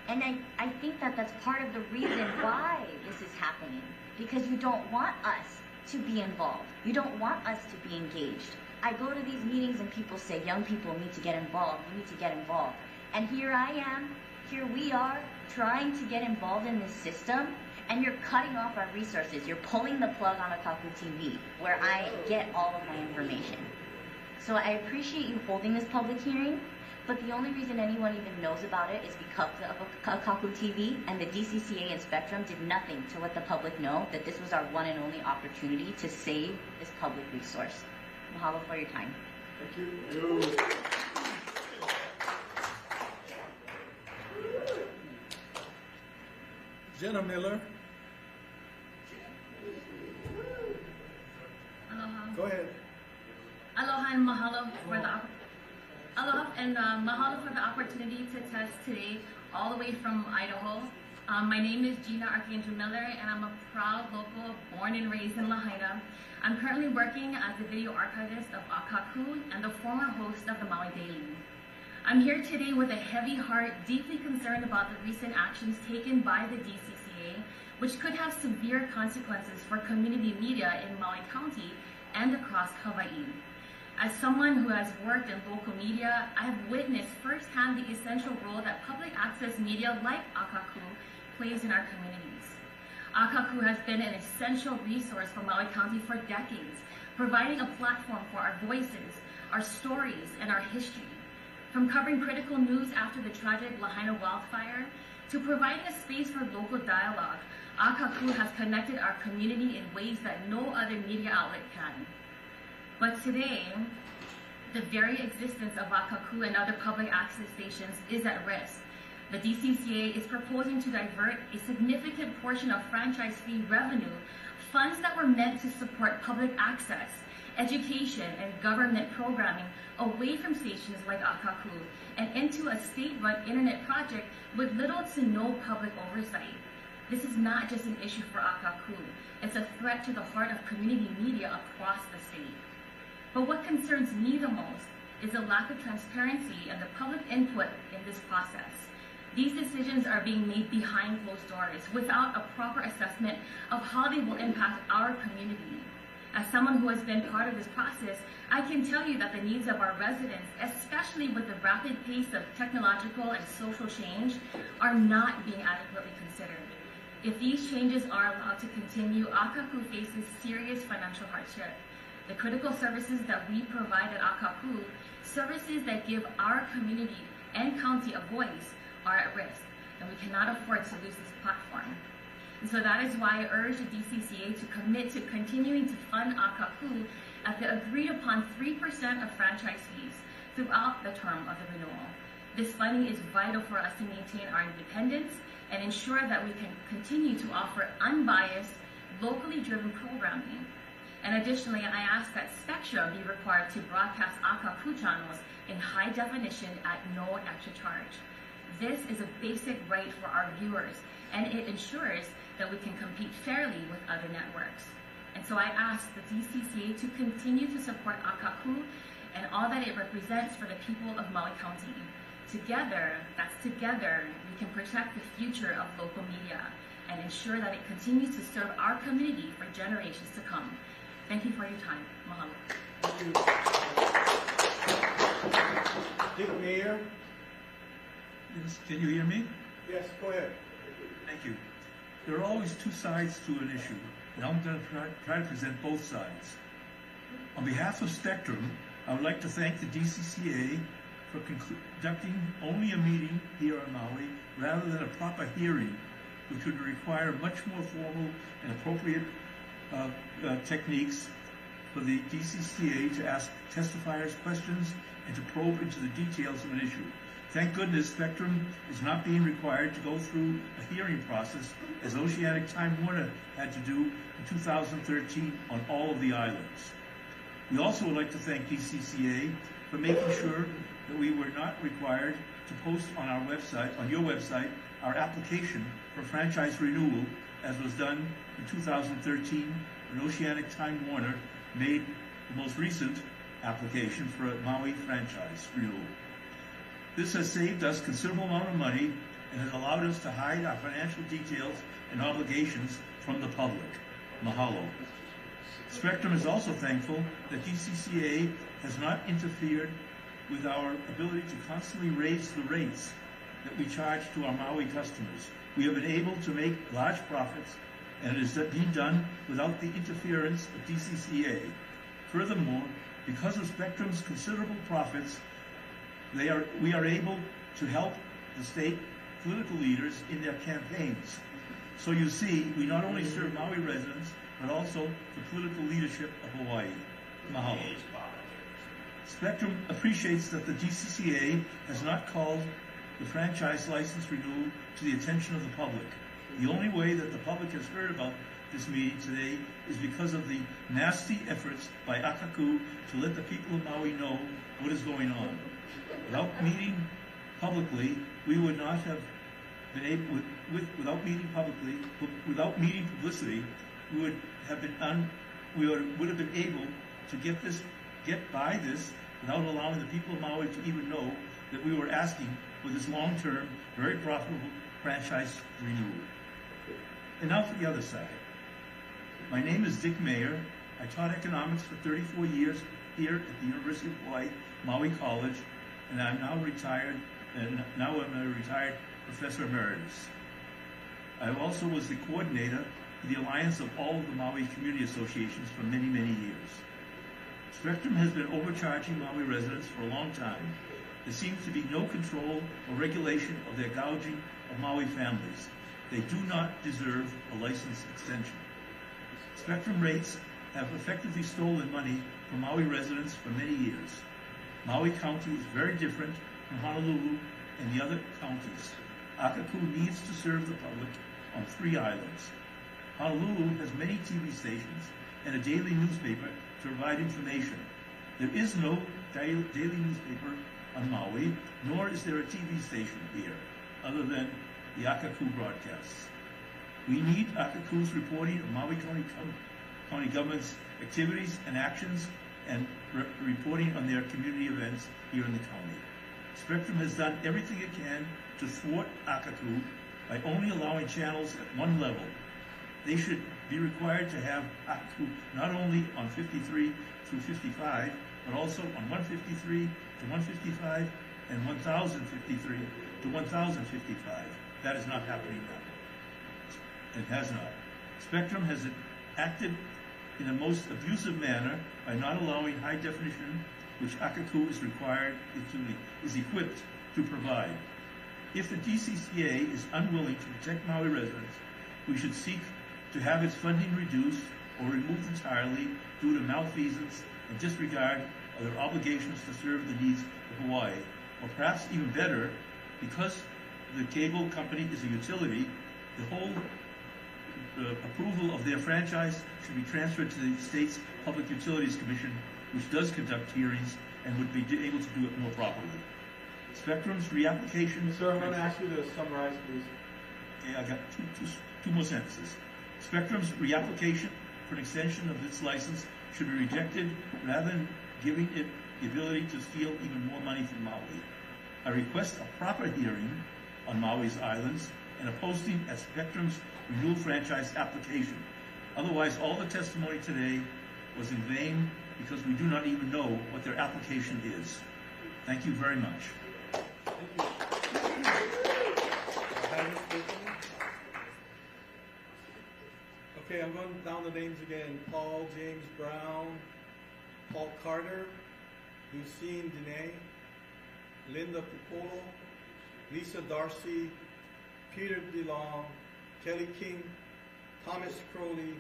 And I think that that's part of the reason why this is happening, because you don't want us to be involved. You don't want us to be engaged. I go to these meetings and people say, young people need to get involved, you need to get involved. And here I am, here we are, trying to get involved in this system, and you're cutting off our resources. You're pulling the plug on Akakū TV, where I get all of my information. So I appreciate you holding this public hearing, but the only reason anyone even knows about it is because of Akakū TV, and the DCCA and Spectrum did nothing to let the public know that this was our one and only opportunity to save this public resource. Mahalo for your time. Thank you. Jenna Miller. Aloha. Go ahead. Aloha and mahalo for the opportunity to test today, all the way from Idaho. My name is Gina Archangel Miller, and I'm a proud local, born and raised in Lahaina. I'm currently working as the video archivist of Akakū and the former host of the Maui Daily. I'm here today with a heavy heart, deeply concerned about the recent actions taken by the DCCA, which could have severe consequences for community media in Maui County and across Kauaʻi. As someone who has worked in local media, I have witnessed firsthand the essential role that public access media like Akakū plays in our communities. Akakū has been an essential resource for Maui County for decades, providing a platform for our voices, our stories, and our history. From covering critical news after the tragic Lahaina wildfire, to providing a space for local dialogue, Akakū has connected our community in ways that no other media outlet can. But today, the very existence of Akakū and other public access stations is at risk. The DCCA is proposing to divert a significant portion of franchise fee revenue, funds that were meant to support public access, education, and government programming, away from stations like Akakū and into a state-run internet project with little to no public oversight. This is not just an issue for Akakū. It's a threat to the heart of community media across the state. But what concerns me the most is the lack of transparency and the public input in this process. These decisions are being made behind closed doors without a proper assessment of how they will impact our community. As someone who has been part of this process, I can tell you that the needs of our residents, especially with the rapid pace of technological and social change, are not being adequately considered. If these changes are allowed to continue, Akakū faces serious financial hardship. The critical services that we provide at Akakū, services that give our community and county a voice, are at risk, and we cannot afford to lose this platform. And so that is why I urge the DCCA to commit to continuing to fund Akakū at the agreed upon 3% of franchise fees throughout the term of the renewal. This funding is vital for us to maintain our independence and ensure that we can continue to offer unbiased, locally driven programming. And additionally, I ask that Spectra be required to broadcast Akakū channels in high definition at no extra charge. This is a basic right for our viewers, and it ensures that we can compete fairly with other networks. And so I ask the DCCA to continue to support Akakū and all that it represents for the people of Maui County. Together, we can protect the future of local media and ensure that it continues to serve our community for generations to come. Thank you for your time. Mahalo. Thank you. Dick Mayer. Yes, can you hear me? Yes, go ahead. Thank you. There are always two sides to an issue, and I'm going to try to present both sides. On behalf of Spectrum, I would like to thank the DCCA for conducting only a meeting here on Maui rather than a proper hearing, which would require much more formal and appropriate techniques for the DCCA to ask testifiers questions and to probe into the details of an issue. Thank goodness Spectrum is not being required to go through a hearing process as Oceanic Time Warner had to do in 2013 on all of the islands. We also would like to thank DCCA for making sure that we were not required to post on our website, on your website, our application for franchise renewal, as was done in 2013 when Oceanic Time Warner made the most recent application for a Maui franchise renewal. This has saved us considerable amount of money and has allowed us to hide our financial details and obligations from the public. Mahalo. Spectrum is also thankful that DCCA has not interfered with our ability to constantly raise the rates that we charge to our Maui customers. We have been able to make large profits, and it is being done without the interference of DCCA. Furthermore, because of Spectrum's considerable profits, we are able to help the state political leaders in their campaigns. So you see, we not only serve Maui residents, but also the political leadership of Hawaii. Mahalo. Spectrum appreciates that the DCCA has not called the franchise license renewal to the attention of the public. The only way that the public has heard about this meeting today is because of the nasty efforts by Akakū to let the people of Maui know what is going on. Without meeting publicly, we would not have been able, without meeting publicity, we would have been able to get by this without allowing the people of Maui to even know that we were asking for this long-term, very profitable franchise renewal. And now for the other side. My name is Dick Mayer. I taught economics for 34 years here at the University of Hawaii, Maui College, and I'm now retired, and now I'm a retired professor emeritus. I also was the coordinator for the alliance of all of the Maui community associations for many, many years. Spectrum has been overcharging Maui residents for a long time. There seems to be no control or regulation of their gouging of Maui families. They do not deserve a license extension. Spectrum rates have effectively stolen money from Maui residents for many years. Maui County is very different from Honolulu and the other counties. Akakū needs to serve the public on 3 islands. Honolulu has many TV stations and a daily newspaper to provide information. There is no daily newspaper on Maui, nor is there a TV station here, other than the Akakū broadcasts. We need Akakū's reporting of Maui County government's activities and actions and reporting on their community events here in the county. Spectrum has done everything it can to thwart Akakū by only allowing channels at one level. They should be required to have Akakū not only on 53 through 55, but also on 153 to 155 and 1053 to 1055. That is not happening now. It has not. Spectrum has acted in a most abusive manner by not allowing high definition, which Akakū is equipped to provide. If the DCCA is unwilling to protect Maui residents, we should seek to have its funding reduced or removed entirely due to malfeasance and disregard of their obligations to serve the needs of Hawaii. Or perhaps even better, because the cable company is a utility, the whole approval of their franchise should be transferred to the state's Public Utilities Commission, which does conduct hearings and would be able to do it more properly. Spectrum's reapplication... Sir, I'm going to ask you to summarize, please. Okay, I got two more sentences. Spectrum's reapplication for an extension of its license should be rejected rather than giving it the ability to steal even more money from Maui. I request a proper hearing on Maui's islands and a posting at Spectrum's renewal franchise application. Otherwise, all the testimony today was in vain because we do not even know what their application is. Thank you very much. Okay, I'm going down the names again. Paul James Brown, Paul Carter, Lucine Dene, Linda Pupolo, Lisa Darcy, Peter DeLong, Kelly King, Thomas Crowley,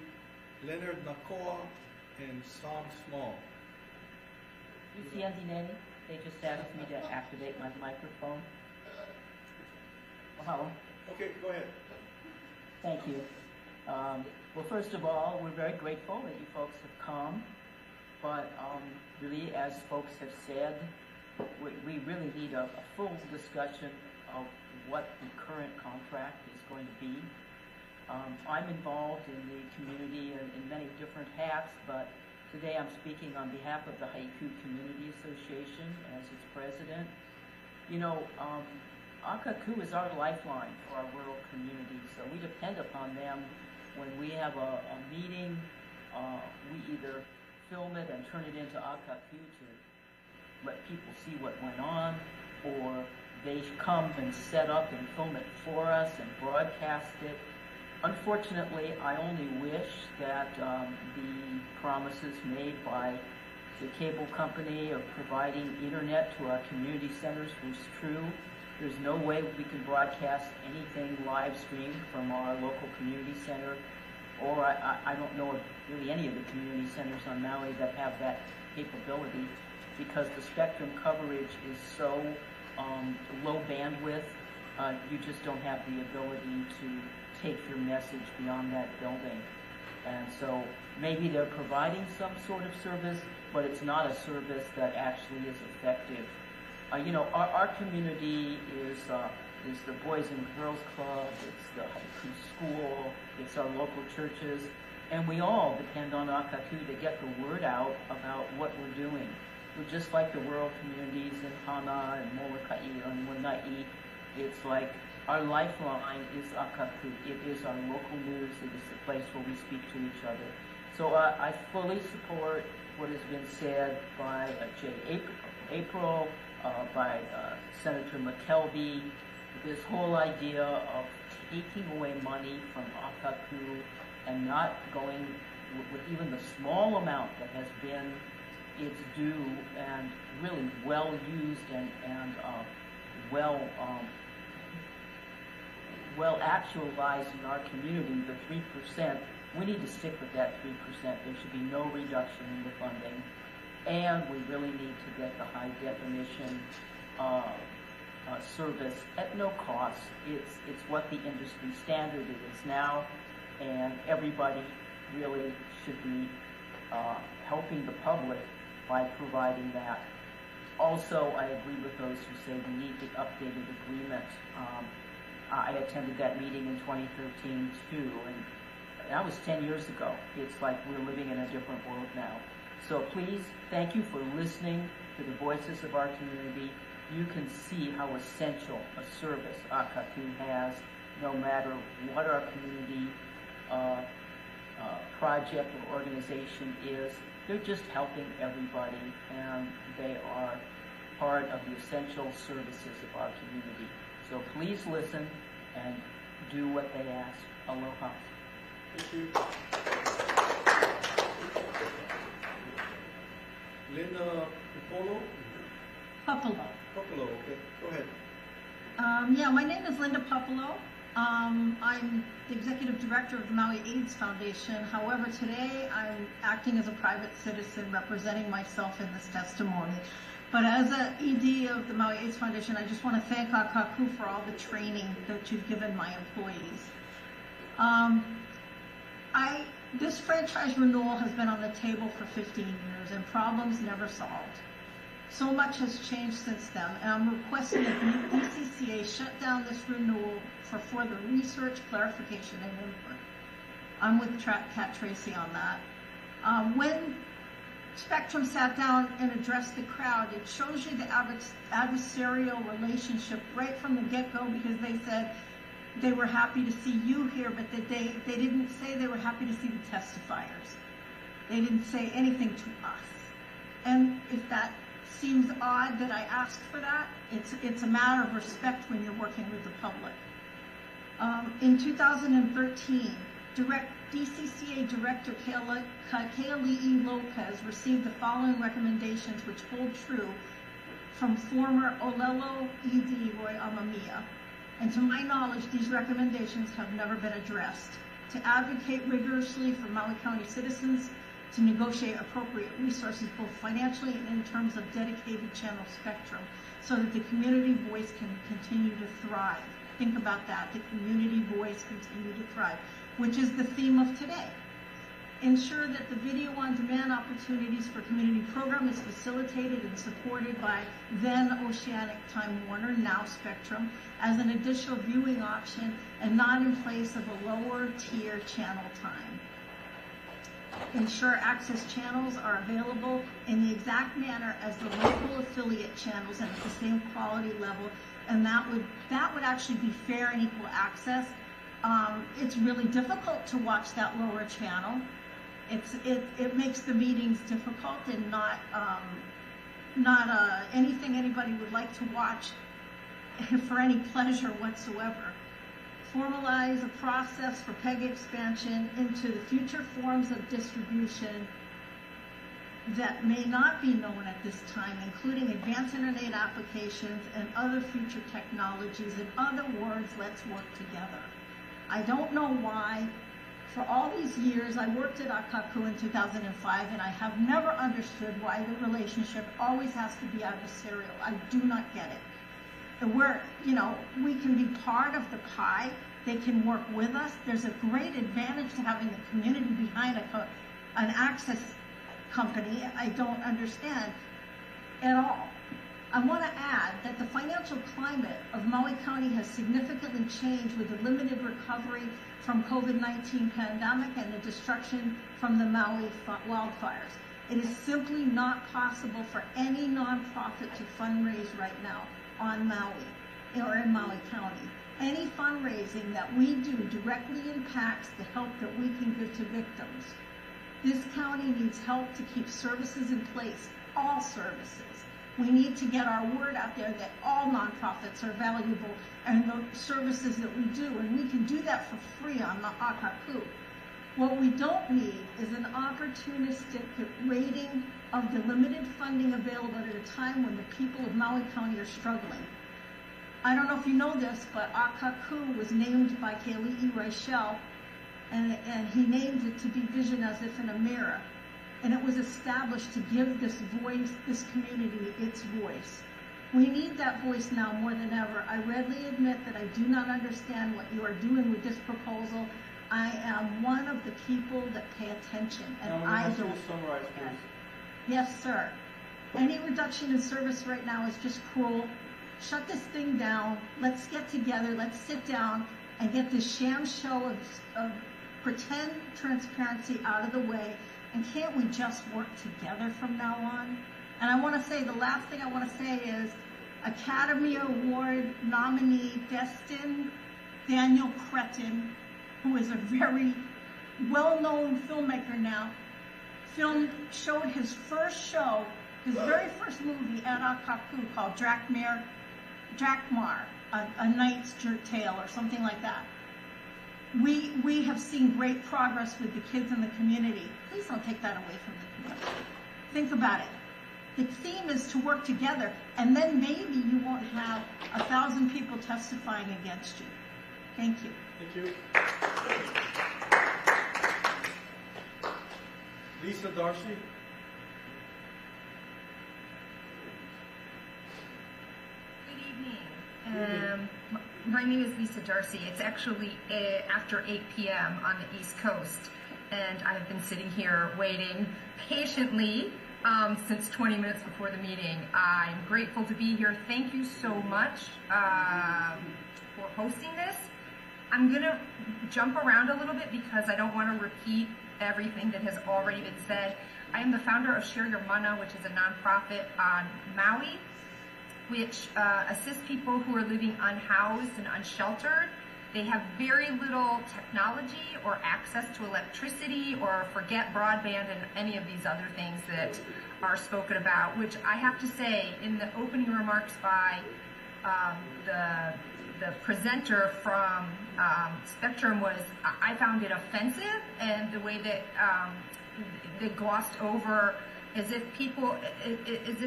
Leonard Nakoa, and Sam Small. Lucien Dene, they just asked me to activate my microphone. Wow. Okay, go ahead. Thank you. Well, first of all, we're very grateful that you folks have come, but really, as folks have said, we really need a full discussion of what the current contract is going to be. I'm involved in the community in many different hats, but today I'm speaking on behalf of the Haiku Community Association as its president. You know, Akakū is our lifeline for our rural community, so we depend upon them. When we have a meeting, we either film it and turn it into Akakū to let people see what went on, or they come and set up and film it for us and broadcast it. Unfortunately, I only wish that the promises made by the cable company of providing internet to our community centers was true. There's no way we can broadcast anything live streamed from our local community center, or I don't know of really any of the community centers on Maui that have that capability, because the spectrum coverage is so low bandwidth, you just don't have the ability to take your message beyond that building. And so maybe they're providing some sort of service, but it's not a service that actually is effective. You know, our community is the Boys and Girls Club, it's the Haiku School, it's our local churches, and we all depend on Akakū to get the word out about what we're doing. We're just like the rural communities in Hana and Molokai and Lanai. It's like our lifeline is Akakū. It is our local news. It is the place where we speak to each other. So I fully support what has been said by Jay April, by Senator McKelvey, this whole idea of taking away money from Akakū and not going with even the small amount that has been its due and really well used and well actualized in our community, the 3%, we need to stick with that 3%. There should be no reduction in the funding. And we really need to get the high definition service at no cost. It's what the industry standard is now, and everybody really should be helping the public by providing that. Also, I agree with those who say we need the updated agreement. I attended that meeting in 2013 too, and that was 10 years ago. It's like we're living in a different world now. So please, thank you for listening to the voices of our community. you can see how essential a service Akakū has, no matter what our community project or organization is. They're just helping everybody, and they are part of the essential services of our community. So please listen and do what they ask. Aloha. Thank you. Linda Popolo. Popolo, okay. Go ahead. Yeah, my name is Linda Popolo. I'm the executive director of the Maui AIDS Foundation. However, today I'm acting as a private citizen representing myself in this testimony. But as an ED of the Maui AIDS Foundation, I just want to thank Akakū for all the training that you've given my employees. This franchise renewal has been on the table for 15 years and problems never solved. So much has changed since then, and I'm requesting that the DCCA shut down this renewal for further research, clarification, and input. I'm with Cat Tracy on that. When Spectrum sat down and addressed the crowd, it shows you the adversarial relationship right from the get-go, because they said they were happy to see you here, but that they didn't say they were happy to see the testifiers. They didn't say anything to us. And if that seems odd that I asked for that, it's a matter of respect when you're working with the public. In 2013, DCCA Director Kaʻaʻike Lopez received the following recommendations, which hold true from former Olelo ED Roy Amamiya. And to my knowledge, these recommendations have never been addressed. To advocate rigorously for Maui County citizens, to negotiate appropriate resources, both financially and in terms of dedicated channel spectrum, so that the community voice can continue to thrive. Think about that, the community voice continue to thrive, which is the theme of today. Ensure that the video on demand opportunities for community program is facilitated and supported by then Oceanic Time Warner, now Spectrum, as an additional viewing option and not in place of a lower tier channel time. Ensure access channels are available in the exact manner as the local affiliate channels and at the same quality level, and that would actually be fair and equal access. It's really difficult to watch that lower channel. It makes the meetings difficult and not anything anybody would like to watch for any pleasure whatsoever. Formalize a process for PEG expansion into the future forms of distribution that may not be known at this time, including advanced internet applications and other future technologies. In other words, let's work together. I don't know why. For all these years, I worked at Akakū in 2005, and I have never understood why the relationship always has to be adversarial. I do not get it. And we can be part of the pie. They can work with us. There's a great advantage to having the community behind an access company. I don't understand at all. I want to add that the financial climate of Maui County has significantly changed with the limited recovery from COVID-19 pandemic and the destruction from the Maui wildfires. It is simply not possible for any nonprofit to fundraise right now on Maui or in Maui County. Any fundraising that we do directly impacts the help that we can give to victims. This county needs help to keep services in place, all services. We need to get our word out there that all nonprofits are valuable and the services that we do, and we can do that for free on the Akakū. What we don't need is an opportunistic rating of the limited funding available at a time when the people of Maui County are struggling. I don't know if you know this, but Akakū was named by Keali'i Raichel, and he named it to be vision as if in a mirror. And it was established to give this voice, this community, its voice. We need that voice now more than ever. I readily admit that I do not understand what you are doing with this proposal. I am one of the people that pay attention, and I don't. Summarize, please. Yes, sir. Any reduction in service right now is just cruel. Shut this thing down. Let's get together. Let's sit down and get this sham show of pretend transparency out of the way. And can't we just work together from now on? And I want to say, the last thing I want to say is, Academy Award nominee Destin Daniel Cretton, who is a very well-known filmmaker now, showed his first show, his very first movie at Akakū called Drakmar, A Knight's Tale or something like that. We have seen great progress with the kids in the community. Please don't take that away from the community. Think about it. The theme is to work together, and then maybe you won't have 1,000 people testifying against you. Thank you. Thank you. Lisa Darcy. Good evening. My name is Lisa Darcy. It's actually after 8 p.m. on the East Coast, and I've been sitting here waiting patiently since 20 minutes before the meeting. I'm grateful to be here. Thank you so much for hosting this. I'm going to jump around a little bit because I don't want to repeat everything that has already been said. I am the founder of Share Your Mana, which is a nonprofit on Maui, which assists people who are living unhoused and unsheltered. They have very little technology or access to electricity or forget broadband and any of these other things that are spoken about, which I have to say in the opening remarks by the presenter from Spectrum I found it offensive, and the way that they glossed over as if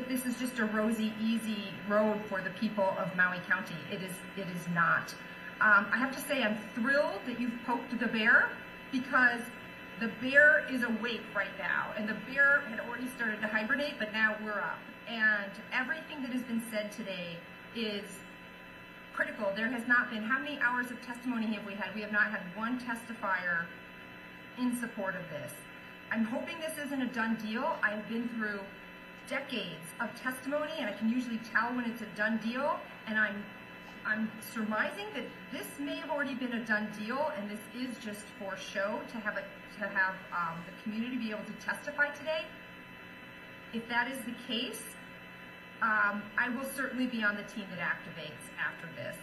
this is just a rosy, easy road for the people of Maui County. It is not. I have to say I'm thrilled that you've poked the bear, because the bear is awake right now, and the bear had already started to hibernate, but now we're up. And everything that has been said today is critical. There has not been, how many hours of testimony have we had? We have not had one testifier in support of this. I'm hoping this isn't a done deal. I've been through decades of testimony, and I can usually tell when it's a done deal, and I'm surmising that this may have already been a done deal, and this is just for show to have the community be able to testify today. If that is the case, I will certainly be on the team that activates after this.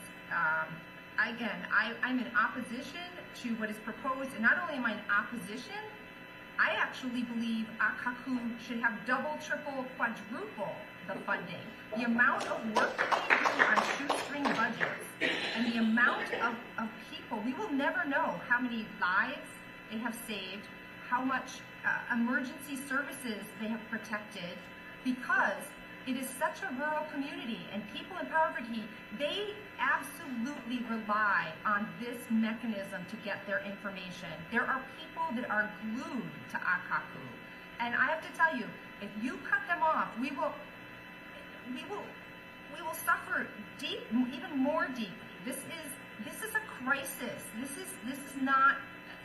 I'm in opposition to what is proposed, and not only am I in opposition, I actually believe Akakū should have double, triple, quadruple the funding. The amount of work that they do on shoestring budgets and the amount of people, we will never know how many lives they have saved, how much emergency services they have protected, because it is such a rural community, and people in poverty, they absolutely rely on this mechanism to get their information. There are people that are glued to Akakū, and I have to tell you, if you cut them off, we will suffer deep, even more deeply. This is a crisis. This is not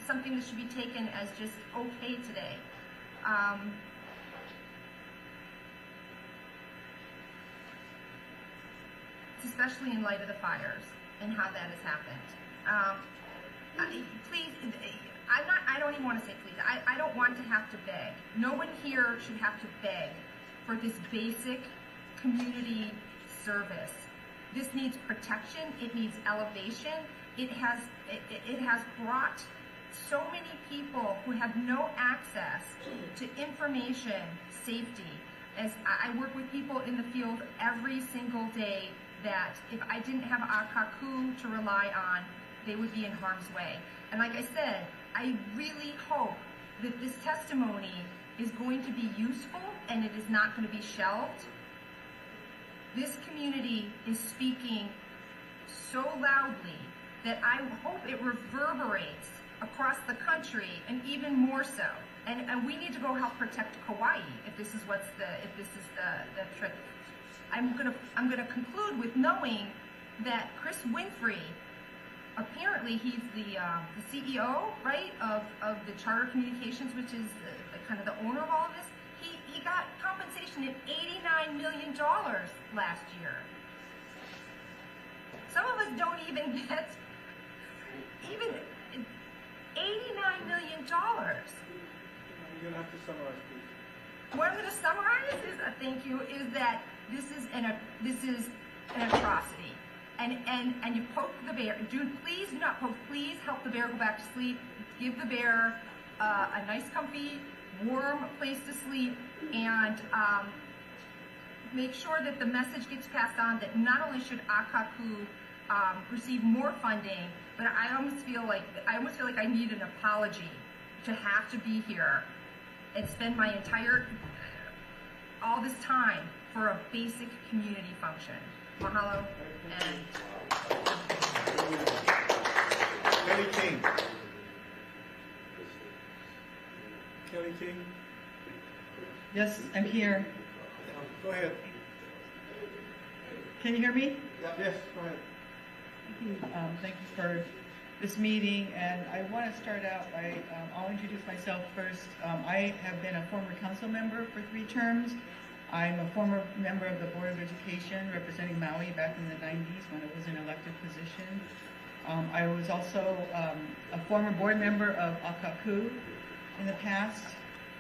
something that should be taken as just okay today. Especially in light of the fires and how that has happened. Please, I don't even want to say please. I don't want to have to beg. No one here should have to beg for this basic community service. This needs protection. It needs elevation. It has brought so many people who have no access to information safety. As I work with people in the field every single day, that if I didn't have Akakū to rely on, they would be in harm's way. And like I said, I really hope that this testimony is going to be useful and it is not going to be shelved. This community is speaking so loudly that I hope it reverberates across the country, and even more so. And we need to go help protect Kauaʻi if this is the trick. I'm gonna conclude with knowing that Chris Winfrey, apparently he's the CEO, right, of the Charter Communications, which is kind of the owner of all of this. He got compensation at $89 million last year. Some of us don't even get even $89 million. You're gonna have to summarize, please. What I'm going to summarize is, thank you, is that this is an atrocity. And you poke the bear. Please do not poke. Please help the bear go back to sleep. Give the bear a nice, comfy, warm place to sleep, and make sure that the message gets passed on that not only should Akakū receive more funding, but I almost feel like I need an apology to have to be here and spend my entire all this time for a basic community function. Mahalo. And Kelly King. Kelly King. Yes, I'm here. Go ahead. Can you hear me? Yes, go ahead. Thank you for this meeting, and I want to start out by, I'll introduce myself first. I have been a former council member for 3 terms. I'm a former member of the Board of Education representing Maui back in the 90s when it was an elected position. I was also a former board member of Akakū in the past,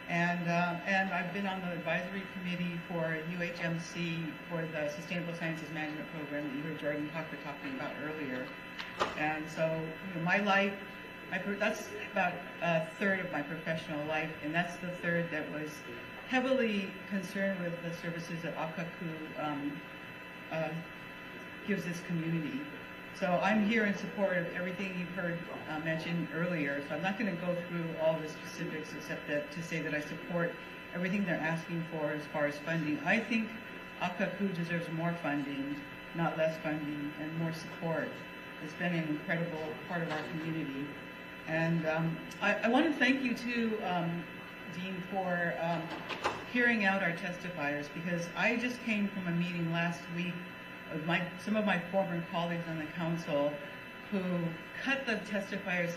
and I've been on the advisory committee for UHMC for the Sustainable Sciences Management Program that you heard Jordan talking about earlier. And so, my life, that's about a third of my professional life, and that's the third that was heavily concerned with the services that Akakū gives this community. So I'm here in support of everything you've heard mentioned earlier. So I'm not going to go through all the specifics except to say that I support everything they're asking for as far as funding. I think Akakū deserves more funding, not less funding, and more support. It's been an incredible part of our community. And I want to thank you too, Dean, for hearing out our testifiers, because I just came from a meeting last week of some of my former colleagues on the council who cut the testifiers'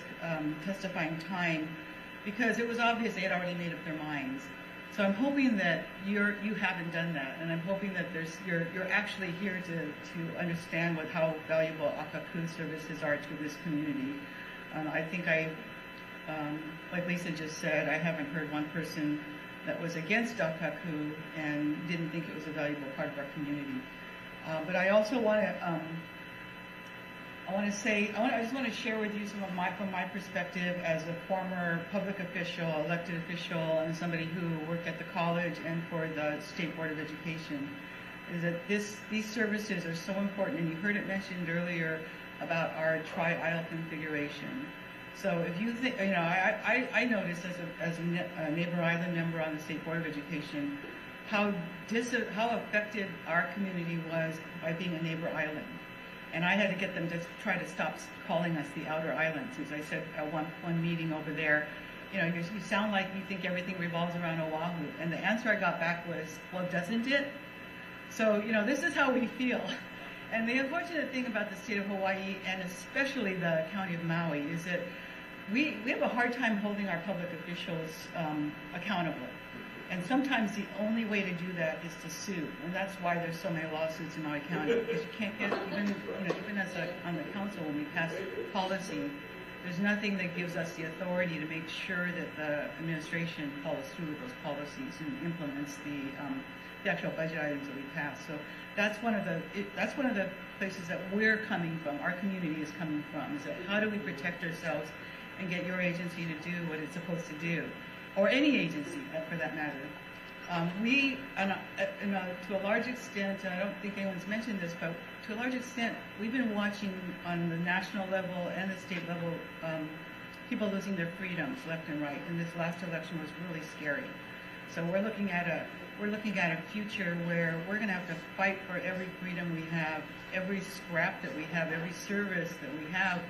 testifying time because it was obvious they had already made up their minds. So I'm hoping that you haven't done that, and I'm hoping that you're actually here to understand how valuable Akakū services are to this community. I think like Lisa just said, I haven't heard one person that was against Akakū and didn't think it was a valuable part of our community. But I also want to, I just want to share with you from my perspective as a former public official, elected official, and somebody who worked at the college and for the State Board of Education, is that these services are so important. And you heard it mentioned earlier about our tri-aisle configuration. So if you think, I noticed as a neighbor island member on the State Board of Education, how affected our community was by being a neighbor island. And I had to get them to try to stop calling us the outer islands. As I said at one meeting over there, you sound like you think everything revolves around Oahu. And the answer I got back was, well, doesn't it? So, this is how we feel. And the unfortunate thing about the state of Hawaii, and especially the county of Maui, is that we have a hard time holding our public officials accountable. And sometimes the only way to do that is to sue, and that's why there's so many lawsuits in Maui County, because you can't get, even on the council, when we pass policy, there's nothing that gives us the authority to make sure that the administration follows through with those policies and implements the actual budget items that we pass. So that's one of the places that we're coming from, our community is coming from, is that how do we protect ourselves and get your agency to do what it's supposed to do, or any agency for that matter. To a large extent, and I don't think anyone's mentioned this, but to a large extent, we've been watching on the national level and the state level people losing their freedoms left and right, and this last election was really scary. So we're looking at a future where we're going to have to fight for every freedom we have, every scrap that we have, every service that we have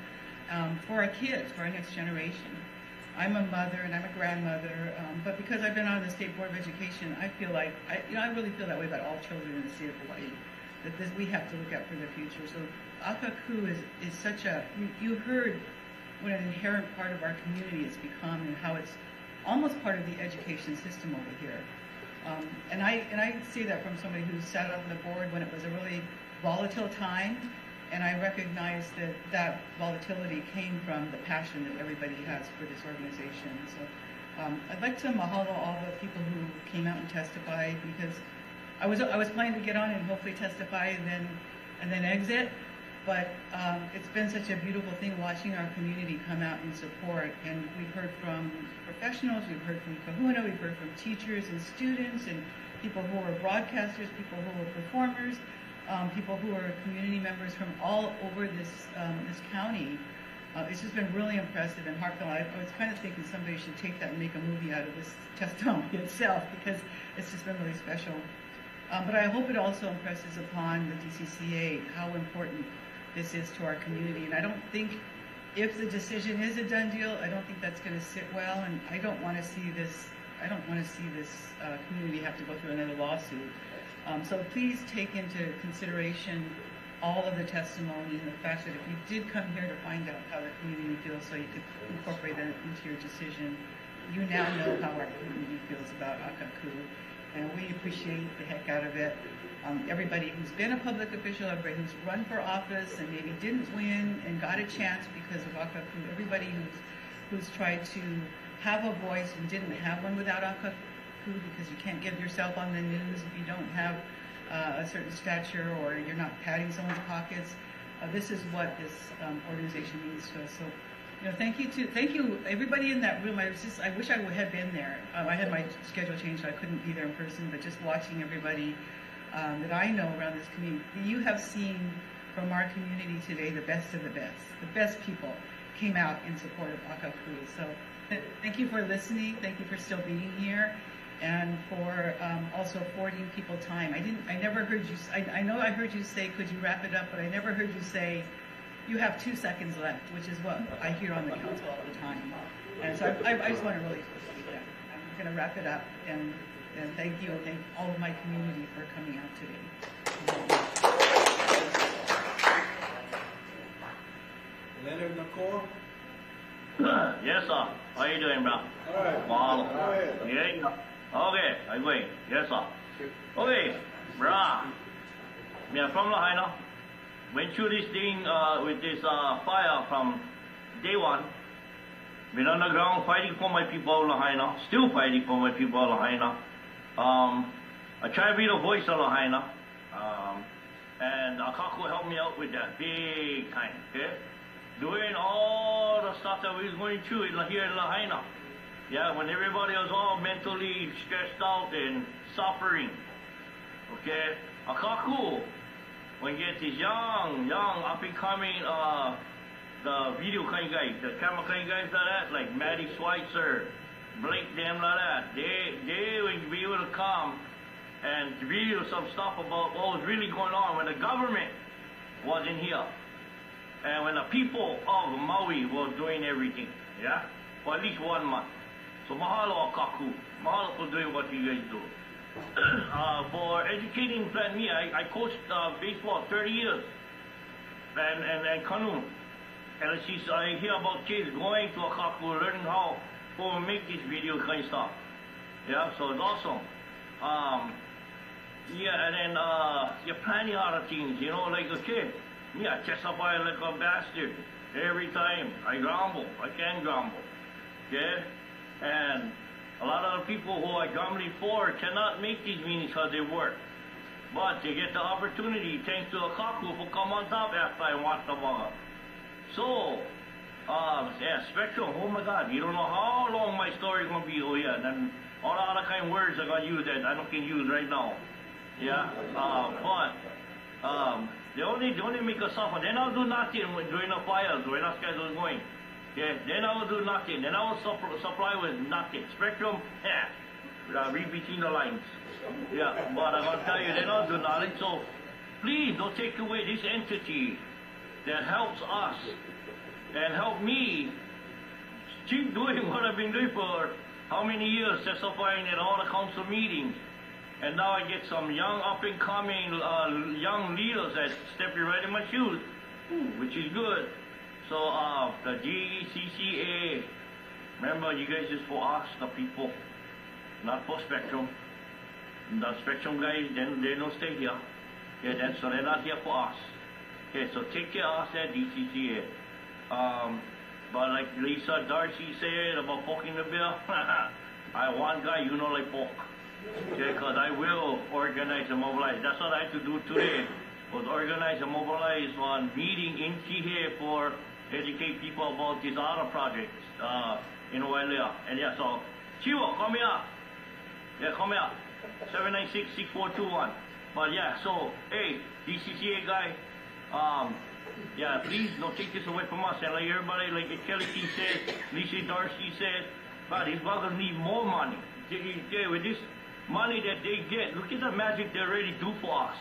for our kids, for our next generation. I'm a mother and I'm a grandmother, but because I've been on the State Board of Education, I feel like, I really feel that way about all children in the state of Hawaii, that we have to look out for the future. So Akakū is such you heard what an inherent part of our community it's become and how it's almost part of the education system over here. And I say that from somebody who sat on the board when it was a really volatile time, and I recognize that volatility came from the passion that everybody has for this organization. So I'd like to mahalo all the people who came out and testified, because I was planning to get on and hopefully testify, and then and then exit. But it's been such a beautiful thing watching our community come out and support. And we've heard from professionals, we've heard from Kahuna, we've heard from teachers and students and people who are broadcasters, people who are performers, people who are community members from all over this county. It's just been really impressive and heartfelt. I was kind of thinking somebody should take that and make a movie out of this testimony itself, because it's just been really special. But I hope it also impresses upon the DCCA how important this is to our community. And I don't think, if the decision is a done deal, I don't think that's going to sit well. And I don't want to see this. I don't want to see this community have to go through another lawsuit. So please take into consideration all of the testimony and the fact that if you did come here to find out how the community feels, so you could incorporate that into your decision, you now know how our community feels about Akakū. And we appreciate the heck out of it. Everybody who's been a public official, everybody who's run for office and maybe didn't win and got a chance because of Akakū, everybody who's tried to have a voice and didn't have one without Akakū, because you can't get yourself on the news if you don't have a certain stature or you're not padding someone's pockets. This is what this organization means to us. So, thank you everybody in that room. I wish I had been there. I had my schedule changed, so I couldn't be there in person. But just watching everybody that I know around this community, you have seen from our community today the best of the best. The best people came out in support of Akakū. So, thank you for listening. Thank you for still being here, and for also affording people time. I never heard you. I know I heard you say, "Could you wrap it up?" But I never heard you say, "You have 2 seconds left," which is what I hear on the council all the time. And so I just want to really, I'm going to wrap it up and thank you and thank all of my community for coming out today. Leonard Nakor. Yes, sir. How you doing, bro? All right. Wow. Go ahead. Yeah. Okay, I'm going. Yes, sir. Okay, brah. Me from Lahaina. Went through this thing with this fire from day one. Been on the ground fighting for my people of Lahaina. Still fighting for my people of Lahaina. I try to be the voice of Lahaina. And Akakū helped me out with that big time, okay? Doing all the stuff that we was going through here in Lahaina. Yeah, when everybody was all mentally stressed out and suffering. Okay? Akakū, when you get these young, up-and-coming, the video kind of guys, the camera kind of guys like that, like Maddie Schweitzer, Blake, them like that, they will be able to come and video some stuff about what was really going on when the government wasn't here. And when the people of Maui were doing everything, yeah? For at least 1 month. So mahalo Akakū. Mahalo for doing what you guys do. For educating me, I coached baseball 30 years. And canoe. And I hear about kids going to Akakū, learning how to make this video kind of stuff. Yeah, so it's awesome. Yeah, and then you're planning other things, like a kid. Me, I testify like a bastard every time. I grumble. I can grumble. Okay? And a lot of the people who I grumbling for cannot make these meetings because they work. But they get the opportunity thanks to Akakū who come on top after I watch the ball. So, yeah, Spectrum, oh my God, you don't know how long my story is going to be. Oh yeah, and then all the other kind of words I'm going to use that I don't can use right now. Yeah, they only make us suffer. Then I'll do nothing during the fires when our schedule is going. Yeah, then I will do nothing. Then I will supply with nothing. Spectrum, read between the lines. Yeah, but I'm going to tell you, then I'll do nothing. So please don't take away this entity that helps us and help me keep doing what I've been doing for how many years, testifying at all the council meetings. And now I get some young up-and-coming young leaders that step right in my shoes, which is good. So the DCCA, remember, you guys is for us, the people, not for Spectrum. The Spectrum guys, they don't stay here. Yeah, so they're not here for us. Okay, so take care of us at DCCA. But like Lisa Darcy said about poking the bill, I want guy, like pork. Okay, because I will organize and mobilize. That's what I had to do today was organized and mobilized one meeting in Kihei for educate people about these other projects in Wailea. And yeah, so Chivo, come here. Yeah, come here. 796-6421. But yeah, so hey, DCCA guy, yeah, please don't take this away from us. And like everybody, like Kelly T said, Lisa Darcy said, God, these buggers need more money. With this money that they get, look at the magic they already do for us.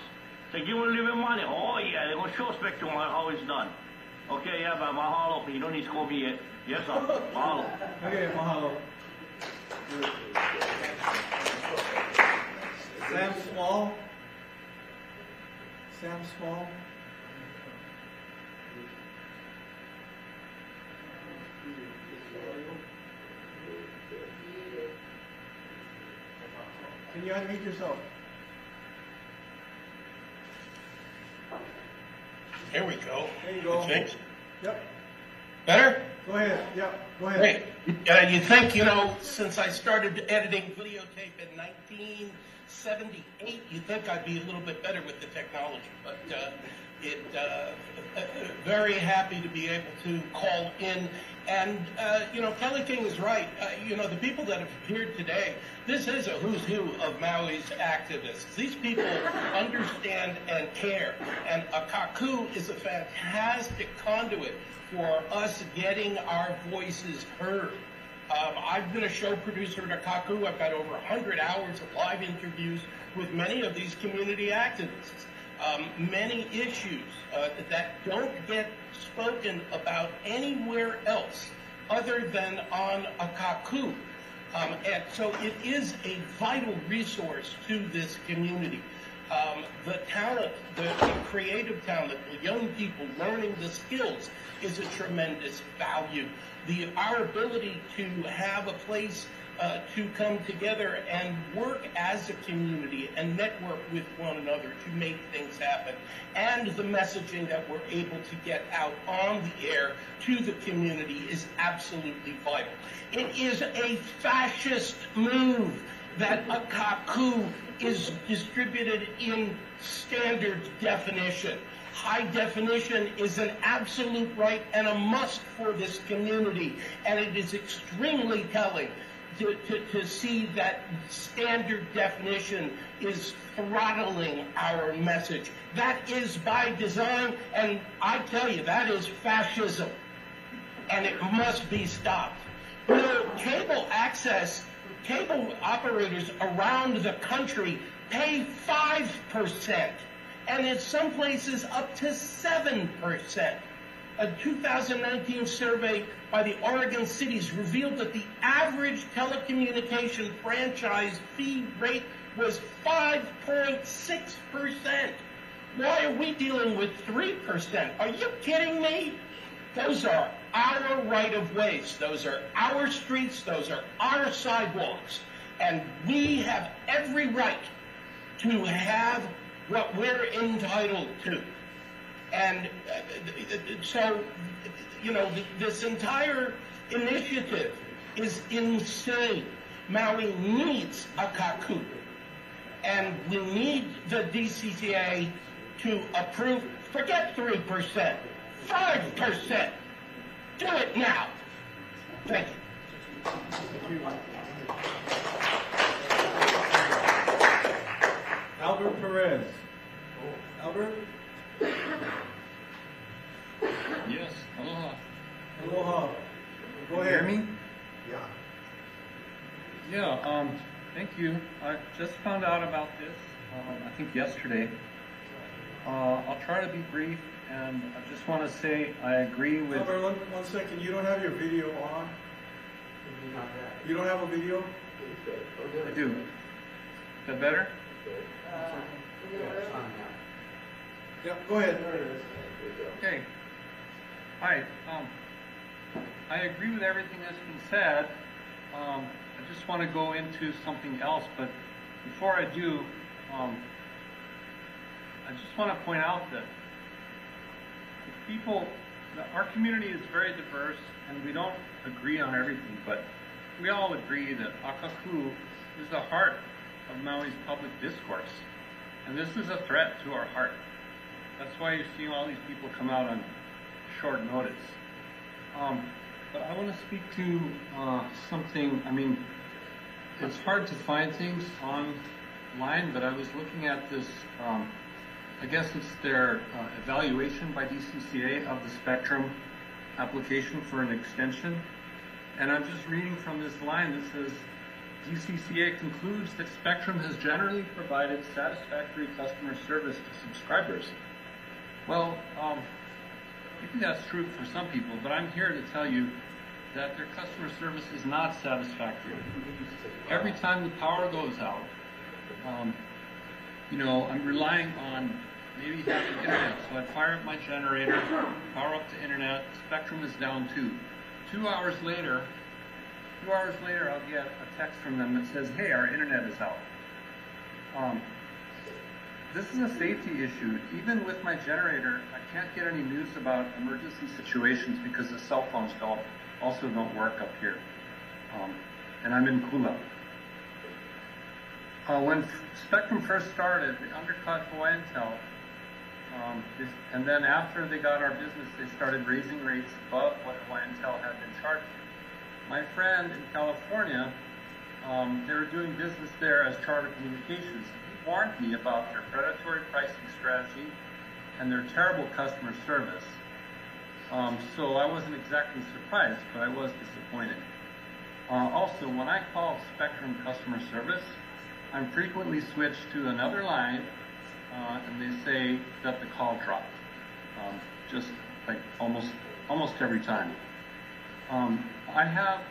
So give them a little bit of money. Oh yeah, they're gonna show Spectrum how it's done. Okay, yeah, but mahalo. You don't need to scold me yet. Yes, sir. Mahalo. Okay, mahalo. Sam Small. Sam Small. Can you unmute yourself? There we go. There you go. Thanks. Yep. Better? Go ahead. Yep. Go ahead. Great. You think, since I started editing videotape in 1978, you think I'd be a little bit better with the technology, but very happy to be able to call in. And, Kelly King is right. The people that have appeared today, this is a who's who of Maui's activists. These people understand and care. And Akakū is a fantastic conduit for us getting our voices heard. I've been a show producer at Akakū. I've got over 100 hours of live interviews with many of these community activists. Many issues that don't get spoken about anywhere else other than on Akakū. And so it is a vital resource to this community. The talent, the creative talent, the young people learning the skills is a tremendous value. Our ability to have a place to come together and work as a community and network with one another to make things happen, and the messaging that we're able to get out on the air to the community is absolutely vital. It is a fascist move that Akakū is distributed in standard definition. High definition is an absolute right and a must for this community, and it is extremely telling to see that standard definition is throttling our message. That is by design, and I tell you, that is fascism, and it must be stopped. Cable access, cable operators around the country pay 5%, and in some places up to 7%. A 2019 survey by the Oregon cities revealed that the average telecommunication franchise fee rate was 5.6%. Why are we dealing with 3%? Are you kidding me? Those are our right-of-ways. Those are our streets. Those are our sidewalks. And we have every right to have what we're entitled to. And so, this entire initiative is insane. Maui needs Akakū. And we need the DCCA to approve, forget 3%, 5%. Do it now. Thank you. Albert Perez. Albert? Yes, aloha. Aloha. Go ahead. Hear me? Yeah. Yeah, thank you. I just found out about this, I think yesterday. I'll try to be brief, and I just want to say I agree with... Albert, one second. You don't have your video on? You don't have a video? I do. Is that better? Yep, go ahead. Okay. Hi. I agree with everything that's been said. I just want to go into something else, but before I do, I just want to point out that our community is very diverse, and we don't agree on everything, but we all agree that Akakū is the heart of Maui's public discourse, and this is a threat to our heart. That's why you're seeing all these people come out on short notice. But I want to speak to something. I mean, it's hard to find things online, but I was looking at this. I guess it's their evaluation by DCCA of the Spectrum application for an extension. And I'm just reading from this line that says, DCCA concludes that Spectrum has generally provided satisfactory customer service to subscribers. Well, maybe that's true for some people, but I'm here to tell you that their customer service is not satisfactory. Every time the power goes out, you know, I'm relying on maybe having internet. So I fire up my generator, power up the internet, Spectrum is down too. 2 hours later, I'll get a text from them that says, hey, our internet is out. This is a safety issue. Even with my generator, I can't get any news about emergency situations because the cell phones also don't work up here. And I'm in Kula. When Spectrum first started, they undercut Hawaiian-Tel. And then after they got our business, they started raising rates above what Hawaiian-Tel had been charging. My friend in California, they were doing business there as Charter Communications. He warned me about their predatory pricing strategy and their terrible customer service. So I wasn't exactly surprised, but I was disappointed. Also, when I call Spectrum customer service, I'm frequently switched to another line, and they say that the call dropped. Just like almost every time. I have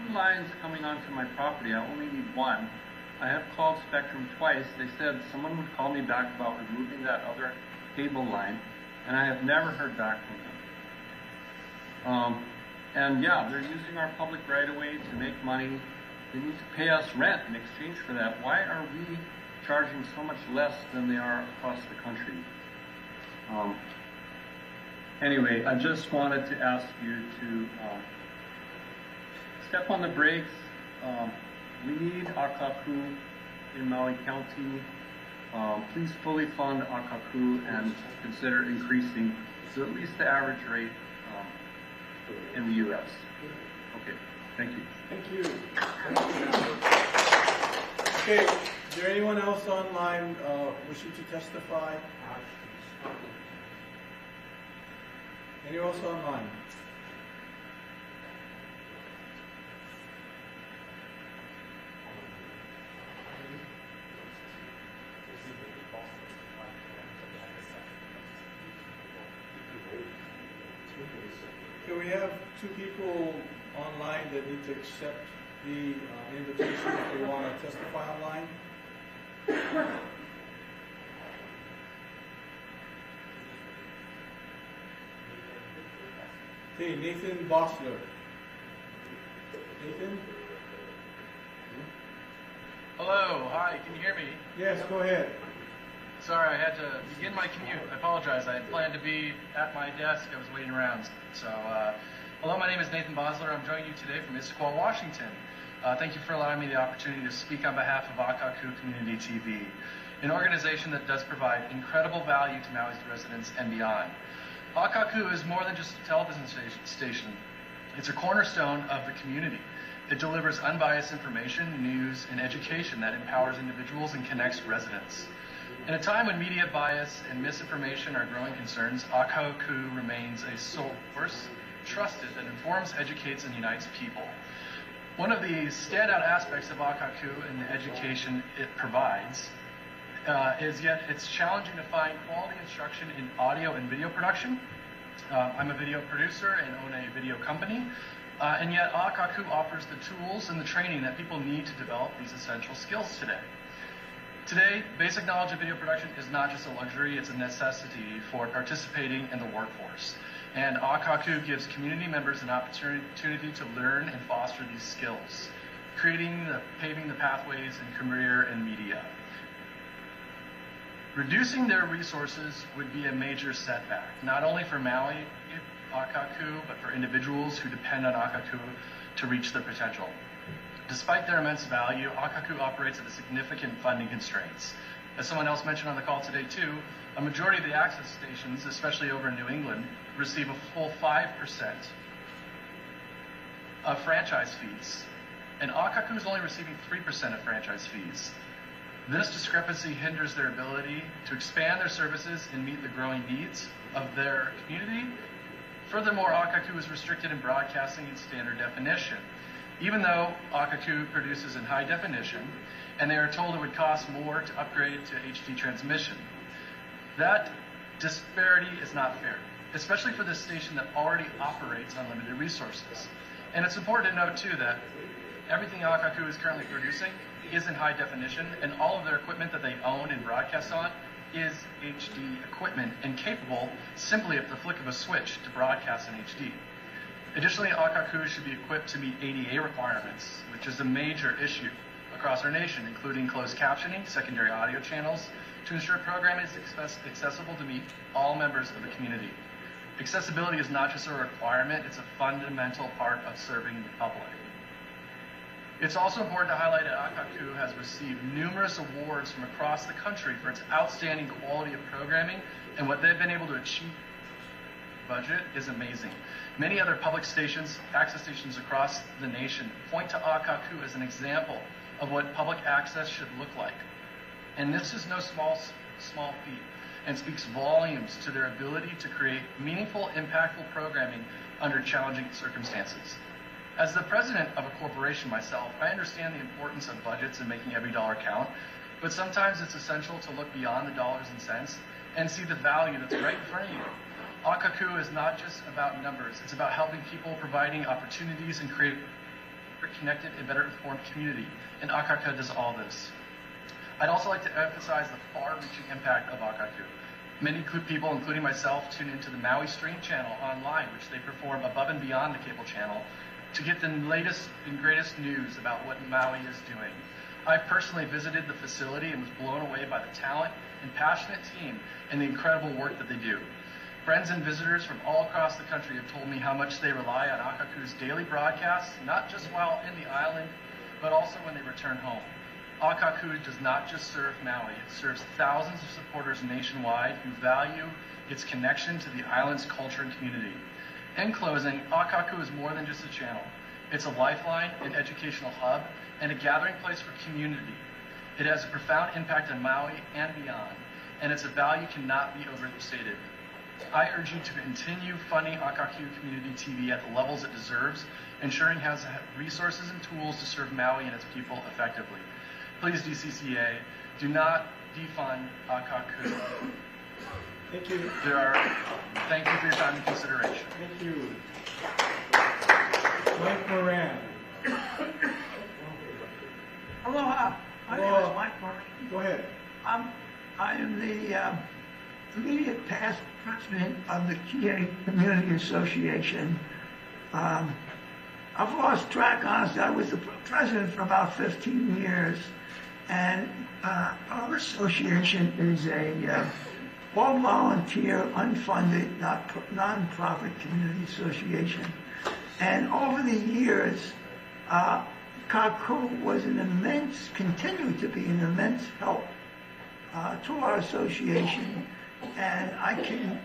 2 lines coming onto my property. I only need 1. I have called Spectrum twice. They said someone would call me back about removing that other cable line, and I have never heard back from them. And yeah, they're using our public right-of-way to make money. They need to pay us rent in exchange for that. Why are we charging so much less than they are across the country? Anyway, I just wanted to ask you to step on the brakes. We need Akakū in Maui County. Please fully fund Akakū and consider increasing to at least the average rate in the U.S. Okay, thank you. Thank you. Okay, is there anyone else online wishing to testify? Anyone else online? Okay, we have 2 people online that need to accept the invitation if they want to testify online. Okay, Nathan Bossler. Nathan? Hello, hi, can you hear me? Yes, go ahead. Sorry, I had to begin my commute. I apologize. I had planned to be at my desk. I was waiting around. So, hello, my name is Nathan Bossler. I'm joining you today from Issaquah, Washington. Thank you for allowing me the opportunity to speak on behalf of Akakū Community TV, an organization that does provide incredible value to Maui's residents and beyond. Akakū is more than just a television station. It's a cornerstone of the community. It delivers unbiased information, news, and education that empowers individuals and connects residents. In a time when media bias and misinformation are growing concerns, Akakū remains a source, trusted, that informs, educates, and unites people. One of the standout aspects of Akakū and the education it provides is yet it's challenging to find quality instruction in audio and video production. I'm a video producer and own a video company, and yet Akakū offers the tools and the training that people need to develop these essential skills today. Today, basic knowledge of video production is not just a luxury, it's a necessity for participating in the workforce. And Akakū gives community members an opportunity to learn and foster these skills, paving the pathways and career in media. Reducing their resources would be a major setback, not only for Maui Akakū, but for individuals who depend on Akakū to reach their potential. Despite their immense value, Akakū operates at significant funding constraints. As someone else mentioned on the call today too, a majority of the access stations, especially over in New England, receive a full 5% of franchise fees. And Akakū is only receiving 3% of franchise fees. This discrepancy hinders their ability to expand their services and meet the growing needs of their community. Furthermore, Akakū is restricted in broadcasting in standard definition. Even though Akakū produces in high definition, and they are told it would cost more to upgrade to HD transmission. That disparity is not fair, especially for this station that already operates on limited resources. And it's important to note too that everything Akakū is currently producing is in high definition, and all of their equipment that they own and broadcast on is HD equipment and capable simply of the flick of a switch to broadcast in HD. Additionally, Akakū should be equipped to meet ADA requirements, which is a major issue across our nation, including closed captioning, secondary audio channels, to ensure programming is accessible to meet all members of the community. Accessibility is not just a requirement, it's a fundamental part of serving the public. It's also important to highlight that Akakū has received numerous awards from across the country for its outstanding quality of programming, and what they've been able to achieve budget is amazing. Many other public stations, access stations across the nation, point to Akakū as an example of what public access should look like. And this is no small feat, and speaks volumes to their ability to create meaningful, impactful programming under challenging circumstances. As the president of a corporation myself, I understand the importance of budgets and making every dollar count, but sometimes it's essential to look beyond the dollars and cents and see the value that's right in front of you. Akakū is not just about numbers, it's about helping people, providing opportunities, and create a connected and better informed community, and Akakū does all this. I'd also like to emphasize the far-reaching impact of Akakū. Many people, including myself, tune into the Maui Stream channel online, which they perform above and beyond the cable channel, to get the latest and greatest news about what Maui is doing. I personally visited the facility and was blown away by the talent and passionate team and the incredible work that they do. Friends and visitors from all across the country have told me how much they rely on Akakū's daily broadcasts, not just while in the island, but also when they return home. Akakū does not just serve Maui, it serves thousands of supporters nationwide who value its connection to the island's culture and community. In closing, Akakū is more than just a channel. It's a lifeline, an educational hub, and a gathering place for community. It has a profound impact on Maui and beyond, and its value cannot be overstated. I urge you to continue funding Akakū Community TV at the levels it deserves, ensuring it has resources and tools to serve Maui and its people effectively. Please, DCCA, do not defund Akakū. Thank you. Thank you for your time and consideration. Thank you. Mike Moran. Aloha. My name is Mike Moran. Go ahead. I am the immediate past president of the Kūʻī Community Association. I've lost track, honestly. I was the president for about 15 years. And our association is a all-volunteer, unfunded, non-profit community association. And over the years, Akakū was continued to be an immense help to our association. And I can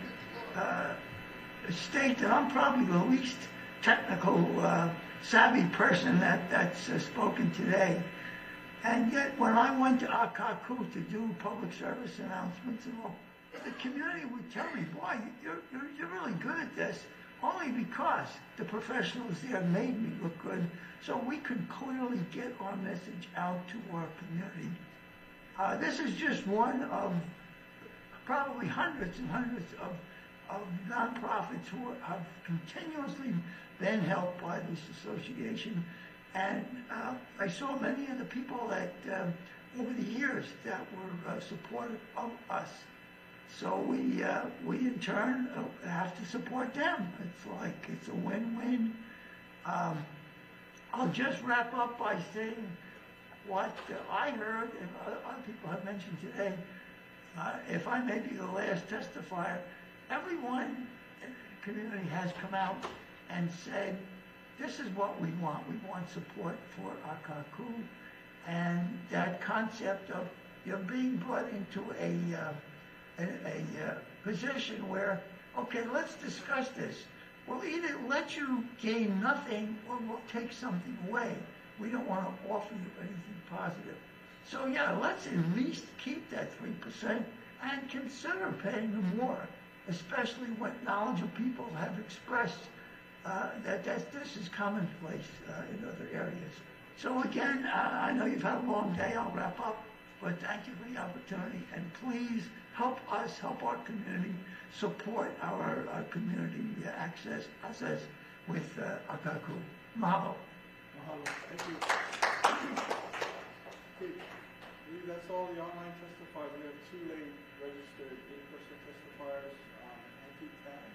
state that I'm probably the least technical savvy person that's spoken today. And yet, when I went to Akakū to do public service announcements and all, the community would tell me, boy, you're really good at this, only because the professionals there made me look good, so we could clearly get our message out to our community. This is just one of probably hundreds and hundreds of nonprofits who have continuously been helped by this association. And I saw many of the people that, over the years, that were supportive of us. So we in turn have to support them. It's a win-win. I'll just wrap up by saying what I heard and other people have mentioned today. If I may be the last testifier, everyone in the community has come out and said, this is what we want. We want support for Akakū, and that concept of you're being brought into a position where, okay, let's discuss this. We'll either let you gain nothing or we'll take something away. We don't want to offer you anything positive. So yeah, let's at least keep that 3% and consider paying them more, especially when knowledgeable people have expressed that this is commonplace in other areas. So again, I know you've had a long day, I'll wrap up, but thank you for the opportunity, and please help us, help our community, support our community access with Akakū. Mahalo. Mahalo. Thank you. Okay. I believe that's all the online testifiers. We have 2 late registered in-person testifiers, antique tags.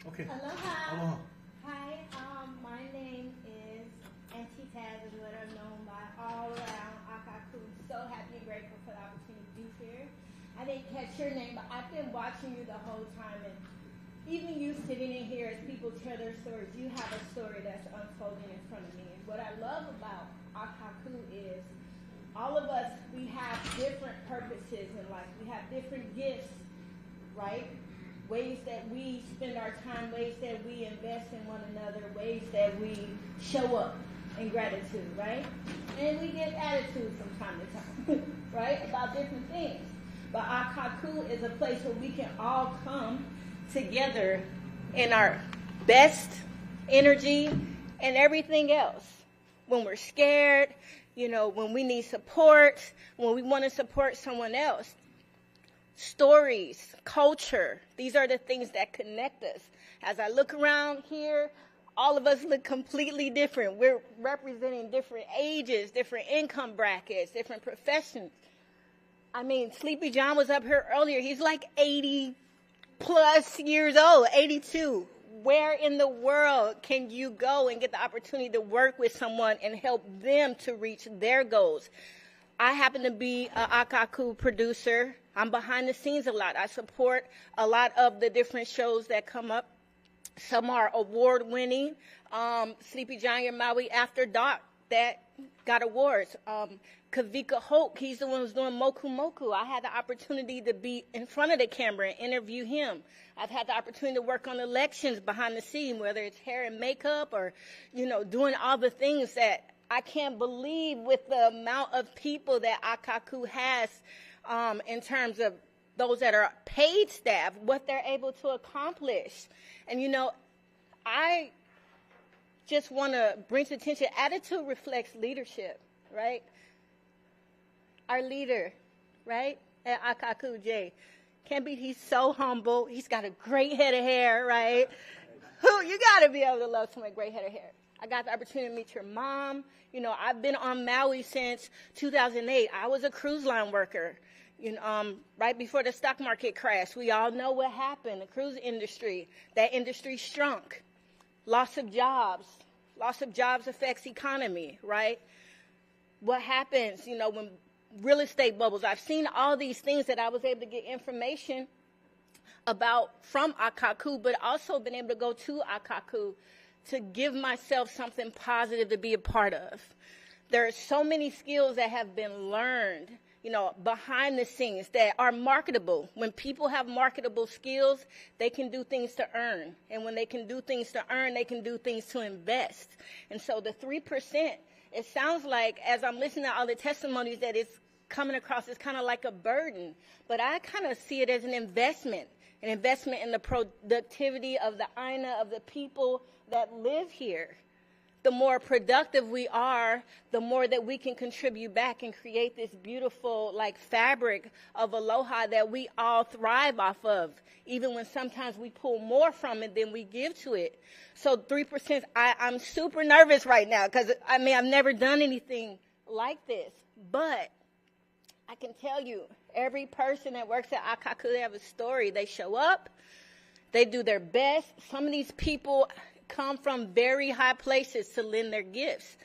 Okay. Aloha. Aloha. Hi, my name is Auntie Taz, is what I'm known by all around Akakū. So happy and grateful for the opportunity to be here. I didn't catch your name, but I've been watching you the whole time, and even you sitting in here as people tell their stories, you have a story that's unfolding in front of me. And what I love about Akakū is all of us, we have different purposes in life. We have different gifts, right? Ways that we spend our time, ways that we invest in one another, ways that we show up in gratitude, right? And we get attitude from time to time, right? About different things. But Akakū is a place where we can all come together in our best energy and everything else. When we're scared, when we need support, when we want to support someone else. Stories, culture, these are the things that connect us. As I look around here, all of us look completely different. We're representing different ages, different income brackets, different professions. I mean, Sleepy John was up here earlier. He's like 80 plus years old, 82. Where in the world can you go and get the opportunity to work with someone and help them to reach their goals? I happen to be an Akakū producer. I'm behind the scenes a lot. I support a lot of the different shows that come up. Some are award-winning. Sleepy Giant Maui After Dark, that got awards. Kavika Hoke, he's the one who's doing Moku Moku. I had the opportunity to be in front of the camera and interview him. I've had the opportunity to work on elections behind the scene, whether it's hair and makeup or, doing all the things that I can't believe with the amount of people that Akakū has in terms of those that are paid staff, what they're able to accomplish. And, I just want to bring to attention, attitude reflects leadership, right? Our leader, right, at Akakū, Jay, can't be, he's so humble. He's got a great head of hair, right? You got to be able to love someone with great head of hair. I got the opportunity to meet your mom. I've been on Maui since 2008. I was a cruise line worker. Right before the stock market crashed, we all know what happened. The cruise industry, that industry shrunk. Loss of jobs affects economy, right? What happens, when real estate bubbles? I've seen all these things that I was able to get information about from Akakū, but also been able to go to Akakū to give myself something positive to be a part of. There are so many skills that have been learned, behind the scenes that are marketable. When people have marketable skills, they can do things to earn. And when they can do things to earn, they can do things to invest. And so the 3%, it sounds like, as I'm listening to all the testimonies, that it's coming across as kind of like a burden. But I kind of see it as an investment in the productivity of the aina, of the people that live here. The more productive we are, the more that we can contribute back and create this beautiful fabric of aloha that we all thrive off of, even when sometimes we pull more from it than we give to it. So 3%, I'm super nervous right now because, I've never done anything like this. But I can tell you, Every person that works at Akakū, they have a story. They show up. They do their best. Some of these people come from very high places to lend their gifts.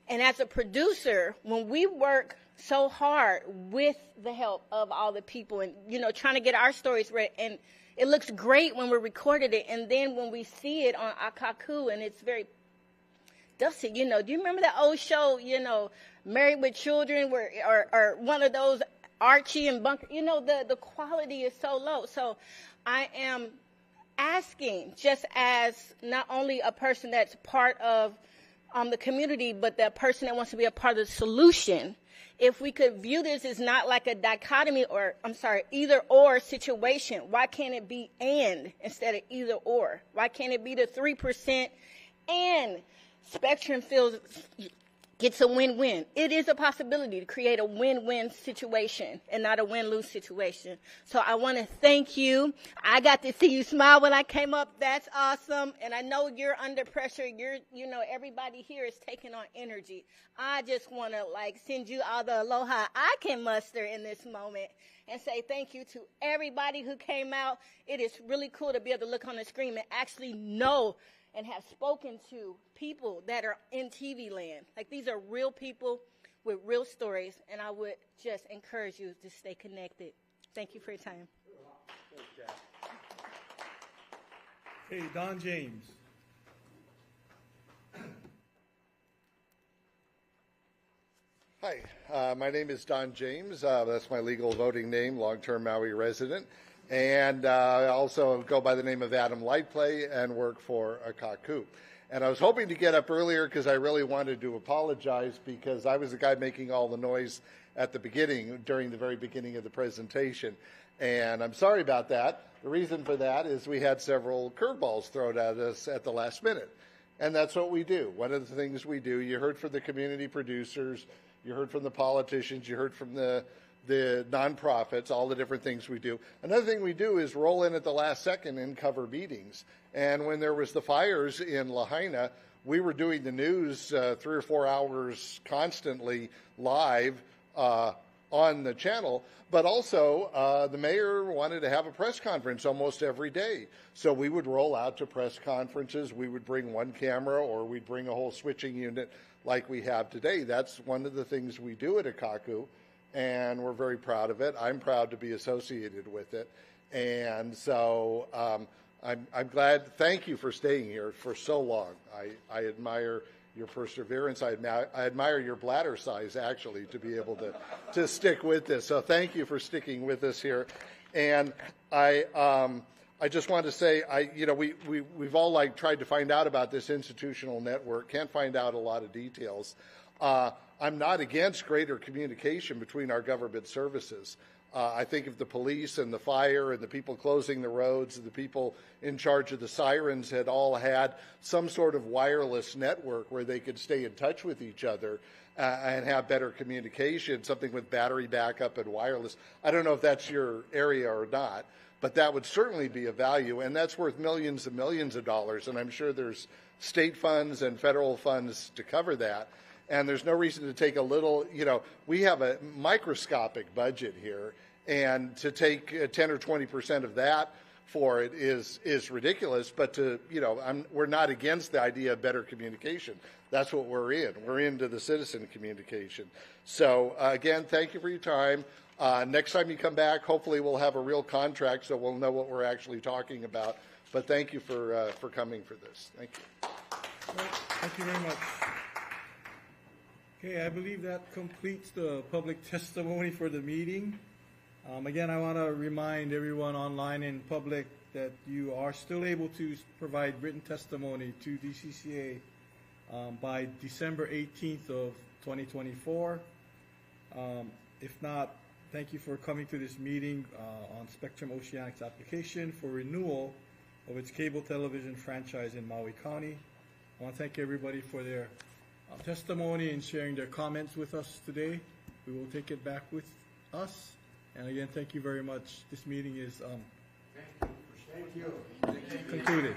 And as a producer, when we work so hard with the help of all the people and, you know, trying to get our stories ready, and it looks great when we recorded it, and then when we see it on Akakū, and it's very dusty, you know. Do you remember that old show, you know, Married with Children, where, or one of those, Archie and Bunker, you know, the quality is so low. So I am asking, just as not only a person that's part of the community, but the person that wants to be a part of the solution, if we could view this as not like a dichotomy or, either or situation. Why can't it be and instead of either or? Why can't it be the 3% and Spectrum gets a win-win? It is a possibility to create a win-win situation and not a win-lose situation. So I want to thank you. I got to see you smile when I came up. That's awesome. And I know you're under pressure. Everybody here is taking on energy. I just want to send you all the aloha I can muster in this moment and say thank you to everybody who came out. It is really cool to be able to look on the screen and actually know and have spoken to people that are in TV land. These are real people with real stories, and I would just encourage you to stay connected. Thank you for your time. Hey, Don James. Hi, my name is Don James. That's my legal voting name, long-term Maui resident. And I also go by the name of Adam Lightplay and work for Akakū. And I was hoping to get up earlier because I really wanted to apologize because I was the guy making all the noise at the beginning, during the very beginning of the presentation. And I'm sorry about that. The reason for that is we had several curveballs thrown at us at the last minute. And that's what we do. One of the things we do, you heard from the community producers, you heard from the politicians, you heard from the nonprofits, all the different things we do. Another thing we do is roll in at the last second and cover meetings. And when there was the fires in Lahaina, we were doing the news 3 or 4 hours constantly live on the channel. But also, the mayor wanted to have a press conference almost every day. So we would roll out to press conferences. We would bring one camera or we'd bring a whole switching unit like we have today. That's one of the things we do at Akakū. And we're very proud of it. I'm proud to be associated with it. And so I'm glad. Thank you for staying here for so long. I admire your perseverance. I admire your bladder size, actually, to be able to stick with this. So thank you for sticking with us here. And I just want to say, we've all tried to find out about this institutional network. Can't find out a lot of details. I'm not against greater communication between our government services. I think if the police and the fire and the people closing the roads and the people in charge of the sirens had all had some sort of wireless network where they could stay in touch with each other and have better communication, something with battery backup and wireless. I don't know if that's your area or not, but that would certainly be of value, and that's worth millions and millions of dollars, and I'm sure there's state funds and federal funds to cover that. And there's no reason to take a little, we have a microscopic budget here, and to take 10 or 20% of that for it is ridiculous. But we're not against the idea of better communication. That's what we're in. We're into the citizen communication. So again, thank you for your time. Next time you come back, hopefully we'll have a real contract so we'll know what we're actually talking about. But thank you for coming for this. Thank you. Thank you very much. Okay, I believe that completes the public testimony for the meeting. Again, I want to remind everyone online and public that you are still able to provide written testimony to DCCA by December 18th of 2024. If not, thank you for coming to this meeting on Spectrum Oceanics application for renewal of its cable television franchise in Maui County. I want to thank everybody for their testimony and sharing their comments with us today. We will take it back with us. And again, thank you very much. This meeting is concluded.